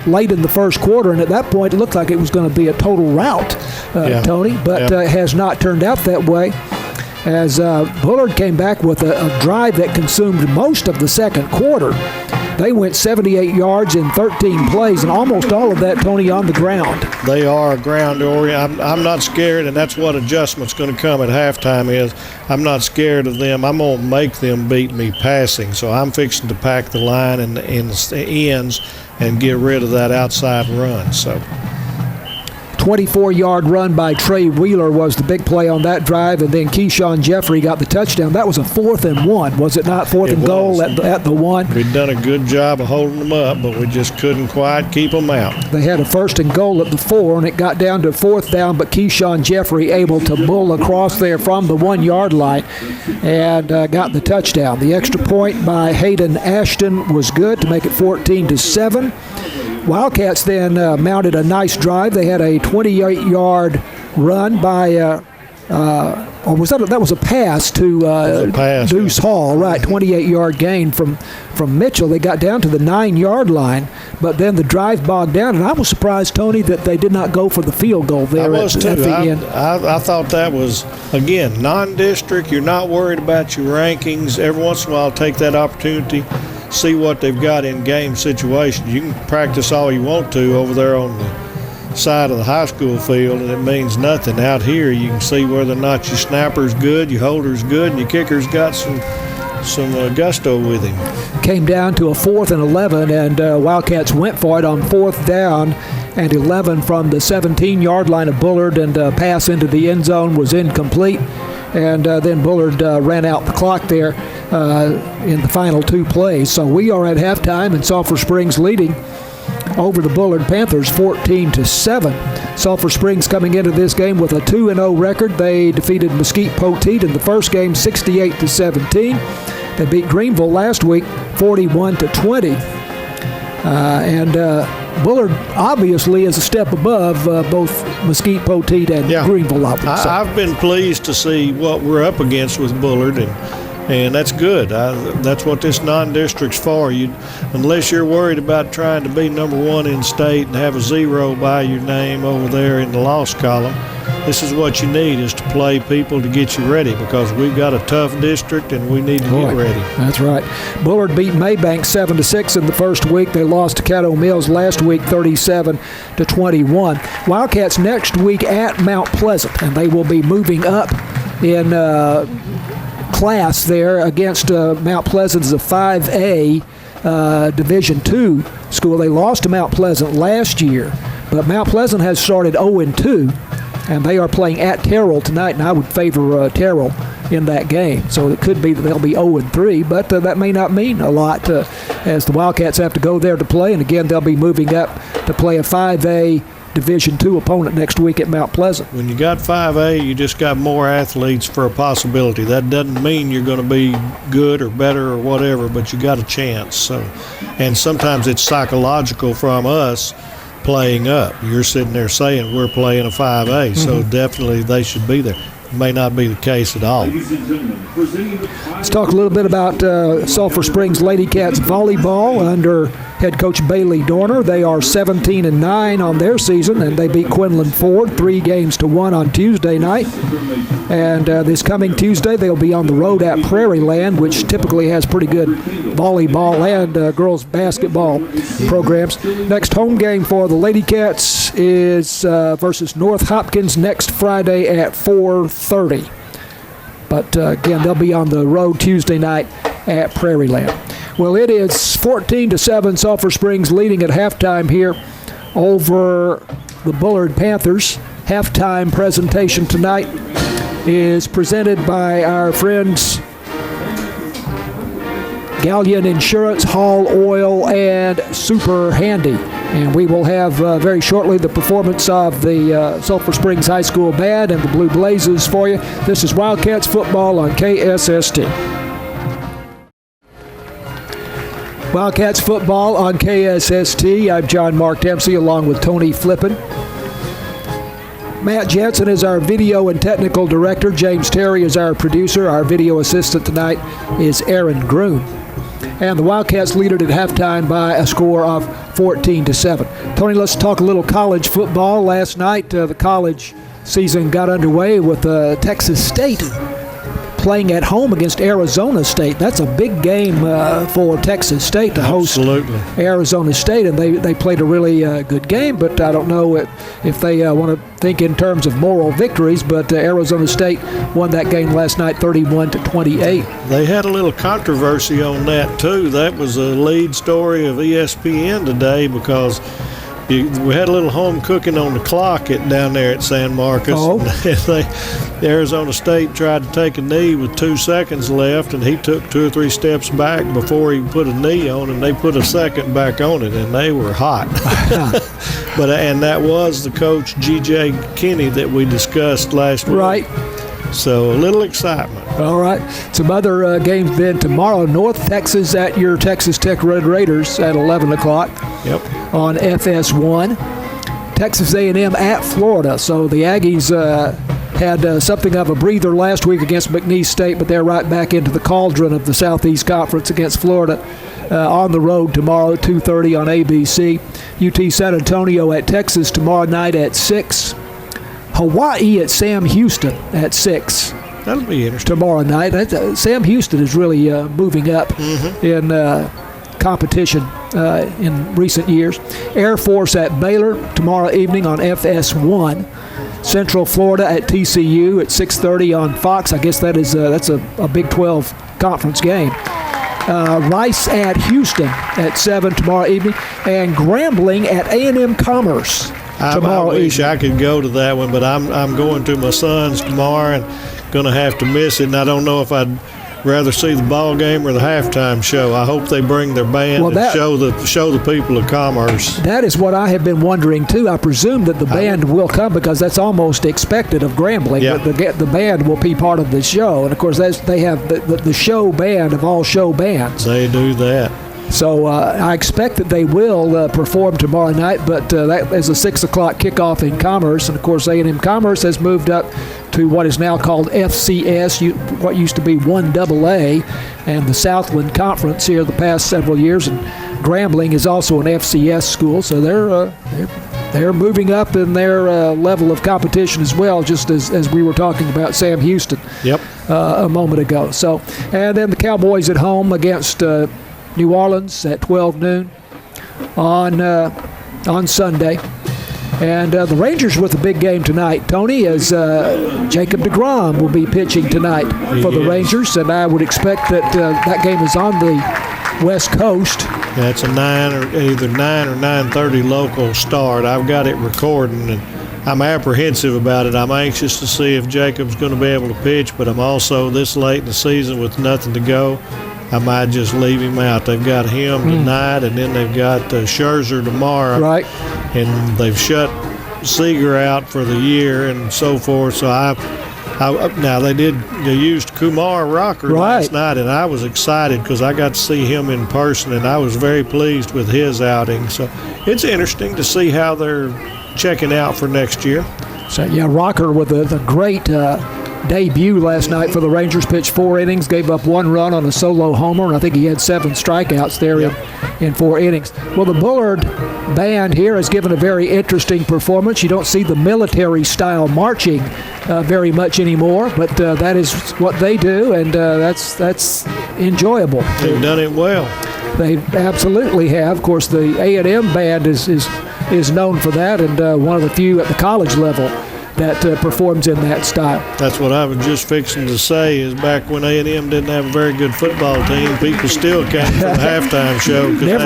Speaker 4: late in the first quarter, and at that point it looked like it was going to be a total rout, Tony, but it has not turned out that way. As Bullard came back with a drive that consumed most of the second quarter. They went 78 yards in 13 plays, and almost all of that, Tony, on the ground.
Speaker 5: They are ground-oriented. I'm not scared, and that's what adjustment's going to come at halftime is. I'm not scared of them. I'm going to make them beat me passing. So I'm fixing to pack the line in the ends and get rid of that outside run. So
Speaker 4: 24-yard run by Trey Wheeler was the big play on that drive, and then Keyshawn Jeffrey got the touchdown. That was a 4th and 1, was it not? 4th and goal at the 1.
Speaker 5: We'd done a good job of holding them up, but we just couldn't quite keep them out.
Speaker 4: They had a 1st and goal at the 4, and it got down to 4th down, but Keyshawn Jeffrey able to bull across there from the 1-yard line and got the touchdown. The extra point by Hayden Ashton was good to make it 14-7. Wildcats then mounted a nice drive. They had a 28-yard run by, or was that was a pass to Deuce Hall, right? 28-yard gain from Mitchell. They got down to the 9-yard line, but then the drive bogged down, and I was surprised, Tony, that they did not go for the field goal there at the end.
Speaker 5: I thought that was, again, non-district. You're not worried about your rankings. Every once in a while, take that opportunity. See what they've got in game situations. You can practice all you want to over there on the side of the high school field, and it means nothing. Out here, you can see whether or not your snapper's good, your holder's good, and your kicker's got some gusto with him.
Speaker 4: Came down to a 4th and 11, and Wildcats went for it on 4th down and 11 from the 17-yard line of Bullard, and a pass into the end zone was incomplete. And then Bullard ran out the clock there in the final 2 plays. So we are at halftime, and Sulphur Springs leading over the Bullard Panthers 14-7. Sulphur Springs coming into this game with a 2-0 record. They defeated Mesquite Poteet in the first game 68-17. They beat Greenville last week 41-20. Bullard obviously is a step above both Mesquite Poteet and Greenville.
Speaker 5: I've been pleased to see what we're up against with Bullard, and that's good. That's what this non-district's for. Unless you're worried about trying to be number 1 in state and have a 0 by your name over there in the loss column, this is what you need, is to play people to get you ready, because we've got a tough district and we need to get ready.
Speaker 4: That's right. Bullard beat Maybank 7-6 in the first week. They lost to Caddo Mills last week 37-21. Wildcats next week at Mount Pleasant, and they will be moving up in class there against Mount Pleasant as a 5A Division II school. They lost to Mount Pleasant last year, but Mount Pleasant has started 0-2. And they are playing at Terrell tonight, and I would favor Terrell in that game. So it could be that they'll be 0-3, but that may not mean a lot as the Wildcats have to go there to play. And again, they'll be moving up to play a 5A Division II opponent next week at Mount Pleasant.
Speaker 5: When you got 5A, you just got more athletes for a possibility. That doesn't mean you're going to be good or better or whatever, but you got a chance. So, and sometimes it's psychological from us playing up. You're sitting there saying we're playing a 5A, so definitely they should be there. may not be the case at all.
Speaker 4: Let's talk a little bit about Sulphur Springs Lady Cats volleyball under head coach Bailey Dorner. They are 17-9 on their season, and they beat Quinlan Ford 3-1 on Tuesday night. And this coming Tuesday, they'll be on the road at Prairie Land, which typically has pretty good volleyball and girls basketball programs. Next home game for the Lady Cats is versus North Hopkins next Friday at 4:30. But again, they'll be on the road Tuesday night at Prairie Land. Well, it is 14-7, Sulphur Springs leading at halftime here over the Bullard Panthers. Halftime presentation tonight is presented by our friends Galleon Insurance, Hall Oil, and Super Handy. And we will have very shortly the performance of the Sulphur Springs High School Band and the Blue Blazes for you. This is Wildcats football on KSST. Wildcats football on KSST. I'm John Mark Dempsey along with Tony Flippin. Matt Jensen is our video and technical director. James Terry is our producer. Our video assistant tonight is Aaron Groom. And the Wildcats lead it at halftime by a score of 14-7. Tony, let's talk a little college football. Last night, the college season got underway with Texas State playing at home against Arizona State. That's a big game for Texas State to host Arizona State, and they played a really good game, but I don't know if they want to think in terms of moral victories, but Arizona State won that game last night 31-28.
Speaker 5: They had a little controversy on that, too. That was a lead story of ESPN today because we had a little home cooking on the clock down there at San Marcos.
Speaker 4: Oh.
Speaker 5: Arizona State tried to take a knee with 2 seconds left, and he took 2 or 3 steps back before he put a knee on, and they put a second back on it, and they were hot. And that was the coach, G.J. Kinney, that we discussed last week.
Speaker 4: Right.
Speaker 5: So a little excitement.
Speaker 4: All right. Some other games then tomorrow. North Texas at your Texas Tech Red Raiders at 11 o'clock.
Speaker 5: Yep.
Speaker 4: On FS1. Texas A&M at Florida. So the Aggies had something of a breather last week against McNeese State, but they're right back into the cauldron of the Southeast Conference against Florida on the road tomorrow at 2:30 on ABC. UT San Antonio at Texas tomorrow night at 6. Hawaii at Sam Houston at 6.
Speaker 5: That'll be interesting.
Speaker 4: Tomorrow night. Sam Houston is really moving up in competition in recent years. Air Force at Baylor tomorrow evening on FS1. Central Florida at TCU at 6:30 on Fox. I guess that's a Big 12 conference game. Rice at Houston at 7 tomorrow evening. And Grambling at A&M Commerce tomorrow
Speaker 5: I wish
Speaker 4: evening.
Speaker 5: I could go to that one, but I'm going to my son's tomorrow and going to have to miss it. And I don't know if I'd rather see the ball game or the halftime show. I hope they bring their band and show the people of Commerce.
Speaker 4: That is what I have been wondering too. I presume that the band will come because that's almost expected of Grambling.
Speaker 5: Yeah.
Speaker 4: The band will be part of the show, and of course they have the show band of all show bands.
Speaker 5: They do that.
Speaker 4: So I expect that they will perform tomorrow night, but that is a 6 o'clock kickoff in Commerce. And, of course, A&M Commerce has moved up to what is now called FCS, what used to be 1AA, and the Southland Conference here the past several years. And Grambling is also an FCS school, so they're moving up in their level of competition as well, just as we were talking about Sam Houston a moment ago. So, and then the Cowboys at home against New Orleans at 12 noon on Sunday. And the Rangers with a big game tonight, Tony, as Jacob deGrom will be pitching tonight for the Rangers, and I would expect that that game is on the West Coast.
Speaker 5: Yeah, it's either 9 or 9:30 local start. I've got it recording, and I'm apprehensive about it. I'm anxious to see if Jacob's going to be able to pitch, but I'm also this late in the season with nothing to go. I might just leave him out. They've got him tonight, and then they've got Scherzer tomorrow.
Speaker 4: Right.
Speaker 5: And they've shut Seager out for the year and so forth. So now they used Kumar Rocker last night, and I was excited because I got to see him in person, and I was very pleased with his outing. So it's interesting to see how they're checking out for next year.
Speaker 4: So, yeah, Rocker with a great debut last night for the Rangers. Pitched 4 innings, gave up 1 run on a solo homer, and I think he had 7 strikeouts there in 4 innings. Well, the Bullard band here has given a very interesting performance. You don't see the military-style marching very much anymore, but that is what they do, and that's enjoyable.
Speaker 5: They've done it well.
Speaker 4: They absolutely have. Of course, the A&M band is known for that, and one of the few at the college level that performs in that style.
Speaker 5: That's what I was just fixing to say, is back when A&M didn't have a very good football team, people still came for the halftime show because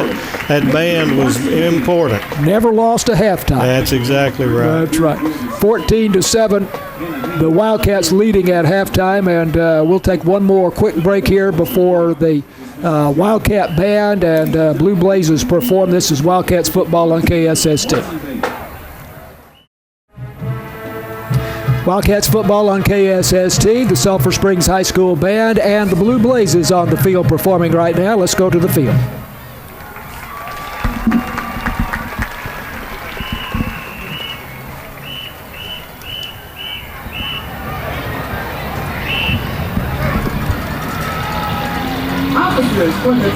Speaker 5: that band was important.
Speaker 4: Never lost a halftime.
Speaker 5: That's exactly right.
Speaker 4: That's right. 14-7, the Wildcats leading at halftime, and we'll take one more quick break here before the Wildcat band and Blue Blazers perform. This is Wildcats football on KSST. Wildcats football on KSST, the Sulphur Springs High School band and the Blue Blazers on the field performing right now. Let's go to the field.
Speaker 7: Officers for the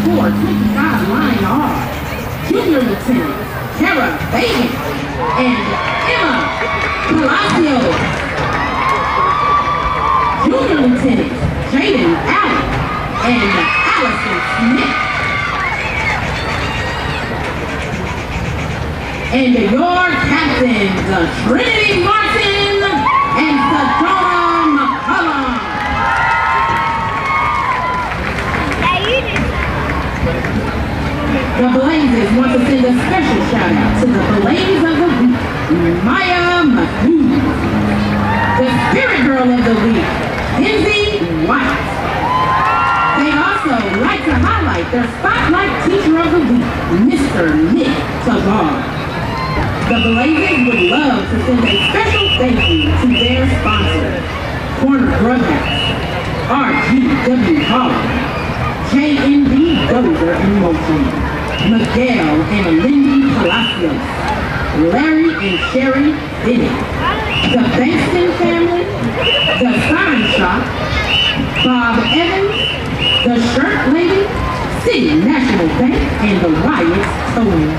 Speaker 7: 24-25 line are Junior Lieutenant Kara Bacon and Emma Palacio. Junior Lieutenant Jaden Allen and Allison Smith. And your captains, Trinity Martin and Sedona McCullum. The Blazers want to send a special shout out to the Blaze of the Week, Maya Mahmood. The Spirit Girl of the Week, Lindsay White. They also like to highlight their Spotlight Teacher of the Week, Mr. Nick Tabar. The Blazers would love to send a special thank you to their sponsor, Corner Brothers, RGW Hall, JNB Dozer in Motion, Miguel and Lindy Palacios, Larry and Sherry Bennett, the Bankston family, the Sign Shop, Bob Evans, the Shirt Lady, City National Bank, and the Wyatt's Towing.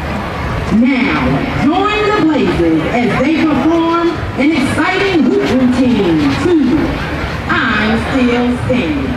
Speaker 7: Now, join the Blazers as they perform an exciting hoop routine to I'm Still Standing.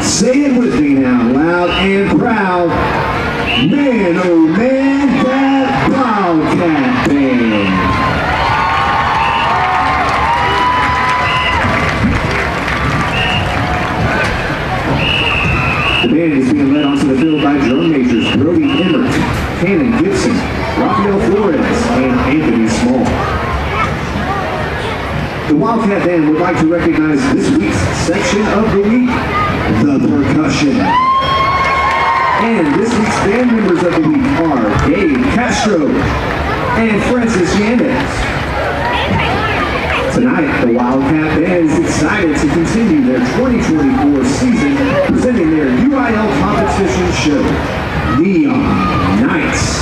Speaker 8: Say it with me now, loud and proud. Man, oh man, that Wildcat band. The band is being led onto the field by drum majors Brody Emmert, Cannon Gibson, Rafael Flores, and Anthony Small. The Wildcat Band would like to recognize this week's section of the week, the percussion. And this week's band members of the week are Gabe Castro and Francis Yanez. Tonight, the Wildcat Band is excited to continue their 2024 season presenting their UIL competition show, Neon Nights.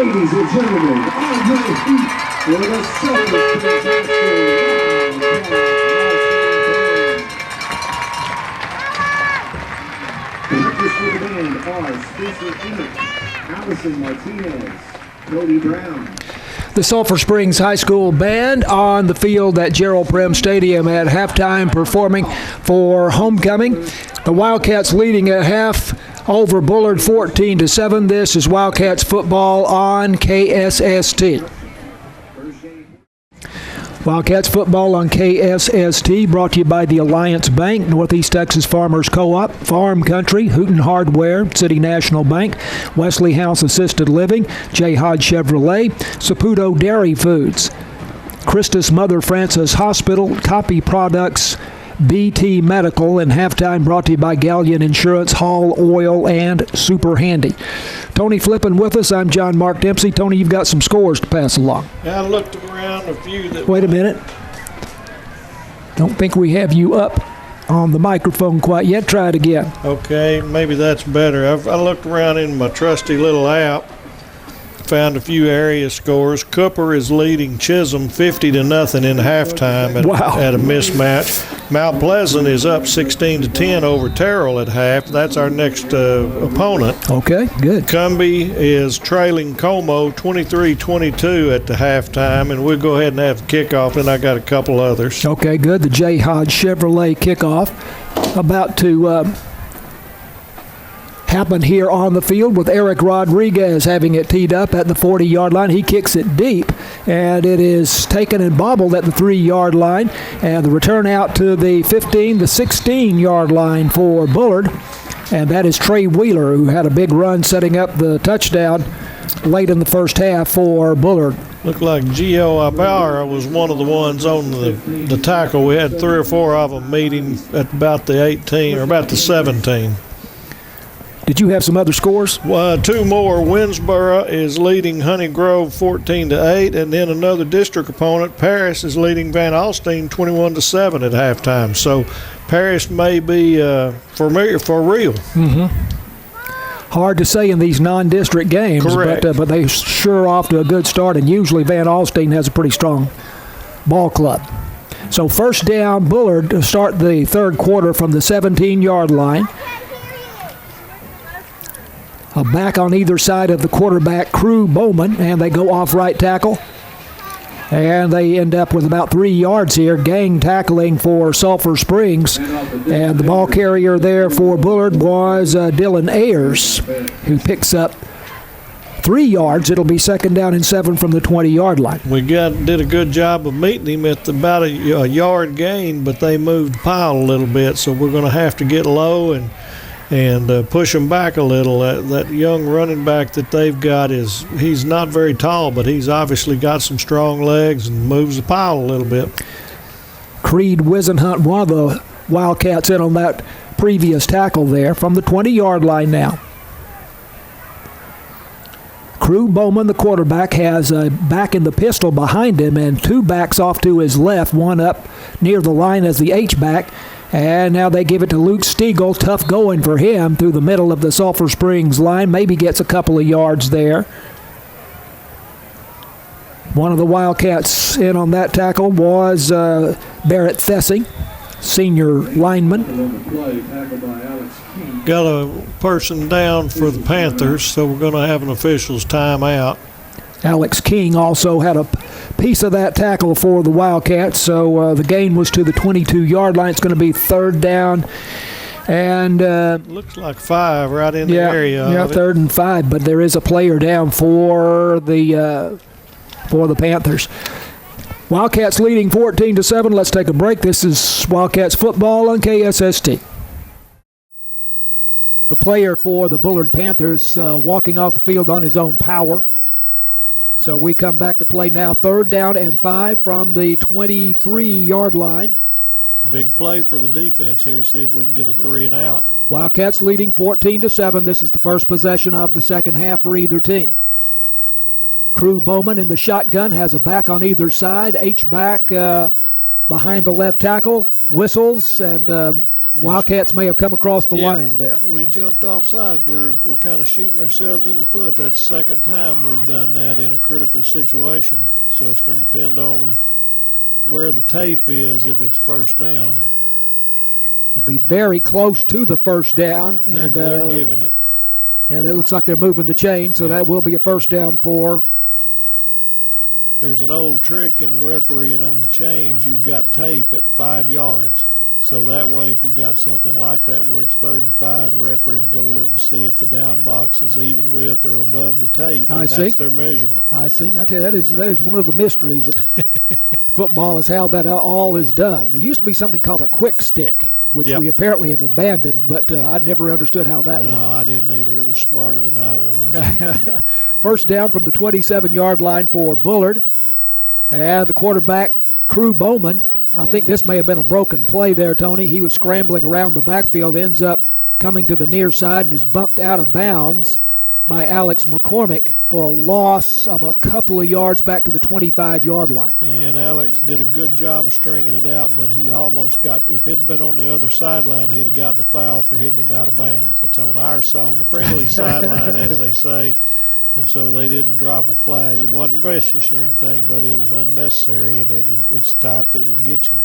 Speaker 8: Ladies and gentlemen, on your feet for the Sulphur Springs High School Wildcats. Directors for the band are Spencer Emmett, Allison Martinez, Cody Brown.
Speaker 4: The Sulphur Springs High School Band on the field at Gerald Prim Stadium at halftime performing for homecoming. The Wildcats leading at half over Bullard 14-7. This is Wildcats football on KSST. Wildcats football on KSST brought to you by the Alliance Bank, Northeast Texas Farmers Co-op, Farm Country, Hooten Hardware, City National Bank, Wesley House Assisted Living, J. Hodge Chevrolet, Saputo Dairy Foods, Christus Mother Francis Hospital, Copy Products, BT Medical, and halftime brought to you by Galleon Insurance, Hall Oil, and Super Handy. Tony Flippin with us. I'm John Mark Dempsey. Tony, you've got some scores to pass along.
Speaker 5: Yeah, I looked around a few that...
Speaker 4: Wait a minute. Don't think we have you up on the microphone quite yet. Try it again.
Speaker 5: Okay, maybe that's better. I looked around in my trusty little app, found a few area scores. Cooper is leading Chisholm 50-0 in halftime at a mismatch. Mount Pleasant is up 16-10 over Terrell at half. That's our next opponent.
Speaker 4: Okay, good.
Speaker 5: Cumbie is trailing Como 23-22 at the halftime, and we'll go ahead and have the kickoff, and I got a couple others.
Speaker 4: Okay, good. The J. Hodge Chevrolet kickoff about to happen here on the field with Eric Rodriguez having it teed up at the 40-yard line. He kicks it deep, and it is taken and bobbled at the 3-yard line. And the return out to the 15, the 16-yard line for Bullard. And that is Trey Wheeler, who had a big run setting up the touchdown late in the first half for Bullard.
Speaker 5: Looked like Gio Ibarra was one of the ones on the tackle. We had 3 or 4 of them meeting at about the 18 or about the 17.
Speaker 4: Did you have some other scores?
Speaker 5: 2 more. Winsboro is leading Honey Grove 14-8, and then another district opponent, Paris, is leading Van Alstyne 21-7 at halftime. So Paris may be for real.
Speaker 4: Mm-hmm. Hard to say in these non-district games,
Speaker 5: correct.
Speaker 4: But they sure are off to a good start, and usually Van Alstyne has a pretty strong ball club. So first down, Bullard to start the third quarter from the 17-yard line. A back on either side of the quarterback, Crew Bowman, and they go off right tackle. And they end up with about 3 yards here, gang tackling for Sulphur Springs. And the ball carrier there for Bullard was Dylan Ayers, who picks up 3 yards. It'll be second down and 7 from the 20-yard line.
Speaker 5: We did a good job of meeting him at about a yard gain, but they moved the pile a little bit, so we're going to have to get low and push him back a little. That young running back that they've got he's not very tall, but he's obviously got some strong legs and moves the pile a little bit.
Speaker 4: Creed Wisenhunt, one of the Wildcats, in on that previous tackle there from the 20-yard line now. Crew Bowman, the quarterback, has a back in the pistol behind him and 2 backs off to his left, one up near the line as the H-back. And now they give it to Luke Stiegel. Tough going for him through the middle of the Sulphur Springs line. Maybe gets a couple of yards there. One of the Wildcats in on that tackle was Barrett Thessing, senior lineman.
Speaker 5: Got a person down for the Panthers, so we're going to have an official's timeout.
Speaker 4: Alex King also had a piece of that tackle for the Wildcats, so the gain was to the 22-yard line. It's going to be third down. And
Speaker 5: looks like 5 right in the area.
Speaker 4: Yeah, 3rd and 5, but there is a player down for the Panthers. Wildcats leading 14-7. Let's take a break. This is Wildcats football on KSST. The player for the Bullard Panthers walking off the field on his own power. So we come back to play now. 3rd down and 5 from the 23-yard line.
Speaker 5: It's a big play for the defense here. See if we can get a 3 and out.
Speaker 4: Wildcats leading 14-7. This is the first possession of the second half for either team. Crew Bowman in the shotgun has a back on either side. H-back behind the left tackle. Whistles, and Wildcats may have come across the line there.
Speaker 5: We jumped off sides. We're kind of shooting ourselves in the foot. That's the second time we've done that in a critical situation. So it's going to depend on where the tape is if it's first down.
Speaker 4: It'll be very close to the first down.
Speaker 5: They're giving it.
Speaker 4: Yeah, that looks like they're moving the chain, so that will be a first down for.
Speaker 5: There's an old trick in the refereeing on the chains. You've got tape at 5 yards. So that way, if you got something like that where it's 3rd and 5, the referee can go look and see if the down box is even with or above the tape, and that's their measurement.
Speaker 4: I see. I tell you, that is one of the mysteries of football, is how that all is done. There used to be something called a quick stick, which we apparently have abandoned, but I never understood how that worked.
Speaker 5: No, I didn't either. It was smarter than I was.
Speaker 4: First down from the 27-yard line for Bullard. And the quarterback, Crew Bowman. I think this may have been a broken play there, Tony. He was scrambling around the backfield, ends up coming to the near side and is bumped out of bounds by Alex McCormick for a loss of a couple of yards back to the 25-yard line.
Speaker 5: And Alex did a good job of stringing it out, but he almost got, if it had been on the other sideline, he'd have gotten a foul for hitting him out of bounds. It's on our side, on the friendly sideline, as they say. And so they didn't drop a flag. It wasn't vicious or anything, but it was unnecessary, and it's the type that will get you.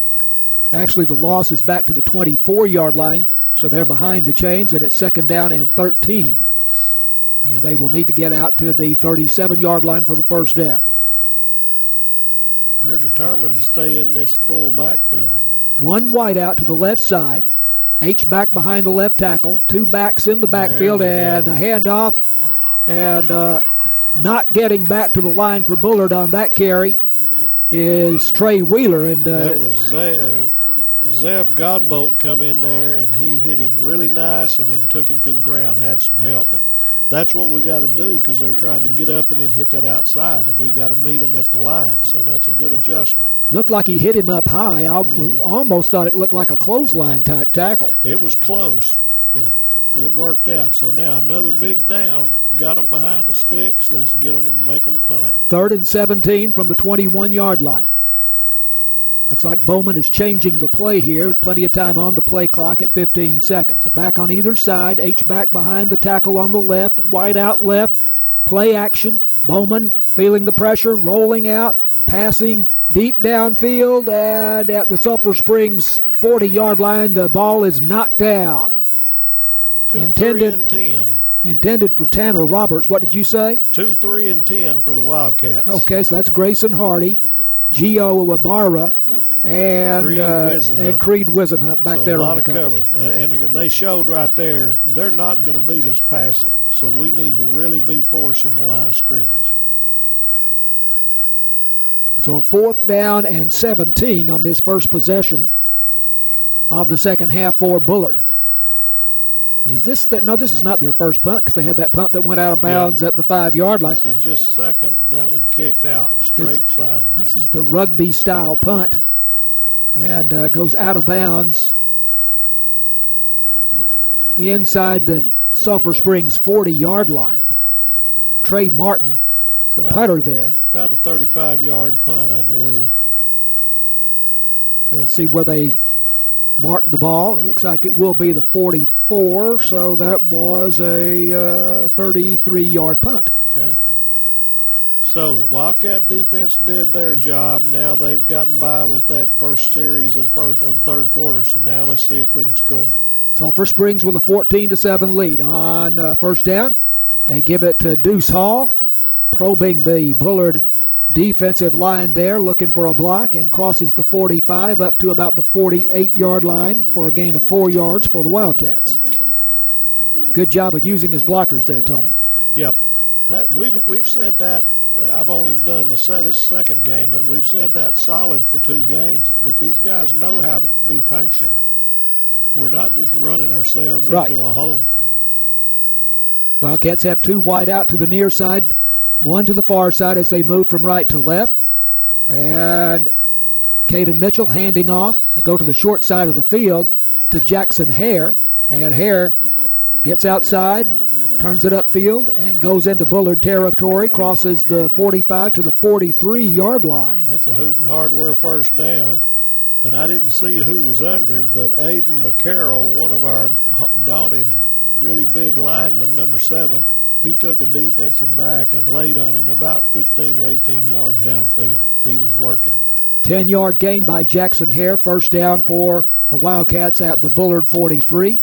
Speaker 4: Actually, the loss is back to the 24-yard line, so they're behind the chains, and it's second down and 13. And they will need to get out to the 37-yard line for the first down.
Speaker 5: They're determined to stay in this full backfield.
Speaker 4: One wide out to the left side. H-back behind the left tackle. Two backs in the backfield, and a handoff. And not getting back to the line for Bullard on that carry is Trey Wheeler. And
Speaker 5: that was Zeb Godbolt come in there, and he hit him really nice and then took him to the ground, had some help. But that's what we got to do, because they're trying to get up and then hit that outside, and we've got to meet them at the line. So that's a good adjustment.
Speaker 4: Looked like he hit him up high. I almost thought it looked like a clothesline type tackle.
Speaker 5: It was close, but it worked out. So now another big down. Got them behind the sticks. Let's get them and make them punt.
Speaker 4: 3rd and 17 from the 21-yard line. Looks like Bowman is changing the play here. Plenty of time on the play clock at 15 seconds. A back on either side. H-back behind the tackle on the left. Wide out left. Play action. Bowman feeling the pressure. Rolling out. Passing deep downfield. And at the Sulphur Springs 40-yard line, the ball is knocked down.
Speaker 5: 2, 3, and 10.
Speaker 4: Intended for Tanner Roberts. What did you say?
Speaker 5: 2, 3, and 10 for the Wildcats.
Speaker 4: Okay, so that's Grayson Hardy, Gio Ibarra, and Creed Wisenhunt back there on the coverage.
Speaker 5: A lot of coverage. And they showed right there they're not going to beat us passing, so we need to really be forcing the line of scrimmage.
Speaker 4: So a 4th down and 17 on this first possession of the second half for Bullard. And is this no, this is not their first punt, because they had that punt that went out of bounds at the 5-yard line.
Speaker 5: This is just second. That one kicked out straight sideways.
Speaker 4: This is the rugby-style punt, and goes out of bounds inside the Sulphur Springs 40-yard line. Trey Martin is the punter there.
Speaker 5: About a 35-yard punt, I believe.
Speaker 4: We'll see where they mark the ball. It looks like it will be the 44, so that was a 33-yard punt.
Speaker 5: Okay. So Wildcat defense did their job. Now they've gotten by with that first series of the third quarter. So now let's see if we can score.
Speaker 4: Sulphur Springs with a 14-7 lead on first down. They give it to Deuce Hall, probing the Bullard defensive line there, looking for a block, and crosses the 45 up to about the 48-yard line for a gain of 4 yards for the Wildcats. Good job of using his blockers there, Tony.
Speaker 5: Yep. That we've said that. I've only done this second game, but we've said that solid for 2 games, that these guys know how to be patient. We're not just running ourselves into a hole.
Speaker 4: Wildcats have 2 wide out to the near side, 1 to the far side as they move from right to left. And Caden Mitchell handing off. They go to the short side of the field to Jackson Hare. And Hare gets outside, turns it upfield, and goes into Bullard territory, crosses the 45 to the 43-yard line.
Speaker 5: That's a Hooten Hardware first down. And I didn't see who was under him, but Aiden McCarroll, one of our daunted, really big linemen, number 7, he took a defensive back and laid on him about 15 or 18 yards downfield. He was working.
Speaker 4: 10-yard gain by Jackson Hare, first down for the Wildcats at the Bullard 43.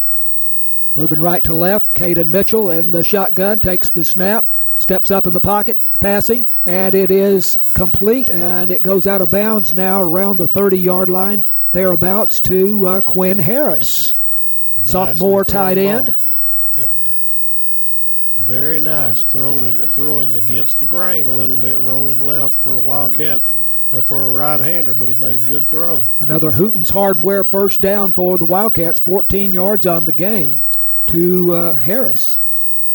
Speaker 4: Moving right to left, Caden Mitchell in the shotgun, takes the snap, steps up in the pocket, passing, and it is complete, and it goes out of bounds now around the 30-yard line, thereabouts to Quinn Harris, sophomore tight end.
Speaker 5: Yep. Very nice. Throwing against the grain a little bit, rolling left for a Wildcat or for a right-hander, but he made a good throw.
Speaker 4: Another Hooten's Hardware first down for the Wildcats, 14 yards on the gain to Harris,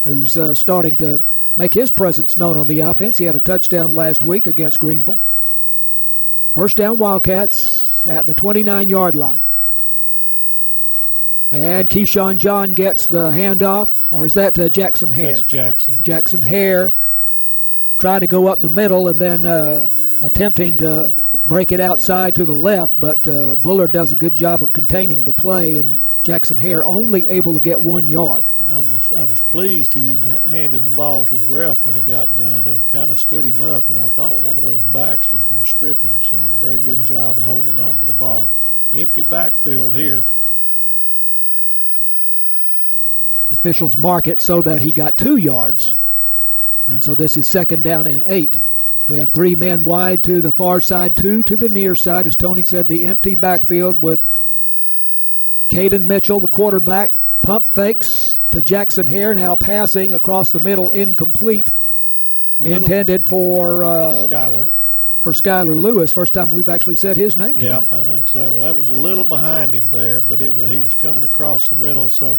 Speaker 4: who's starting to make his presence known on the offense. He had a touchdown last week against Greenville. First down Wildcats at the 29-yard line. And Keyshawn John gets the handoff, or is that Jackson Hare?
Speaker 5: That's Jackson.
Speaker 4: Jackson Hare trying to go up the middle and then attempting to break it outside to the left, but Bullard does a good job of containing the play, and Jackson Hare only able to get 1 yard.
Speaker 5: I was pleased he handed the ball to the ref when he got done. They kind of stood him up, and I thought one of those backs was going to strip him, so very good job of holding on to the ball. Empty backfield here.
Speaker 4: Officials mark it so that he got 2 yards, and so this is second down and 8. We have 3 men wide to the far side, 2 to the near side. As Tony said, the empty backfield with Caden Mitchell, the quarterback, pump fakes to Jackson Hare, now passing across the middle, incomplete, intended for Skylar Lewis. First time we've actually said his name tonight.
Speaker 5: Yep, I think so. That was a little behind him there, but he was coming across the middle, so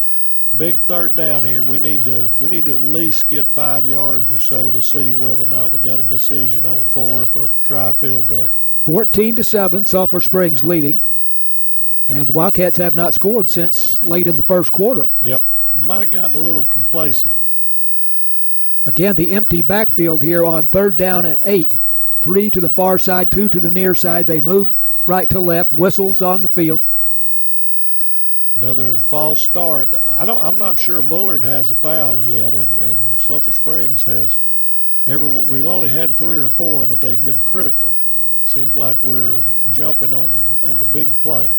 Speaker 5: big third down here. We need to at least get 5 yards or so to see whether or not we got a decision on fourth or try a field goal.
Speaker 4: 14-7, Sulphur Springs leading. And the Wildcats have not scored since late in the first quarter.
Speaker 5: Yep. Might have gotten a little complacent.
Speaker 4: Again, the empty backfield here on third down and 8. 3 to the far side, 2 to the near side. They move right to left. Whistles on the field.
Speaker 5: Another false start. I'm not sure Bullard has a foul yet, and Sulphur Springs has we've only had 3 or 4, but they've been critical. Seems like we're jumping on the big play.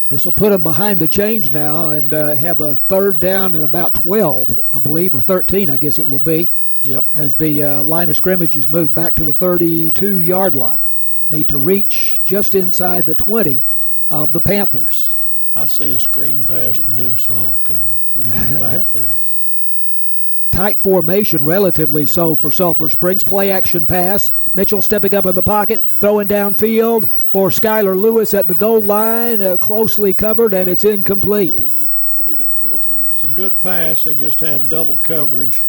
Speaker 4: This will put them behind the change now and have a third down and about 12, I believe, or 13, I guess it will be.
Speaker 5: Yep.
Speaker 4: As the line of scrimmage is moved back to the 32-yard line. Need to reach just inside the 20 of the Panthers.
Speaker 5: I see a screen pass to Deuce Hall coming. He's in the backfield.
Speaker 4: Tight formation, relatively so, for Sulphur Springs. Play action pass. Mitchell stepping up in the pocket, throwing downfield for Skylar Lewis at the goal line, closely covered, and it's incomplete.
Speaker 5: It's a good pass. They just had double coverage.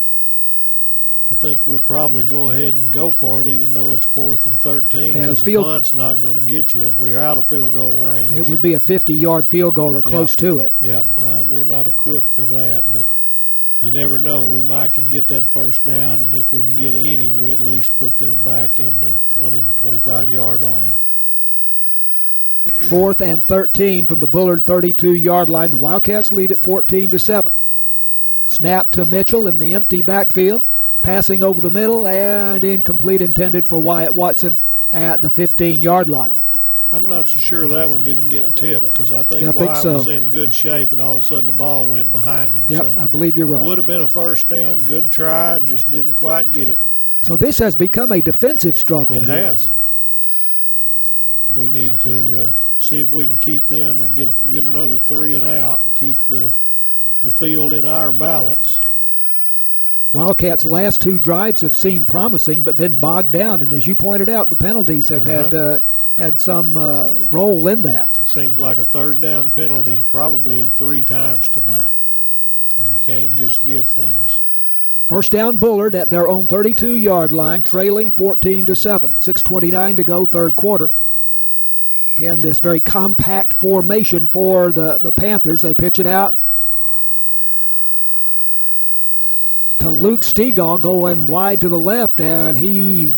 Speaker 5: I think we'll probably go ahead and go for it, even though it's 4th and 13, because the punt's not going to get you. We're out of field goal range.
Speaker 4: It would be a 50-yard field goal or close to it.
Speaker 5: Yep, we're not equipped for that, but you never know. We might can get that first down, and if we can get any, we at least put them back in the 20 to 25-yard line.
Speaker 4: 4th and 13 from the Bullard 32-yard line. The Wildcats lead at 14-7. Snap to Mitchell in the empty backfield. Passing over the middle and incomplete, intended for Wyatt Watson at the 15-yard line.
Speaker 5: I'm not so sure that one didn't get tipped, because I think Wyatt was in good shape, and all of a sudden the ball went behind him.
Speaker 4: Yep,
Speaker 5: so
Speaker 4: I believe you're right.
Speaker 5: Would have been a first down. Good try, just didn't quite get it.
Speaker 4: So this has become a defensive struggle.
Speaker 5: It has. We need to see if we can keep them and get another 3 and out, keep the field in our balance.
Speaker 4: Wildcats' last 2 drives have seemed promising, but then bogged down. And as you pointed out, the penalties have had some role in that.
Speaker 5: Seems like a third down penalty probably 3 times tonight. You can't just give things.
Speaker 4: First down Bullard at their own 32-yard line, trailing 14-7. 6:29 to go, third quarter. Again, this very compact formation for the Panthers. They pitch it out to Luke Stegall going wide to the left, and he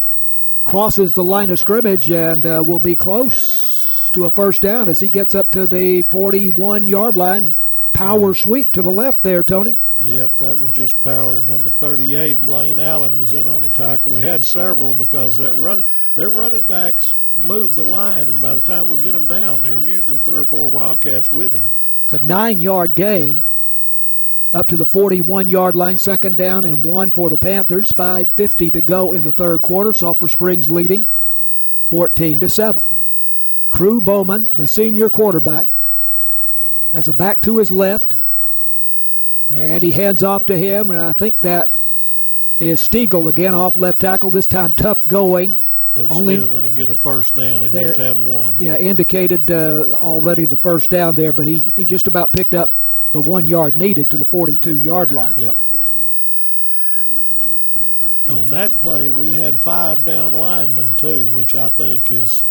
Speaker 4: crosses the line of scrimmage and will be close to a first down as he gets up to the 41-yard line. Power sweep to the left there, Tony.
Speaker 5: Yep, that was just power. Number 38, Blaine Allen, was in on a tackle. We had several because their running backs move the line, and by the time we get them down, there's usually 3 or 4 Wildcats with him.
Speaker 4: It's a 9-yard gain up to the 41-yard line, second down and 1 for the Panthers. 5:50 to go in the third quarter. Sulphur Springs leading 14-7. Crew Bowman, the senior quarterback, has a back to his left, and he hands off to him, and I think that is Stegall again off left tackle, this time tough going.
Speaker 5: But it's still going to get a first down. They just had one.
Speaker 4: Yeah, indicated already the first down there, but he just about picked up the 1 yard needed to the 42-yard line.
Speaker 5: Yep. On that play, we had 5 down linemen too, which I think is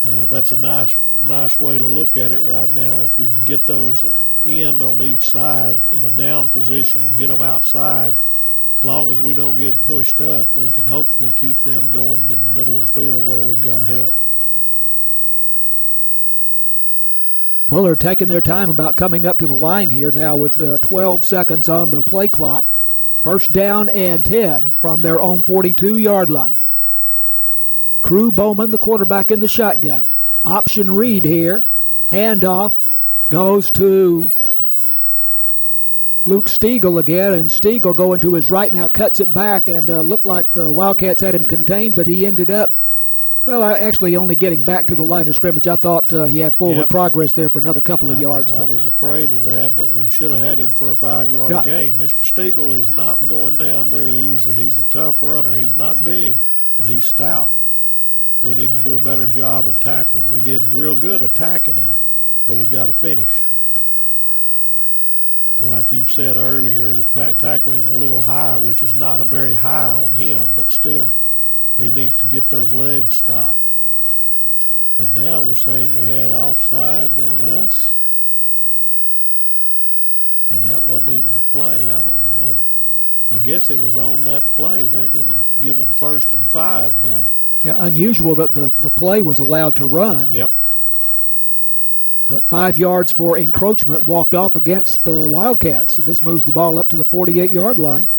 Speaker 5: that's a nice way to look at it right now. If we can get those end on each side in a down position and get them outside, as long as we don't get pushed up, we can hopefully keep them going in the middle of the field where we've got help.
Speaker 4: Bullard taking their time about coming up to the line here now with 12 seconds on the play clock. First down and 10 from their own 42-yard line. Crew Bowman, the quarterback in the shotgun. Option read here. Handoff goes to Luke Stegall again, and Stegall going to his right now, cuts it back, and looked like the Wildcats had him contained, but he ended up, actually only getting back to the line of scrimmage. I thought he had forward progress there for another couple of yards.
Speaker 5: I was afraid of that, but we should have had him for a 5-yard gain. Mr. Stegall is not going down very easy. He's a tough runner. He's not big, but he's stout. We need to do a better job of tackling. We did real good attacking him, but we got to finish. Like you said earlier, tackling a little high, which is not a very high on him, but still, he needs to get those legs stopped. But now we're saying we had offsides on us, and that wasn't even a play. I don't even know. I guess it was on that play. They're going to give them 1st and 5 now.
Speaker 4: Yeah, unusual that the play was allowed to run.
Speaker 5: Yep.
Speaker 4: But 5 yards for encroachment walked off against the Wildcats. So this moves the ball up to the 48-yard line.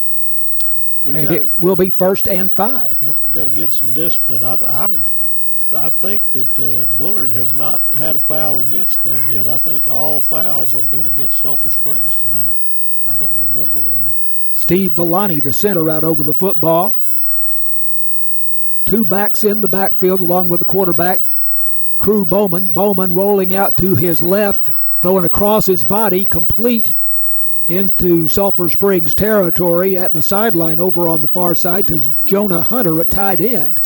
Speaker 4: It will be 1st and 5.
Speaker 5: Yep, we've got to get some discipline. I think that Bullard has not had a foul against them yet. I think all fouls have been against Sulphur Springs tonight. I don't remember one.
Speaker 4: Steve Villani, the center, out over the football. 2 backs in the backfield along with the quarterback, Crew Bowman. Bowman rolling out to his left, throwing across his body, complete into Sulphur Springs territory at the sideline over on the far side to Jonah Hunter at tight end.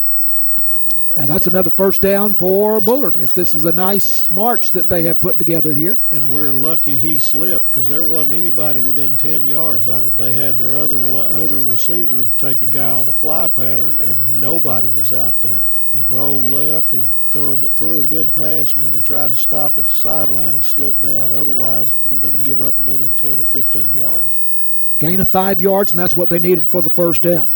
Speaker 4: And that's another first down for Bullard, as this is a nice march that they have put together here.
Speaker 5: And we're lucky he slipped because there wasn't anybody within 10 yards of him. They had their other receiver to take a guy on a fly pattern, and nobody was out there. He rolled left. He threw a good pass, and when he tried to stop at the sideline, he slipped down. Otherwise, we're going to give up another 10 or 15 yards.
Speaker 4: Gain of 5 yards, and that's what they needed for the first down.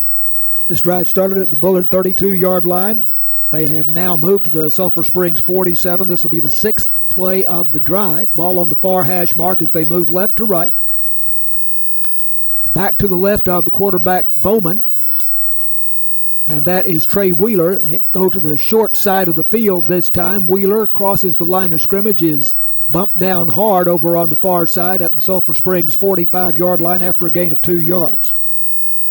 Speaker 4: This drive started at the Bullard 32-yard line. They have now moved to the Sulphur Springs 47. This will be the 6th play of the drive. Ball on the far hash mark as they move left to right. Back to the left of the quarterback, Bowman. And that is Trey Wheeler. Go to the short side of the field this time. Wheeler crosses the line of scrimmage, is bumped down hard over on the far side at the Sulphur Springs 45-yard line after a gain of 2 yards.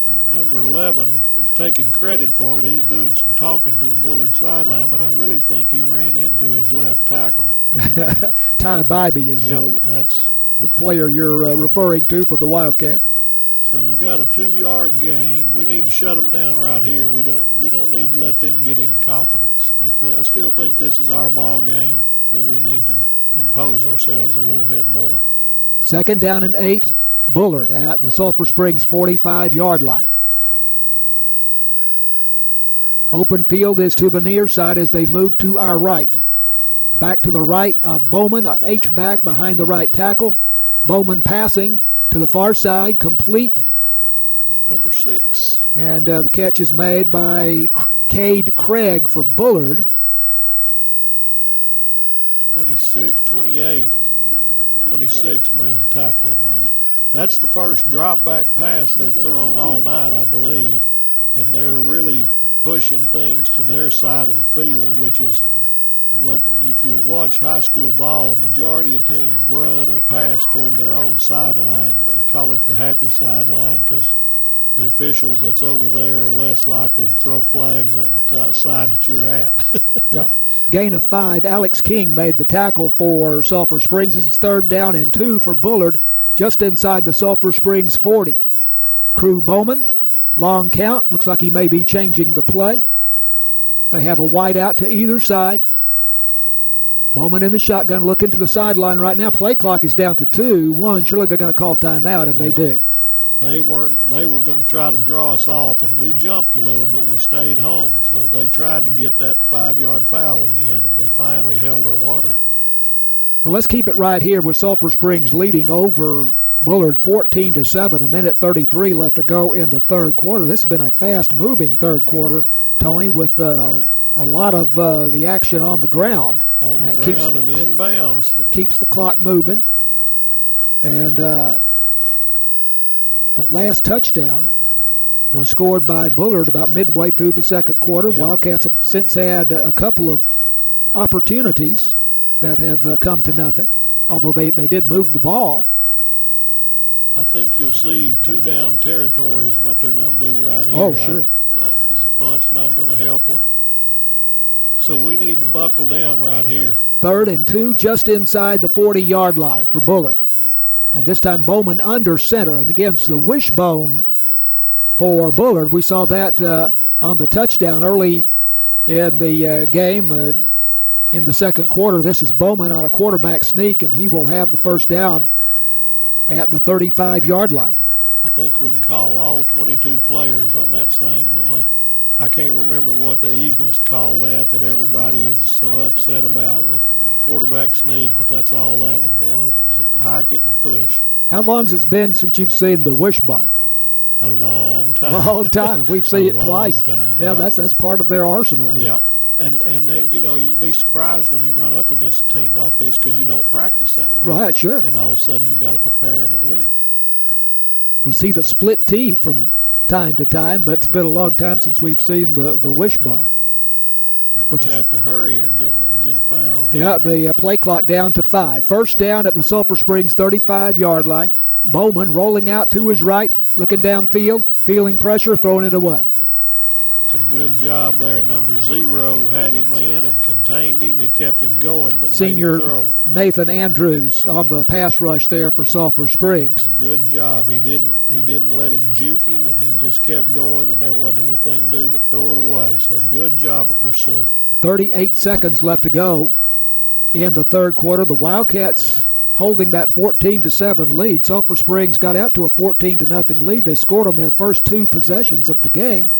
Speaker 5: I think number 11 is taking credit for it. He's doing some talking to the Bullard sideline, but I really think he ran into his left tackle.
Speaker 4: Ty Bybee is
Speaker 5: that's
Speaker 4: the player you're referring to for the Wildcats.
Speaker 5: So we got a 2-yard gain. We need to shut them down right here. We don't need to let them get any confidence. I still think this is our ball game, but we need to impose ourselves a little bit more.
Speaker 4: 2nd down and 8. Bullard at the Sulphur Springs 45-yard line. Open field is to the near side as they move to our right. Back to the right of Bowman, an H-back behind the right tackle. Bowman passing to the far side, complete.
Speaker 5: Number 6.
Speaker 4: And the catch is made by Cade Craig for Bullard.
Speaker 5: 28. 26 made the tackle on ours. That's the first drop back pass they've thrown all night, I believe. And they're really pushing things to their side of the field, which is what, if you watch high school ball, majority of teams run or pass toward their own sideline. They call it the happy sideline because the officials that's over there are less likely to throw flags on the side that you're at.
Speaker 4: Yeah. Gain of 5. Alex King made the tackle for Sulphur Springs. This is 3rd down and 2 for Bullard, just inside the Sulphur Springs 40. Crew Bowman, long count. Looks like he may be changing the play. They have a wide out to either side. Bowman in the shotgun looking to the sideline right now. Play clock is down to 2-1. Surely they're going to call timeout, and they do.
Speaker 5: They were going to try to draw us off, and we jumped a little, but we stayed home. So they tried to get that 5-yard foul again, and we finally held our water.
Speaker 4: Well, let's keep it right here with Sulphur Springs leading over Bullard 14-7. A minute 33 left to go in the third quarter. This has been a fast-moving third quarter, Tony, with a lot of the action on the ground.
Speaker 5: On the ground and inbounds.
Speaker 4: Keeps the clock moving. And the last touchdown was scored by Bullard about midway through the second quarter.
Speaker 5: Yep.
Speaker 4: Wildcats have since had a couple of opportunities that have come to nothing, although they did move the ball.
Speaker 5: I think you'll see 2-down territory is what they're going to do right here.
Speaker 4: Oh, sure.
Speaker 5: Because the punt's not going to help them. So we need to buckle down right here.
Speaker 4: 3rd and 2, just inside the 40-yard line for Bullard. And this time Bowman under center. And again, it's the wishbone for Bullard. We saw that on the touchdown early in the game in the second quarter. This is Bowman on a quarterback sneak, and he will have the first down at the 35-yard line.
Speaker 5: I think we can call all 22 players on that same one. I can't remember what the Eagles call that everybody is so upset about with quarterback sneak, but that's all that one was a hike it and push.
Speaker 4: How long has it been since you've seen the wishbone?
Speaker 5: A long time.
Speaker 4: Long time. We've seen it twice.
Speaker 5: Time,
Speaker 4: yeah,
Speaker 5: yep.
Speaker 4: That's part of their arsenal here.
Speaker 5: Yep. And you'd be surprised when you run up against a team like this because you don't practice that way.
Speaker 4: Right, sure.
Speaker 5: And all of a sudden you got to prepare in a week.
Speaker 4: We see the split tee from time to time, but it's been a long time since we've seen the wishbone.
Speaker 5: They're going to have to hurry or they're going to get a foul here.
Speaker 4: Yeah, the play clock down to 5. First down at the Sulphur Springs 35-yard line. Bowman rolling out to his right, looking downfield, feeling pressure, throwing it away.
Speaker 5: It's a good job there. Number 0 had him in and contained him. He kept him going, but
Speaker 4: Senior
Speaker 5: made him throw.
Speaker 4: Nathan Andrews on the pass rush there for Sulphur Springs.
Speaker 5: Good job. He didn't let him juke him, and he just kept going, and there wasn't anything to do but throw it away. So good job of pursuit.
Speaker 4: 38 seconds left to go in the third quarter. The Wildcats holding that 14-7 lead. Sulphur Springs got out to a 14-0 lead. They scored on their first 2 possessions of the game,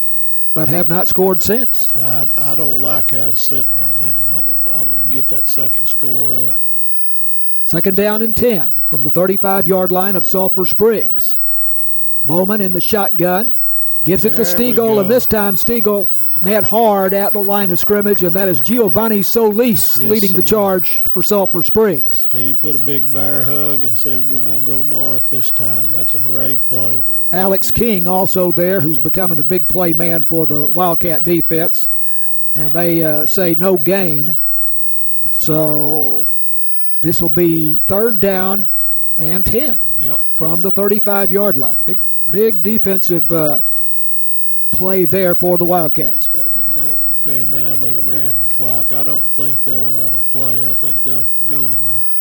Speaker 4: but have not scored since.
Speaker 5: I don't like how it's sitting right now. I want to get that second score up.
Speaker 4: Second down and 10 from the 35-yard line of Sulphur Springs. Bowman in the shotgun. Gives it to Stiegel, and this time Stiegel met hard at the line of scrimmage, and that is Giovanni Solis leading the charge for Sulphur Springs.
Speaker 5: He put a big bear hug and said, we're going to go north this time. That's a great play.
Speaker 4: Alex King also there, who's becoming a big play man for the Wildcat defense, and they say no gain. So this will be 3rd down and 10 from the 35-yard line. Big defensive play there for the Wildcats.
Speaker 5: Okay, now they've ran the clock. I don't think they'll run a play. I think they'll go to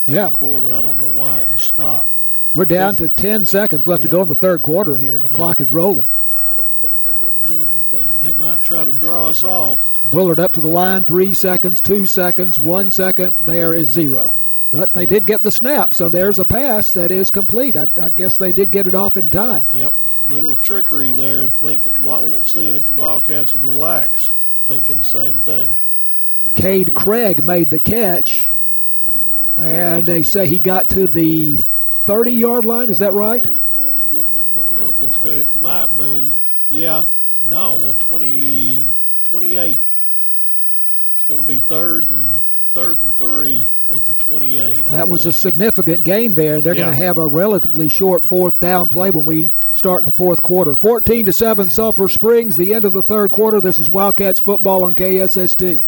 Speaker 5: the quarter. I don't know why it was stopped.
Speaker 4: We're down to 10 seconds left to go in the third quarter here, and the clock is rolling.
Speaker 5: I don't think they're going to do anything. They might try to draw us off.
Speaker 4: Bullard up to the line, 3 seconds, 2 seconds, 1 second. There is 0. But they did get the snap, so there's a pass that is complete. I guess they did get it off in time.
Speaker 5: Yep. Little trickery there, seeing if the Wildcats would relax, thinking the same thing.
Speaker 4: Cade Craig made the catch, and they say he got to the 30-yard line. Is that right?
Speaker 5: Don't know if it might be. Yeah. No, the 28. It's going to be third and 3 at the 28.
Speaker 4: That was a significant gain there, and they're going to have a relatively short fourth down play when we start the fourth quarter. 14-7 Sulphur Springs, the end of the third quarter. This is Wildcats football on KSST.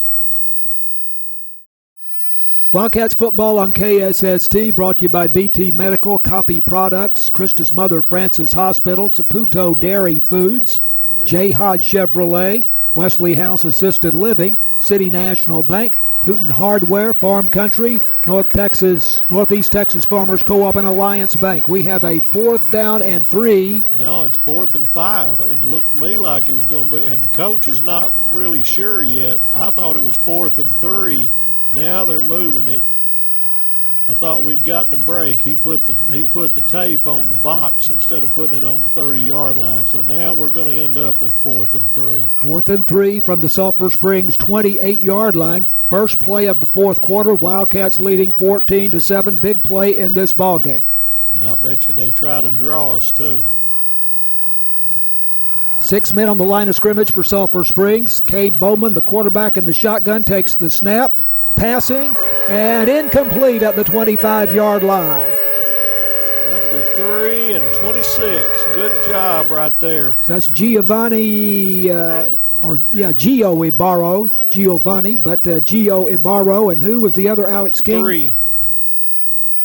Speaker 4: Wildcats football on KSST, brought to you by BT Medical, Copy Products, Christus Mother Francis Hospital, Saputo Dairy Foods, J. Hodge Chevrolet, Wesley House Assisted Living, City National Bank, Hooten Hardware, Farm Country, Northeast Texas Farmers Co-op, and Alliance Bank. We have a 4th down and 3.
Speaker 5: No, it's 4th and 5. It looked to me like it was going to be, and the coach is not really sure yet. I thought it was 4th and 3. Now they're moving it. I thought we'd gotten a break. He put the tape on the box instead of putting it on the 30-yard line. So now we're going to end up with 4th and 3.
Speaker 4: 4th and 3 from the Sulphur Springs 28-yard line. First play of the fourth quarter. Wildcats leading 14-7. Big play in this ball game.
Speaker 5: And I bet you they try to draw us too.
Speaker 4: 6 men on the line of scrimmage for Sulphur Springs. Cade Bowman, the quarterback in the shotgun, takes the snap. Passing and incomplete at the 25-yard line.
Speaker 5: Number 3 and 26. Good job right there.
Speaker 4: So that's Giovanni, Gio Ibarro. Giovanni, but Gio Ibarro. And who was the other, Alex King?
Speaker 5: 3.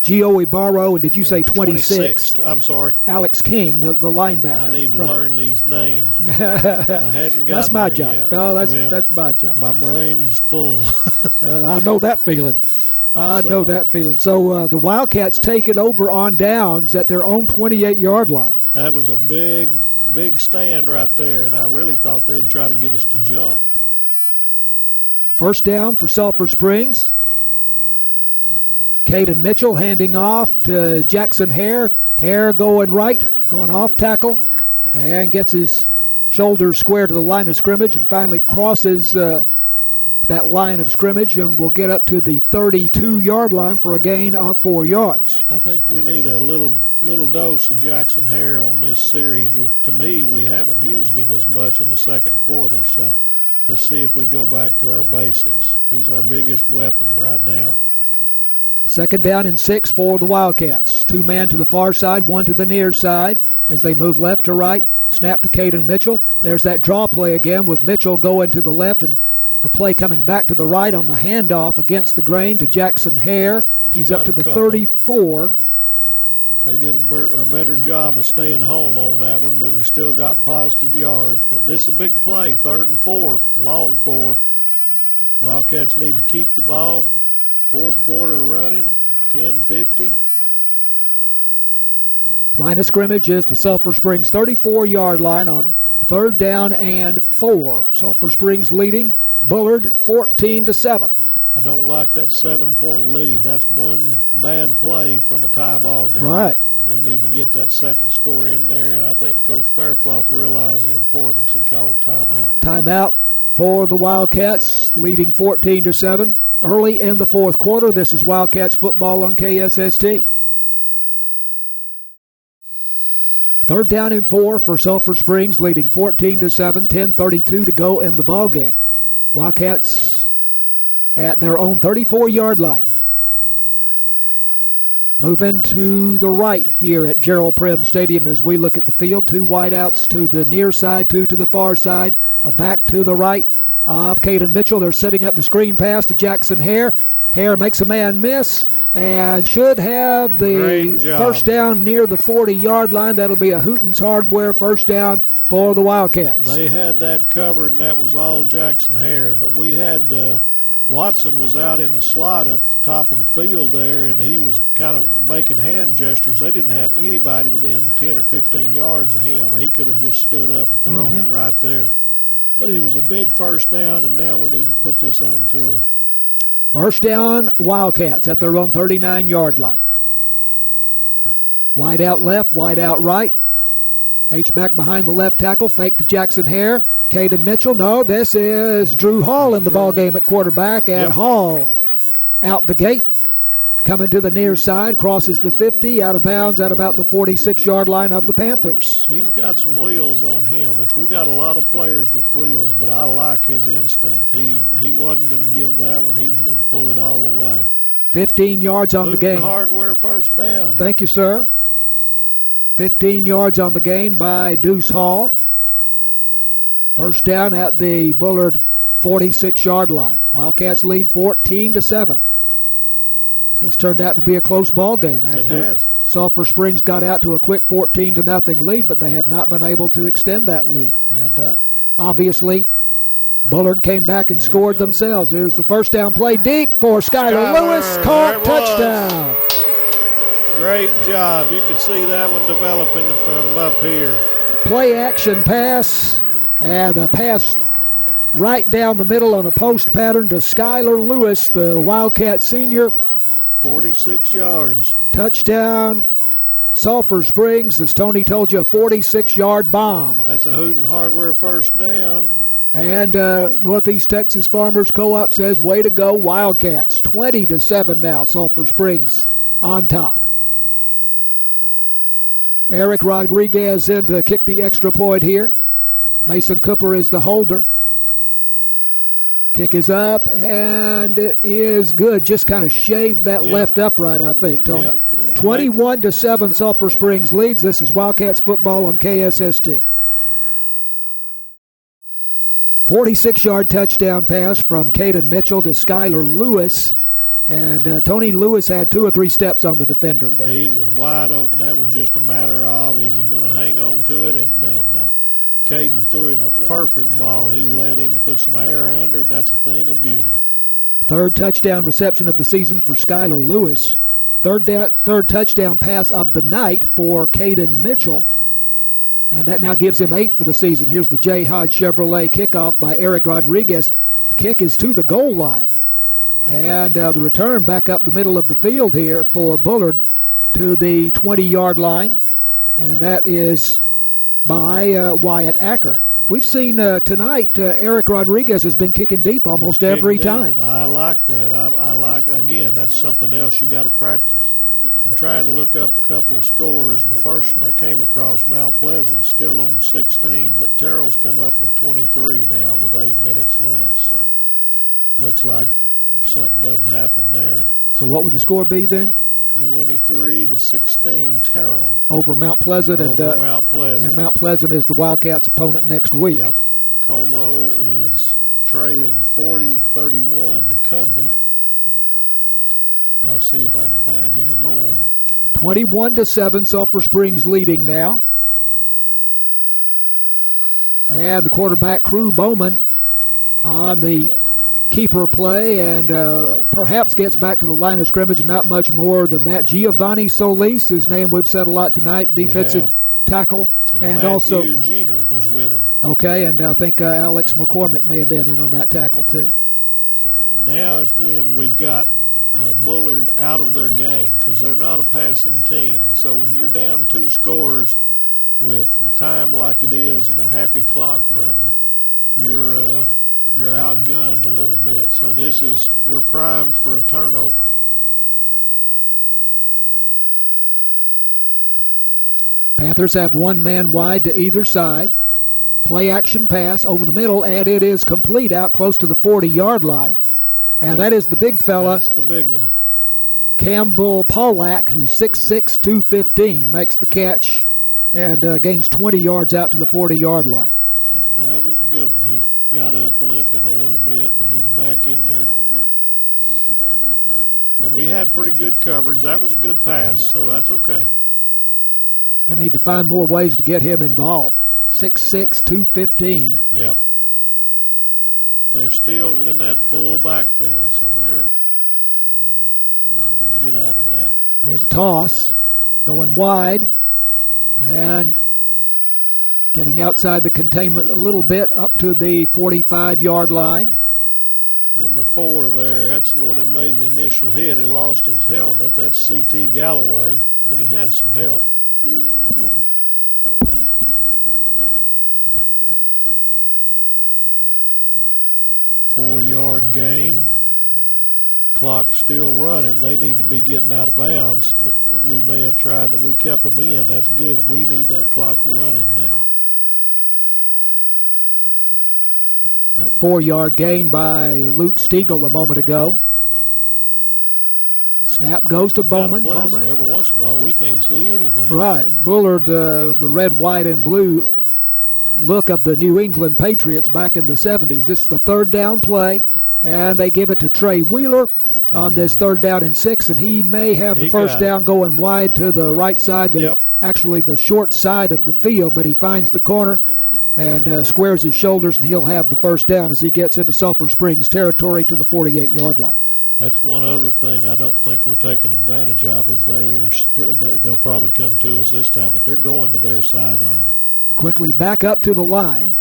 Speaker 4: Gio Ibarro, and did you say 26?
Speaker 5: I'm sorry.
Speaker 4: Alex King, the linebacker.
Speaker 5: I need to learn these names. I hadn't got
Speaker 4: That's my
Speaker 5: there
Speaker 4: job.
Speaker 5: yet.
Speaker 4: No, that's my job.
Speaker 5: My brain is full.
Speaker 4: I know that feeling. know that feeling. So the Wildcats take it over on downs at their own 28-yard line.
Speaker 5: That was a big stand right there, and I really thought they'd try to get us to jump.
Speaker 4: First down for Sulphur Springs. Caden Mitchell handing off to Jackson Hare. Hare going right, going off tackle, and gets his shoulders square to the line of scrimmage and finally crosses that line of scrimmage and will get up to the 32-yard line for a gain of 4 yards.
Speaker 5: I think we need a little dose of Jackson Hare on this series. To me, we haven't used him as much in the second quarter, so let's see if we go back to our basics. He's our biggest weapon right now.
Speaker 4: Second down and 6 for the Wildcats. 2 men to the far side, 1 to the near side as they move left to right. Snap to Caden Mitchell. There's that draw play again with Mitchell going to the left and the play coming back to the right on the handoff against the grain to Jackson Hare. He's up to the 34.
Speaker 5: They did a better job of staying home on that one, but we still got positive yards. But this is a big play, 3rd and 4, long 4. Wildcats need to keep the ball. Fourth quarter running, 10:50.
Speaker 4: Line of scrimmage is the Sulphur Springs 34-yard line on 3rd down and 4. Sulphur Springs leading Bullard 14-7.
Speaker 5: I don't like that 7-point lead. That's one bad play from a tie ball game.
Speaker 4: Right.
Speaker 5: We need to get that second score in there, and I think Coach Faircloth realized the importance. He called timeout.
Speaker 4: Timeout for the Wildcats, leading 14-7. Early in the fourth quarter, this is Wildcats football on KSST. 3rd down and 4 for Sulphur Springs, leading 14-7, 10:32 to go in the ball game. Wildcats at their own 34-yard line. Moving to the right here at Gerald Prim Stadium as we look at the field. 2 wideouts to the near side, 2 to the far side, a back to the right of Caden Mitchell. They're setting up the screen pass to Jackson Hare. Hare makes a man miss and should have the first down near the 40-yard line. That'll be a Hooten's Hardware first down for the Wildcats.
Speaker 5: They had that covered, and that was all Jackson Hare. But we had Watson was out in the slot up at the top of the field there, and he was kind of making hand gestures. They didn't have anybody within 10 or 15 yards of him. He could have just stood up and thrown it right there. But it was a big first down, and now we need to put this on through.
Speaker 4: First down, Wildcats at their own 39-yard line. Wide out left, wide out right. H-back behind the left tackle, fake to Jackson Hare. Caden Mitchell, no, this is Drew Hall in the ballgame at quarterback, and Hall out the gate. Coming to the near side, crosses the 50, out of bounds at about the 46-yard line of the Panthers.
Speaker 5: He's got some wheels on him, which we got a lot of players with wheels, but I like his instinct. He wasn't going to give that one. He was going to pull it all away.
Speaker 4: 15 yards on the game.
Speaker 5: Hardware first down.
Speaker 4: Thank you, sir. 15 yards on the gain by Deuce Hall. First down at the Bullard 46-yard line. Wildcats lead 14-7. This has turned out to be a close ball game.
Speaker 5: It has.
Speaker 4: Sulphur Springs got out to a quick 14-0 lead, but they have not been able to extend that lead. And obviously, Bullard came back and scored themselves. Here's the first down play deep for Skylar Lewis. Caught, touchdown.
Speaker 5: Great job. You could see that one developing from him up here.
Speaker 4: Play action pass, and a pass right down the middle on a post pattern to Skylar Lewis, the Wildcat senior.
Speaker 5: 46 yards.
Speaker 4: Touchdown, Sulphur Springs, as Tony told you, a 46-yard bomb.
Speaker 5: That's a Hooten Hardware first down.
Speaker 4: And Northeast Texas Farmers Co-op says, way to go, Wildcats. 20-7 now, Sulphur Springs on top. Eric Rodriguez in to kick the extra point here. Mason Cooper is the holder. Kick is up, and it is good. Just kind of shaved that left upright, I think, Tony. 21-7, Sulphur Springs leads. This is Wildcats football on KSST. 46-yard touchdown pass from Caden Mitchell to Skylar Lewis. And Tony Lewis had 2 or 3 steps on the defender there.
Speaker 5: He was wide open. That was just a matter of, is he going to hang on to it? And Caden threw him a perfect ball. He let him put some air under it. That's a thing of beauty.
Speaker 4: Third touchdown reception of the season for Skylar Lewis. Third touchdown pass of the night for Caden Mitchell. And that now gives him 8 for the season. Here's the J. Hodge Chevrolet kickoff by Eric Rodriguez. Kick is to the goal line. And the return back up the middle of the field here for Bullard to the 20-yard line. And that is by Wyatt Acker. We've seen tonight Eric Rodriguez has been kicking deep almost every time.
Speaker 5: I like that. I like, again, that's something else you got to practice. I'm trying to look up a couple of scores, and the first one I came across, Mount Pleasant, still on 16, but Terrell's come up with 23 now with 8 minutes left. So looks like if something doesn't happen there.
Speaker 4: So what would the score be then?
Speaker 5: 23-16 Terrell.
Speaker 4: Over Mount Pleasant.
Speaker 5: Over Mount Pleasant.
Speaker 4: And Mount Pleasant is the Wildcats' opponent next week.
Speaker 5: Yep. Como is trailing 40-31 to Cumbie. I'll see if I can find any more.
Speaker 4: 21-7, Sulphur Springs leading now. And the quarterback, Crew Bowman, on the keeper play, and perhaps gets back to the line of scrimmage. Not much more than that. Giovanni Solis, whose name we've said a lot tonight, defensive tackle, and
Speaker 5: Matthew
Speaker 4: also
Speaker 5: Jeter was with him.
Speaker 4: Okay, and I think Alex McCormick may have been in on that tackle too.
Speaker 5: So now is when we've got Bullard out of their game, because they're not a passing team, and so when you're down 2 scores with time like it is and a happy clock running, you're outgunned a little bit. So we're primed for a turnover.
Speaker 4: Panthers have 1 man wide to either side. Play action pass over the middle, and it is complete out close to the 40-yard line. And that is the big fella.
Speaker 5: That's the big one.
Speaker 4: Campbell Pollack, who's 6'6", 215, makes the catch and gains 20 yards out to the 40-yard line.
Speaker 5: Yep, that was a good one. He got up limping a little bit, but he's back in there. And we had pretty good coverage. That was a good pass, so that's okay.
Speaker 4: They need to find more ways to get him involved. 6'6", 215.
Speaker 5: Yep. They're still in that full backfield, so they're not going to get out of that.
Speaker 4: Here's a toss, going wide, and getting outside the containment a little bit up to the 45-yard line.
Speaker 5: Number 4 there, that's the one that made the initial hit. He lost his helmet. That's C.T. Galloway. Then he had some help.
Speaker 6: 4-yard gain, stopped by C.T.
Speaker 5: 4-yard gain. Clock's still running. They need to be getting out of bounds, but we may have tried that. We kept them in. That's good. We need that clock running now.
Speaker 4: That 4-yard gain by Luke Stiegel a moment ago. Snap goes to Bowman.
Speaker 5: Pleasant. Every once in a while, we can't see anything.
Speaker 4: Right. Bullard, the red, white, and blue look of the New England Patriots back in the 70s. This is the third down play, and they give it to Trey Wheeler on this 3rd down and 6, and he may have the first down going wide to the right side, actually the short side of the field, but he finds the corner and squares his shoulders, and he'll have the first down as he gets into Sulphur Springs territory to the 48-yard line.
Speaker 5: That's one other thing I don't think we're taking advantage of is they'll probably come to us this time, but they're going to their sideline.
Speaker 4: Quickly back up to the line.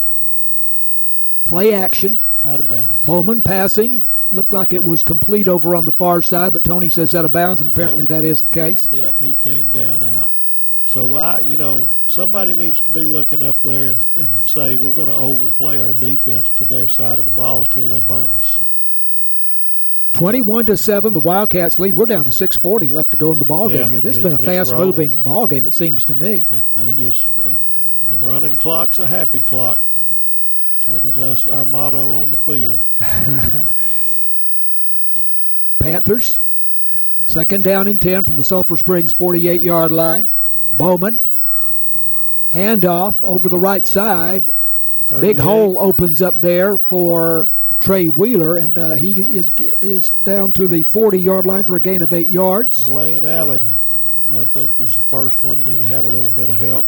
Speaker 4: Play action.
Speaker 5: Out of bounds.
Speaker 4: Bowman passing. Looked like it was complete over on the far side, but Tony says out of bounds, and apparently that is the case.
Speaker 5: Yep, he came down out. So, somebody needs to be looking up there and say we're going to overplay our defense to their side of the ball till they burn us.
Speaker 4: 21-7, the Wildcats lead. We're down to 6:40 left to go in the ball game here. This has been a fast-moving ball game, it seems to me.
Speaker 5: Yep, we just a running clock's a happy clock. That was our motto on the field.
Speaker 4: Panthers, 2nd down and 10 from the Sulphur Springs 48-yard line. Bowman, handoff over the right side.
Speaker 5: 38.
Speaker 4: Big hole opens up there for Trey Wheeler, and he is down to the 40-yard line for a gain of 8 yards.
Speaker 5: Blaine Allen, I think, was the first one, and he had a little bit of help.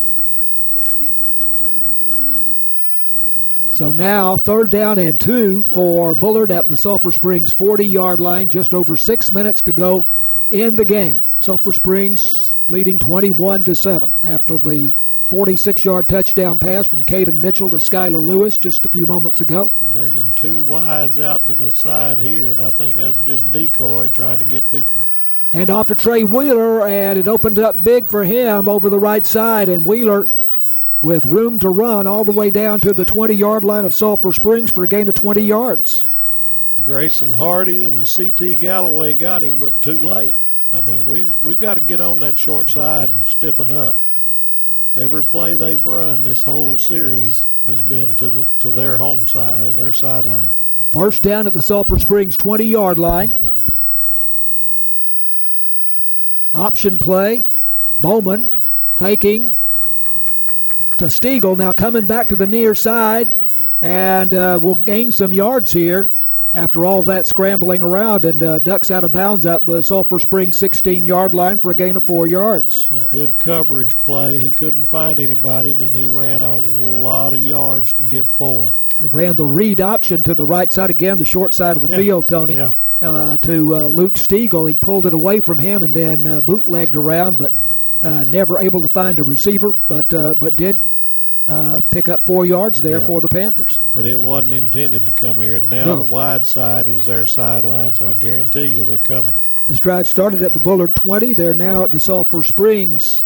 Speaker 4: So now 3rd down and 2 for Bullard at the Sulphur Springs 40-yard line. Just over 6 minutes to go in the game. Sulphur Springs leading 21-7 after the 46-yard touchdown pass from Caden Mitchell to Skylar Lewis just a few moments ago.
Speaker 5: Bringing 2 wides out to the side here, and I think that's just decoy trying to get people.
Speaker 4: And off to Trey Wheeler, and it opened up big for him over the right side, and Wheeler with room to run all the way down to the 20-yard line of Sulphur Springs for a gain of 20 yards.
Speaker 5: Grayson Hardy and C.T. Galloway got him, but too late. I mean, we've got to get on that short side and stiffen up. Every play they've run this whole series has been to their home side or their sideline.
Speaker 4: First down at the Sulphur Springs 20-yard line. Option play. Bowman faking to Stiegel, now coming back to the near side, and will gain some yards here after all that scrambling around, and ducks out of bounds at the Sulphur Springs 16-yard line for a gain of 4 yards.
Speaker 5: It was a good coverage play. He couldn't find anybody, and then he ran a lot of yards to get 4.
Speaker 4: He ran the read option to the right side again, the short side of the field, Tony, to Luke Stiegel. He pulled it away from him and then bootlegged around, but never able to find a receiver, but did pick up 4 yards there for the Panthers.
Speaker 5: But it wasn't intended to come here. And now the wide side is their sideline, so I guarantee you they're coming.
Speaker 4: This drive started at the Bullard 20. They're now at the Sulphur Springs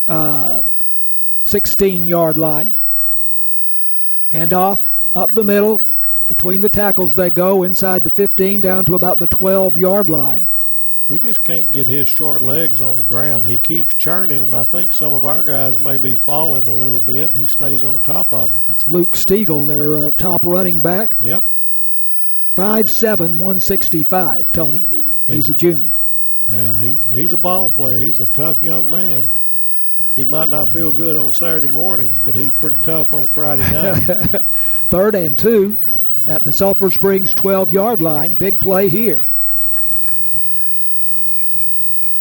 Speaker 4: 16-yard line. Handoff up the middle. Between the tackles they go inside the 15 down to about the 12-yard line.
Speaker 5: We just can't get his short legs on the ground. He keeps churning, and I think some of our guys may be falling a little bit, and he stays on top of them.
Speaker 4: That's Luke Stiegel, their top running back.
Speaker 5: Yep.
Speaker 4: 5'7", 165, Tony. He's a junior.
Speaker 5: Well, he's a ball player. He's a tough young man. He might not feel good on Saturday mornings, but he's pretty tough on Friday night.
Speaker 4: 3rd and 2 at the Sulphur Springs 12-yard line. Big play here.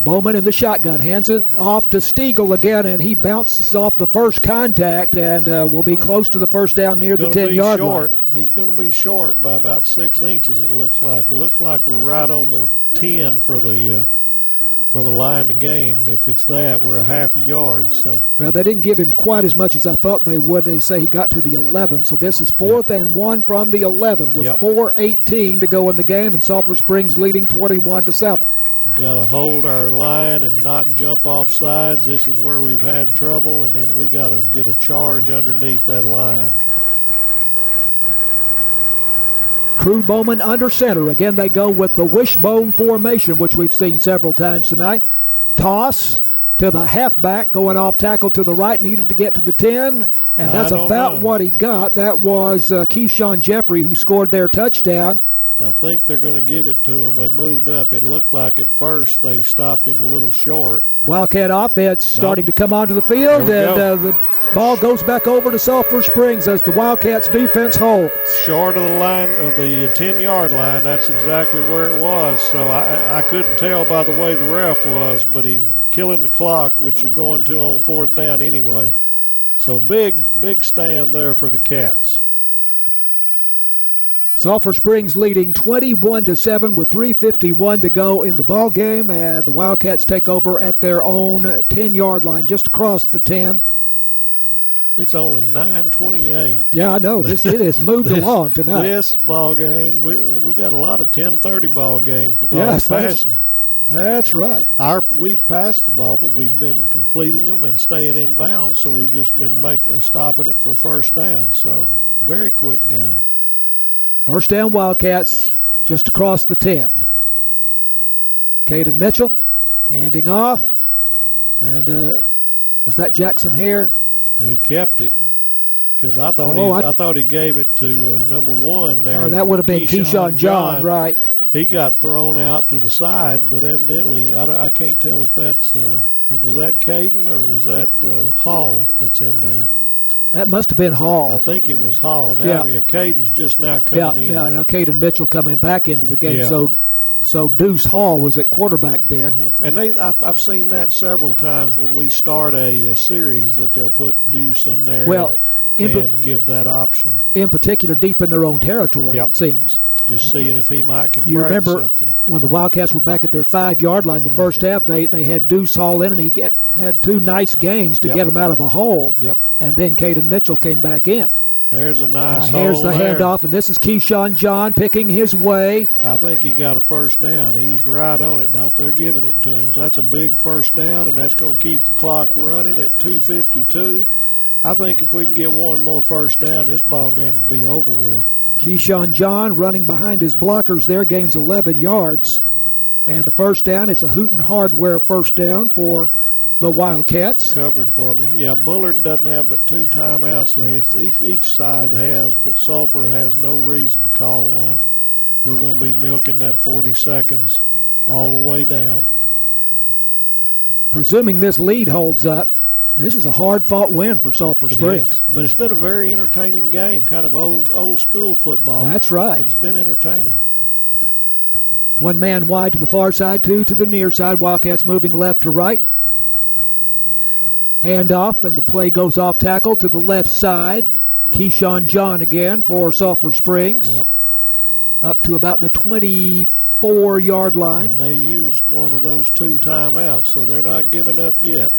Speaker 4: Bowman in the shotgun, hands it off to Stiegel again, and he bounces off the first contact and will be close to the first down near the 10-yard line.
Speaker 5: He's going to be short by about 6 inches, it looks like. It looks like we're right on the 10 for the line to gain. If it's that, we're a half a yard. So.
Speaker 4: Well, they didn't give him quite as much as I thought they would. They say he got to the 11, so this is 4th and 1 from the 11 with 4:18 to go in the game, and Sulphur Springs leading 21-7.
Speaker 5: We got to hold our line and not jump off sides. This is where we've had trouble, and then we got to get a charge underneath that line.
Speaker 4: Crew Bowman under center. Again, they go with the wishbone formation, which we've seen several times tonight. Toss to the halfback, going off tackle to the right, needed to get to the 10, and that's about what he got. That was Keyshawn Jeffrey who scored their touchdown.
Speaker 5: I think they're going to give it to him. They moved up. It looked like at first they stopped him a little short.
Speaker 4: Wildcat offense starting to come onto the field, and the ball goes back over to Sulphur Springs as the Wildcats defense holds.
Speaker 5: Short of the line of the 10-yard line, that's exactly where it was. So I couldn't tell by the way the ref was, but he was killing the clock, which you're going to on 4th down anyway. So big stand there for the Cats.
Speaker 4: Sulphur Springs leading 21-7 with 3:51 to go in the ball game, and the Wildcats take over at their own 10-yard line, just across the 10.
Speaker 5: It's only 9:28.
Speaker 4: Yeah, I know. It has moved along tonight.
Speaker 5: This ball game, we got a lot of 10:30 ball games with all the passing.
Speaker 4: That's right.
Speaker 5: We've passed the ball, but we've been completing them and staying in bounds, so we've just been stopping it for first down. So very quick game.
Speaker 4: First down, Wildcats, just across the 10. Caden Mitchell handing off. And was that Jackson Hare?
Speaker 5: He kept it because I thought he gave it to number 1 there.
Speaker 4: Oh, that would have been Keyshawn John, right.
Speaker 5: He got thrown out to the side, but evidently I can't tell if was that Caden or was that Hall that's in there.
Speaker 4: That must have been Hall.
Speaker 5: I think it was Hall. Now Caden's just now coming in.
Speaker 4: Yeah, now Caden Mitchell coming back into the game. Yeah. So Deuce Hall was at quarterback there.
Speaker 5: Mm-hmm. And I've seen that several times when we start a series that they'll put Deuce in there and give that option.
Speaker 4: In particular, deep in their own territory, it seems.
Speaker 5: Just seeing if he might can
Speaker 4: break
Speaker 5: remember
Speaker 4: something. When the Wildcats were back at their 5-yard line the first half, they had Deuce Hall in, and he had 2 nice gains to get him out of a hole.
Speaker 5: Yep.
Speaker 4: And then Caden Mitchell came back in.
Speaker 5: There's a nice hole.
Speaker 4: Here's the handoff, and this is Keyshawn John picking his way.
Speaker 5: I think he got a first down. He's right on it. Nope, they're giving it to him. So that's a big first down, and that's going to keep the clock running at 2:52. I think if we can get one more first down, this ball game will be over with.
Speaker 4: Keyshawn John running behind his blockers there, gains 11 yards. And the first down, it's a Hooten Hardware first down for the Wildcats.
Speaker 5: Covered for me. Yeah, Bullard doesn't have but 2 timeouts left. Each side has, but Sulphur has no reason to call one. We're going to be milking that 40 seconds all the way down.
Speaker 4: Presuming this lead holds up, this is a hard-fought win for Sulphur Springs.
Speaker 5: But it's been a very entertaining game, kind of old school football.
Speaker 4: That's right.
Speaker 5: But it's been entertaining.
Speaker 4: 1 man wide to the far side, 2 to the near side. Wildcats moving left to right. Handoff, and the play goes off tackle to the left side. Keyshawn John again for Sulphur Springs.
Speaker 5: Yep.
Speaker 4: Up to about the 24-yard line.
Speaker 5: And they used one of those 2 timeouts, so they're not giving up yet.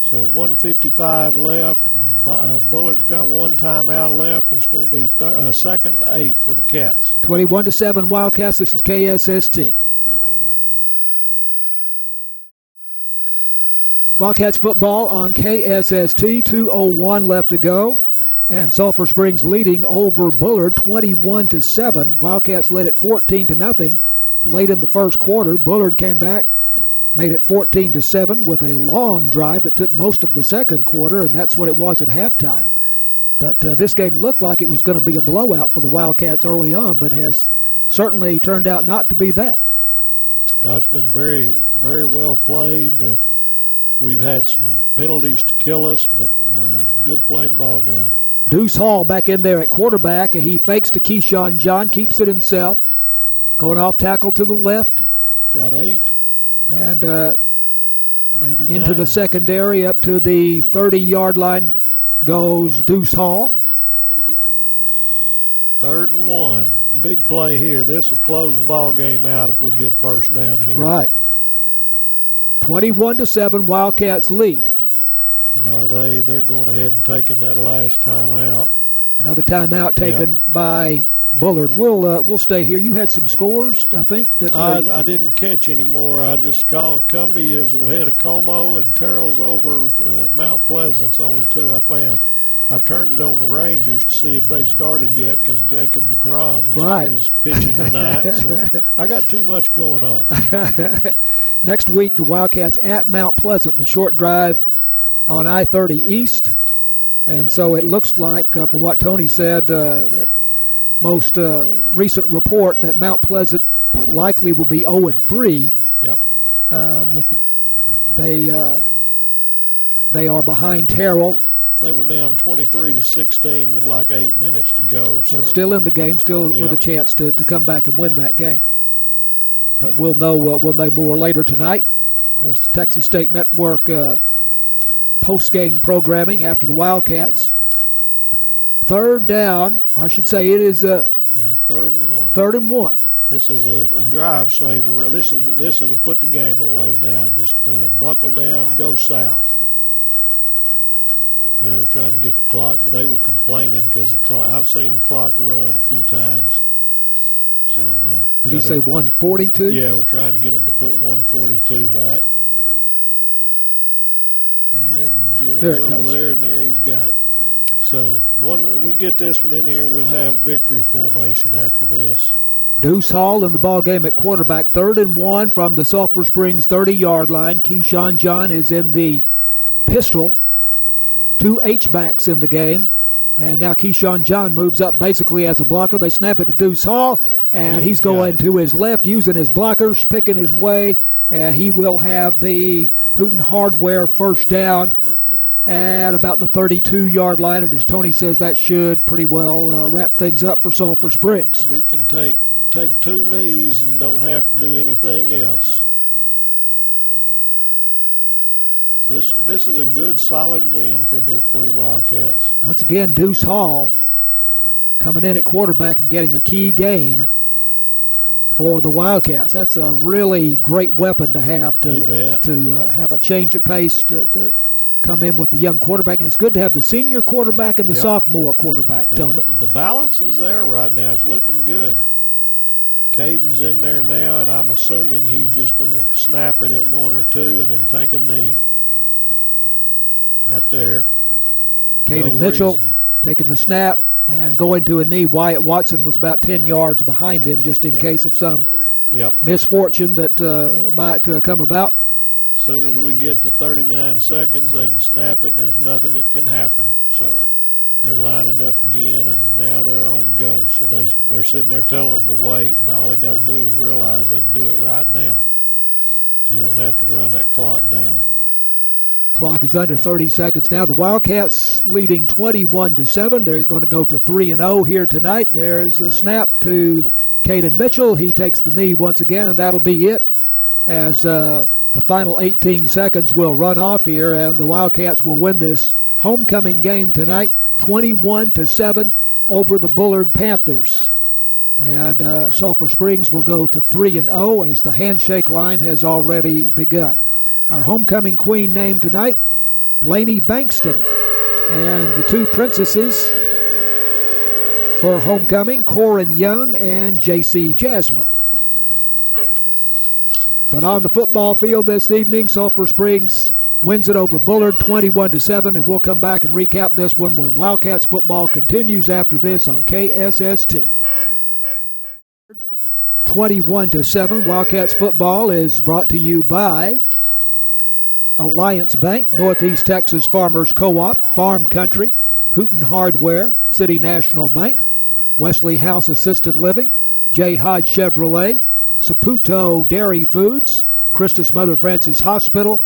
Speaker 5: So 1:55 left, and Bullard's got 1 timeout left, and it's going to be 2nd and 8 for the Cats.
Speaker 4: 21-7 Wildcats. This is KSST. Wildcats football on KSST. 2:01 left to go, and Sulphur Springs leading over Bullard 21-7. Wildcats led it 14-0 late in the first quarter. Bullard came back, made it 14-7 with a long drive that took most of the second quarter, and that's what it was at halftime. But this game looked like it was going to be a blowout for the Wildcats early on, but has certainly turned out not to be that.
Speaker 5: No, it's been very, very well played. We've had some penalties to kill us, but good played ball game.
Speaker 4: Deuce Hall back in there at quarterback, and he fakes to Keyshawn John, keeps it himself. Going off tackle to the left.
Speaker 5: Got 8.
Speaker 4: And
Speaker 5: maybe
Speaker 4: into
Speaker 5: 9.
Speaker 4: the secondary up to the 30-yard line goes Deuce Hall.
Speaker 5: 3rd and 1. Big play here. This will close the ball game out if we get first down here.
Speaker 4: Right. 21-7 Wildcats lead.
Speaker 5: And they're going ahead and taking that last timeout.
Speaker 4: Another timeout taken by Bullard. We'll stay here. You had some scores, I think. That
Speaker 5: I didn't catch any more. I just called Cumbie is ahead of Como, and Terrell's over Mount Pleasant's only 2 I found. I've turned it on the Rangers to see if they started yet because Jacob deGrom is pitching tonight. So I got too much going on.
Speaker 4: Next week, the Wildcats at Mount Pleasant, the short drive on I-30 East. And so it looks like, from what Tony said, most recent report that Mount Pleasant likely will be 0-3.
Speaker 5: Yep.
Speaker 4: They are behind Terrell.
Speaker 5: They were down 23-16 with like 8 minutes to go.
Speaker 4: So still in the game, still with a chance to come back and win that game. But we'll know more later tonight. Of course, the Texas State Network post-game programming after the Wildcats. Third down, I should say it is
Speaker 5: 3rd and 1.
Speaker 4: 3rd and 1.
Speaker 5: This is a drive saver. This is a put the game away now. Just buckle down, go south. Yeah, they're trying to get the clock, but they were complaining because the clock. I've seen the clock run a few times. So
Speaker 4: did he say 142?
Speaker 5: Yeah, we're trying to get them to put 142 back. And Jim's over there, and there he's got it. So we get this one in here, we'll have victory formation after this.
Speaker 4: Deuce Hall in the ball game at quarterback, 3rd and 1 from the Sulphur Springs 30-yard line. Keyshawn John is in the pistol. 2 H-backs in the game. And now Keyshawn John moves up basically as a blocker. They snap it to Deuce Hall, and he's going to his left using his blockers, picking his way, and he will have the Hooten Hardware first down at about the 32-yard line. And as Tony says, that should pretty well wrap things up for Sulphur Springs.
Speaker 5: We can take 2 knees and don't have to do anything else. So this is a good, solid win for the Wildcats.
Speaker 4: Once again, Deuce Hall coming in at quarterback and getting a key gain for the Wildcats. That's a really great weapon to have to have a change of pace to come in with the young quarterback. And it's good to have the senior quarterback and the sophomore quarterback, Tony.
Speaker 5: The balance is there right now. It's looking good. Caden's in there now, and I'm assuming he's just going to snap it at 1 or 2 and then take a knee. Right there.
Speaker 4: Caden Mitchell taking the snap and going to a knee. Wyatt Watson was about 10 yards behind him just in case of some misfortune that might come about.
Speaker 5: As soon as we get to 39 seconds, they can snap it, and there's nothing that can happen. So they're lining up again, and now they're on go. So they're sitting there telling them to wait, and all they got to do is realize they can do it right now. You don't have to run that clock down.
Speaker 4: Clock is under 30 seconds now. The Wildcats leading 21-7. They're going to go to 3-0 here tonight. There's a snap to Caden Mitchell. He takes the knee once again, and that'll be it as the final 18 seconds will run off here, and the Wildcats will win this homecoming game tonight 21-7 over the Bullard Panthers. And Sulphur Springs will go to 3-0 as the handshake line has already begun. Our homecoming queen named tonight, Lainey Bankston. And the 2 princesses for homecoming, Corin Young and J.C. Jasmer. But on the football field this evening, Sulphur Springs wins it over Bullard 21-7, and we'll come back and recap this one when Wildcats football continues after this on KSST. 21-7, Wildcats football is brought to you by Alliance Bank, Northeast Texas Farmers Co-op, Farm Country, Hooten Hardware, City National Bank, Wesley House Assisted Living, J. Hodge Chevrolet, Saputo Dairy Foods, Christus Mother Francis Hospital,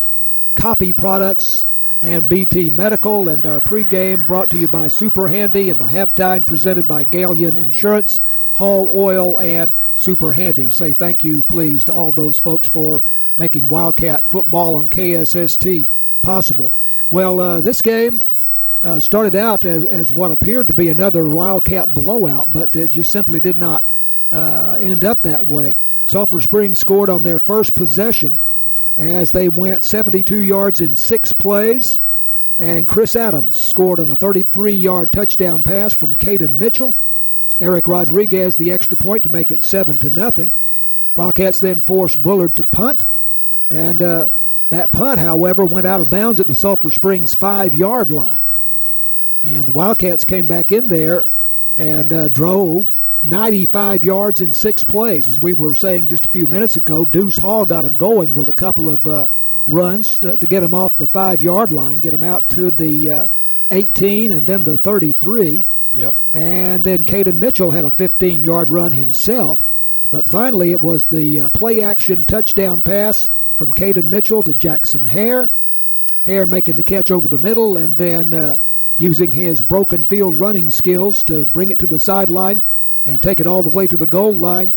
Speaker 4: Copy Products, and BT Medical. And our pregame brought to you by Super Handy, and the halftime presented by Galleon Insurance, Hall Oil, and Super Handy. Say thank you, please, to all those folks for making Wildcat football on KSST possible. Well, this game started out as what appeared to be another Wildcat blowout, but it just simply did not end up that way. Sulphur Springs scored on their first possession as they went 72 yards in 6 plays, and Chris Adams scored on a 33-yard touchdown pass from Caden Mitchell. Eric Rodriguez the extra point to make it 7-0. Wildcats then forced Bullard to punt, and that punt, however, went out of bounds at the Sulphur Springs 5-yard line. And the Wildcats came back in there and drove 95 yards in 6 plays. As we were saying just a few minutes ago, Deuce Hall got them going with a couple of runs to get them off the 5-yard line, get them out to the 18 and then the 33.
Speaker 5: Yep.
Speaker 4: And then Caden Mitchell had a 15-yard run himself. But finally it was the play-action touchdown pass from Caden Mitchell to Jackson Hare. Hare making the catch over the middle and then using his broken field running skills to bring it to the sideline and take it all the way to the goal line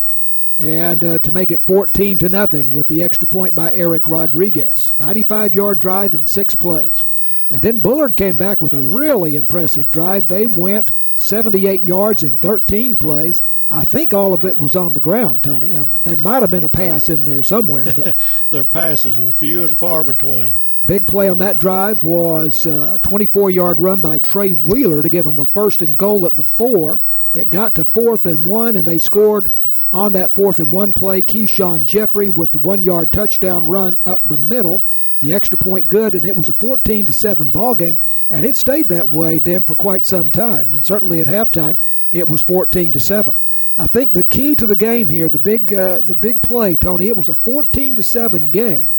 Speaker 4: and to make it 14-0 with the extra point by Eric Rodriguez. 95-yard drive in 6 plays. And then Bullard came back with a really impressive drive. They went 78 yards in 13 plays. I think all of it was on the ground, Tony. There might have been a pass in there somewhere. But
Speaker 5: their passes were few and far between.
Speaker 4: Big play on that drive was a 24-yard run by Trey Wheeler to give them a 1st and goal at the 4. It got to 4th and 1, and they scored on that 4th and 1 play. Keyshawn Jeffrey with the 1-yard touchdown run up the middle. The extra point good, and it was a 14-7 ball game, and it stayed that way then for quite some time. And certainly at halftime, it was 14-7. I think the key to the game here, the big play, Tony, it was a 14-7 game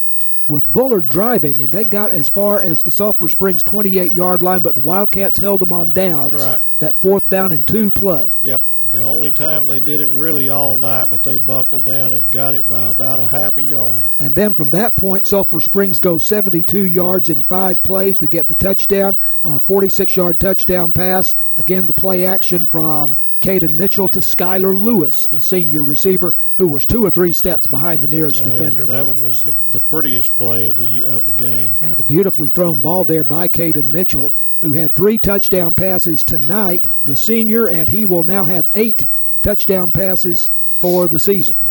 Speaker 4: with Bullard driving, and they got as far as the Sulphur Springs 28-yard line, but the Wildcats held them on downs.
Speaker 5: That's right.
Speaker 4: That 4th down and 2 play.
Speaker 5: Yep. The only time they did it really all night, but they buckled down and got it by about a half a yard.
Speaker 4: And then from that point, Sulphur Springs goes 72 yards in 5 plays to get the touchdown on a 46-yard touchdown pass. Again, the play action from Caden Mitchell to Skylar Lewis, the senior receiver, who was 2 or 3 steps behind the nearest defender.
Speaker 5: That one was the prettiest play of the game.
Speaker 4: And a beautifully thrown ball there by Caden Mitchell, who had 3 touchdown passes tonight, the senior, and he will now have 8 touchdown passes for the season.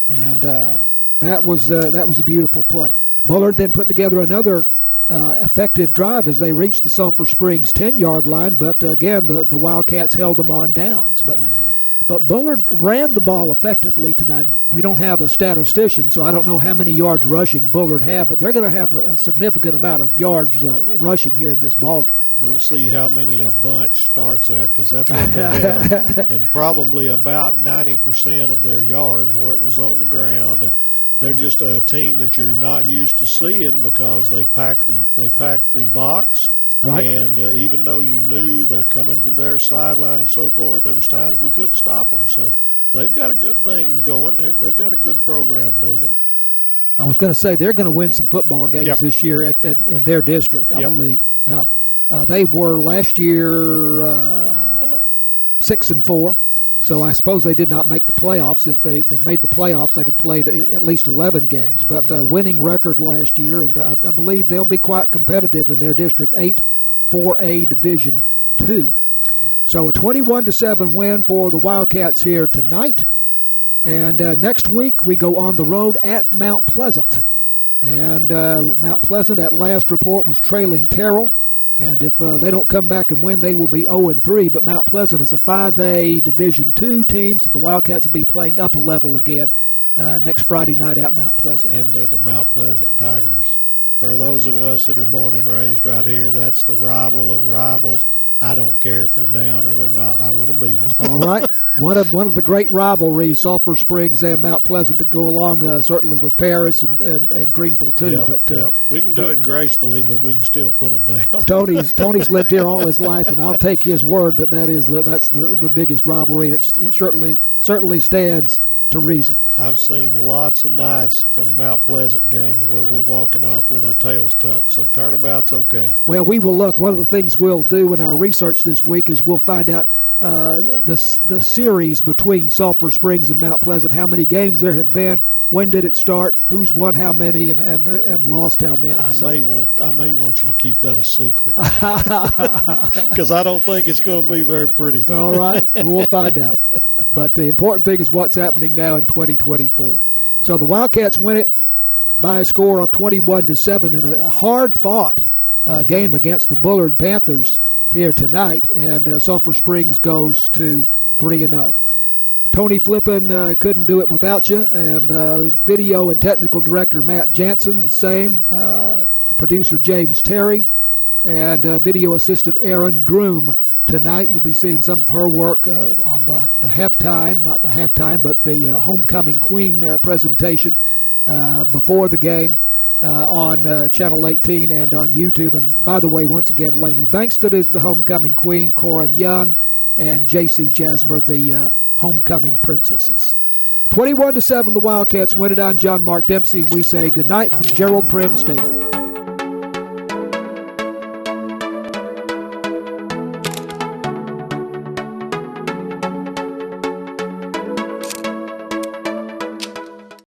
Speaker 4: And that was a beautiful play. Bullard then put together another effective drive as they reached the Sulphur Springs 10-yard line, but again the Wildcats held them on downs. But Bullard ran the ball effectively tonight. We don't have a statistician, so I don't know how many yards rushing Bullard had, but they're going to have a significant amount of yards rushing here in this ball game.
Speaker 5: We'll see how many a bunch starts at, because that's what they had, and probably about 90% of their yards where it was on the ground. And they're just a team that you're not used to seeing because they pack the box.
Speaker 4: Right.
Speaker 5: And even though you knew they're coming to their sideline and so forth, there was times we couldn't stop them. So they've got a good thing going. They've got a good program moving.
Speaker 4: I was going to say they're going to win some football games this year in their district, I believe. Yeah. They were last year 6-4. So I suppose they did not make the playoffs. If they had made the playoffs, they'd have played at least 11 games. But winning record last year, and I believe they'll be quite competitive in their District 8 4A Division 2. So a 21-7 win for the Wildcats here tonight. And next week we go on the road at Mount Pleasant. And Mount Pleasant at last report was trailing Terrell. And if they don't come back and win, they will be 0-3. But Mount Pleasant is a 5A Division II team, so the Wildcats will be playing up a level again next Friday night at Mount Pleasant.
Speaker 5: And they're the Mount Pleasant Tigers. For those of us that are born and raised right here, that's the rival of rivals. I don't care if they're down or they're not. I want to beat them.
Speaker 4: All right. One of the great rivalries, Sulphur Springs and Mount Pleasant, to go along certainly with Paris and Greenville too.
Speaker 5: Yep. We can do it gracefully, but we can still put them down.
Speaker 4: Tony's lived here all his life, and I'll take his word that's the biggest rivalry. It certainly stands to reason.
Speaker 5: I've seen lots of nights from Mount Pleasant games where we're walking off with our tails tucked, so turnabout's okay.
Speaker 4: Well, we will look. One of the things we'll do in our research this week is we'll find out the series between Sulphur Springs and Mount Pleasant, how many games there have been, when did it start, who's won how many, and lost how many.
Speaker 5: I may want you to keep that a secret because I don't think it's going to be very pretty.
Speaker 4: All right, we'll find out. But the important thing is what's happening now in 2024. So the Wildcats win it by a score of 21-7 in a hard-fought game against the Bullard Panthers here tonight, and Sulphur Springs goes to 3-0. Tony Flippin couldn't do it without you, and video and technical director Matt Jansen, the same. Producer James Terry, and video assistant Aaron Groom. Tonight we'll be seeing some of her work on the halftime, not the halftime, but the Homecoming Queen presentation before the game on Channel 18 and on YouTube. And by the way, once again, Lainey Bankston is the Homecoming Queen, Corin Young, and J.C. Jasmer, the Homecoming Princesses. 21-7, the Wildcats win it. I'm John Mark Dempsey, and we say goodnight from Gerald Prim Stadium.